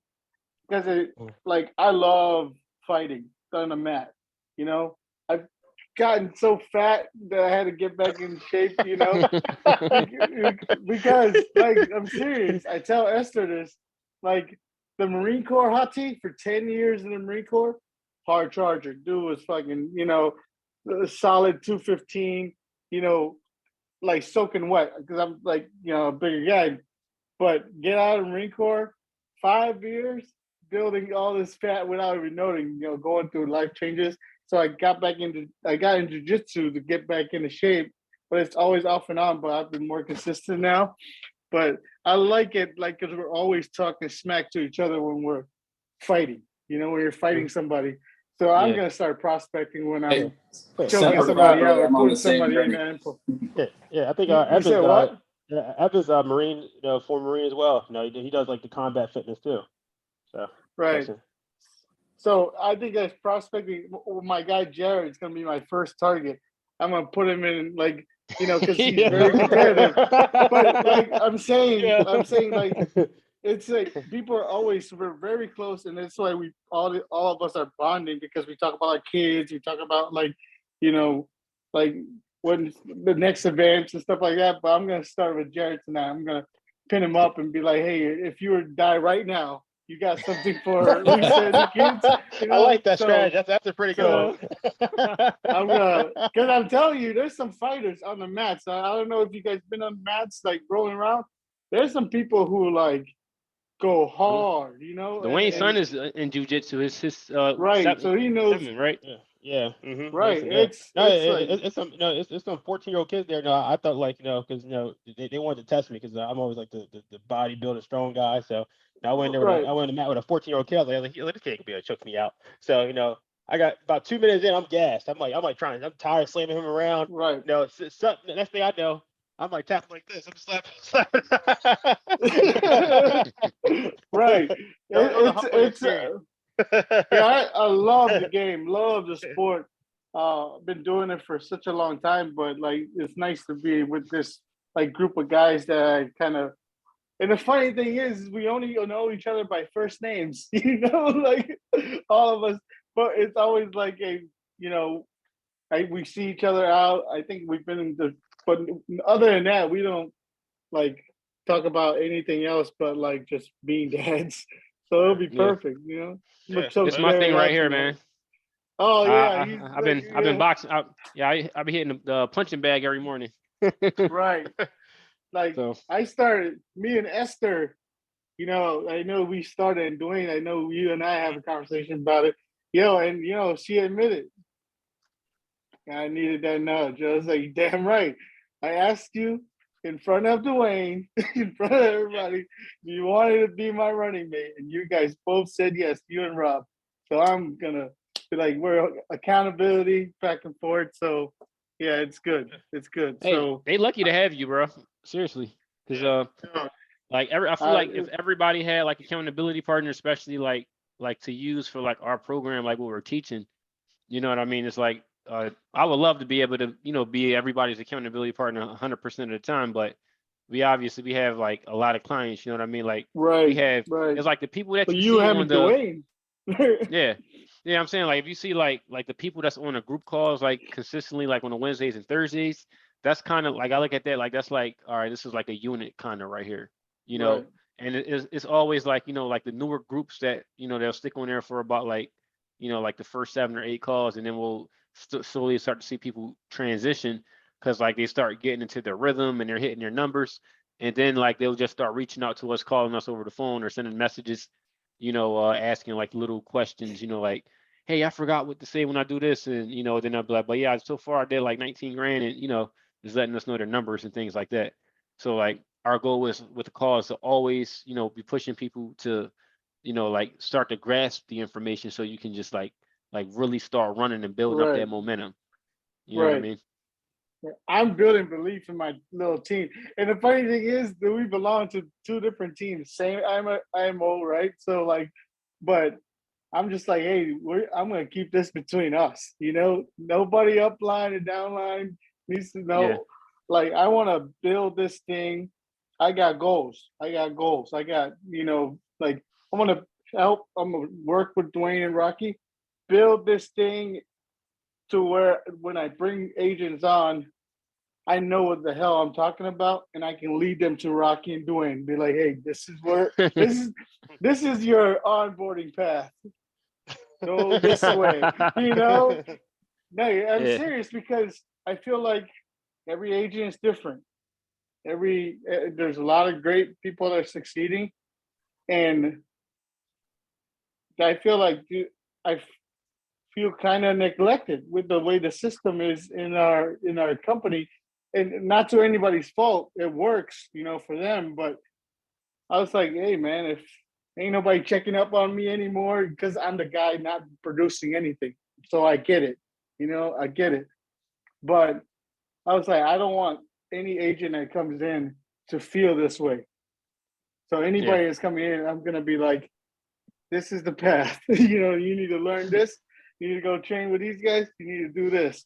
Because Mm. like I love fighting on the mat. I've gotten so fat that I had to get back in shape. Because like I'm serious. I tell Esther this. Like the Marine Corps hottie for 10 years in the Marine Corps, hard charger. Dude was fucking a solid 215. Like soaking wet because I'm like, a bigger guy. But get out of the Marine Corps, 5 years building all this fat without even noting, going through life changes. So I got into jiu-jitsu to get back into shape, but it's always off and on, but I've been more consistent now. but I like it, like, because we're always talking smack to each other when we're fighting, when you're fighting somebody. So I'm Yeah. gonna start prospecting when Hey, I'm Wait, choking I somebody forgot, out brother. or I'm on putting the same somebody in journey. the info. I think You said what? Evan's Marine, former Marine as well. He does like the combat fitness too. So Right. that's it. So I think as prospecting, my guy Jared's gonna be my first target. I'm gonna put him in, like, because he's very competitive. But like I'm saying, like, it's like people are always, we're very close, and it's like we all of us are bonding because we talk about our kids, we talk about, like, like when the next events and stuff like that. But I'm gonna start with Jared tonight. I'm gonna pin him up and be like, hey, if you were to die right now, you got something for Lisa and the kids. I like that So- strategy. That's a pretty good one. because I'm telling you, there's some fighters on the mats. I don't know if you guys been on mats, like, rolling around. There's some people who, like, go hard, Dwayne's and- son is in jujitsu. His right. seven, So he knows, right? Yeah. Mm-hmm. right. It's It's like, it's some 14-year-old kids there. No, I thought, like, because they wanted to test me because I'm always like the bodybuilder strong guy. So I went there Right. I went to mat with a 14-year-old kid. I was like, this kid could be able to choke me out. So I got about 2 minutes in, I'm gassed. I'm tired of slamming him around. right. Next thing I know, I'm like tapping like this. I'm slapping. Right. That was a humbling It's experience. yeah, I love the game, love the sport. Been doing it for such a long time, but, like, it's nice to be with this, like, group of guys that I kind of. And the funny thing is, we only know each other by first names, like, all of us. But it's always like we see each other out. I think we've been in but other than that, we don't, like, talk about anything else but, like, just being dads. So it'll be Yeah. perfect, Yeah. It's my thing right here, man. Oh yeah, I've been boxing. I've been hitting the punching bag every morning. right. Like, So I started, me and Esther, I know we started, and Dwayne, I know you and I have a conversation about it. And she admitted, I needed that nudge. I was like, damn right. I asked you in front of Dwayne, in front of everybody, do you wanted to be my running mate? And you guys both said yes, you and Rob. So I'm gonna be like, we're accountability back and forth. So yeah, it's good. It's good. hey, So they lucky to have you, bro. Seriously, because like I feel like if everybody had like accountability partner, especially like to use for like our program, like what we're teaching, you know what I mean? It's like I would love to be able to be everybody's accountability partner 100% of the time, but we have like a lot of clients, you know what I mean? Like right, we have right. it's like the people that But you you see have on the Dwayne. yeah, I'm saying, like, if you see like the people that's on the group calls like consistently, like on the Wednesdays and Thursdays, that's kind of like I look at that like that's like, all right, this is like a unit kind of right here, Right. and it's always like like the newer groups that they'll stick on there for about like like the first 7 or 8 calls, and then we'll slowly start to see people transition because like they start getting into their rhythm and they're hitting their numbers, and then like they'll just start reaching out to us, calling us over the phone or sending messages, asking like little questions, like, hey, I forgot what to say when I do this, and then I'll be like, but yeah, so far I did like 19 grand, and just letting us know their numbers and things like that. So like our goal is with the call is to always be pushing people to like start to grasp the information so you can just like really start running and building up Right. that momentum. You know what I Right. mean? I'm building belief in my little team. And the funny thing is that we belong to 2 different teams. Same IMO, right? So, like, but I'm just like, hey, I'm gonna keep this between us. Nobody upline and downline needs to know. Yeah. Like, I want to build this thing. I got goals. I got, like, I want to help. I'm gonna work with Dwayne and Rocky, build this thing to where when I bring agents on, I know what the hell I'm talking about, and I can lead them to Rocky and Dwayne. Be like, hey, this is where this is your onboarding path. Go this way. No, I'm Yeah. serious because I feel like every agent is different. There's a lot of great people that are succeeding, and I feel like I feel kind of neglected with the way the system is in our company. and not to anybody's fault, it works, for them. But I was like, hey man, if ain't nobody checking up on me anymore because I'm the guy not producing anything. So I get it, I get it. But I was like, I don't want any agent that comes in to feel this way. So anybody that's coming in, I'm gonna be like, this is the path. You need to learn this. You need to go train with these guys. You need to do this.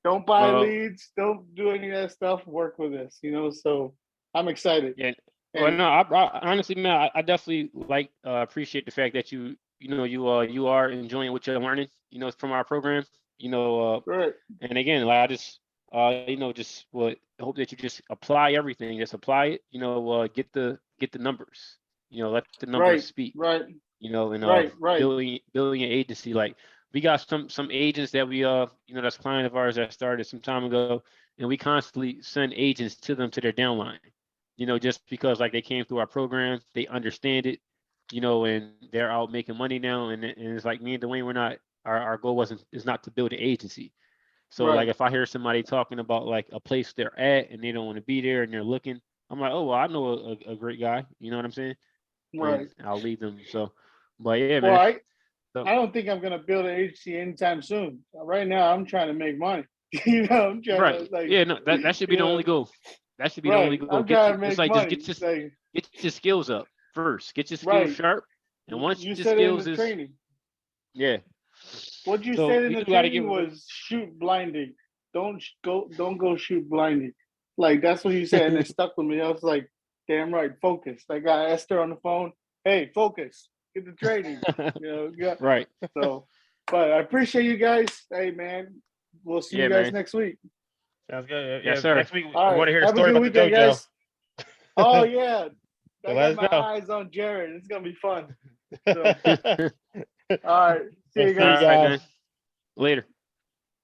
Don't buy Well- leads. Don't do any of that stuff. Work with this. So I'm excited. Yeah. Well, And- no, I honestly, man, I definitely appreciate the fact that you are enjoying what you're learning, from our program, Right. and again, like I just, just hope that you just apply everything, just apply it, get the numbers, let the numbers Right. speak, Right. and Right. building an agency. Like we got some agents that we that's client of ours that started some time ago, and we constantly send agents to their downline. Just because like they came through our program, they understand it, and they're out making money now. And it's like me and Dwayne, we're not, our goal is not to build an agency. So Right. like if I hear somebody talking about like a place they're at and they don't want to be there and they're looking, I'm like, oh, well, I know a great guy. You know what I'm saying? Right. And I'll lead them. So, but yeah, Well, man. I don't think I'm gonna build an agency anytime soon. Right now, I'm trying to make money. I'm trying Right. to Yeah, no, that should be the only goal. That should be the only Right. goal. I'm trying to make It's like money. just get your skills up first. Get your skills Right. sharp. And once you your said it in skills the is training. yeah. What you So said in you the gotta training give- was shoot blinding. Don't go shoot blinding. Like that's what you said, and it stuck with me. I was like, damn right, focus. I got Esther on the phone. Hey, focus. Get the training. Yeah. Right. So, but I appreciate you guys. Hey man, we'll see Yeah, you guys man. next week. Sounds good. Yes, Yeah, sir. next week All I right. want to hear a Have story good about the weekend, JoJo. guys. Oh yeah. So I let got us my know. eyes on Jared. It's gonna be fun. So, all right. See you See you guys All right, guys. man. Later.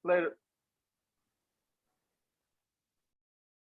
later.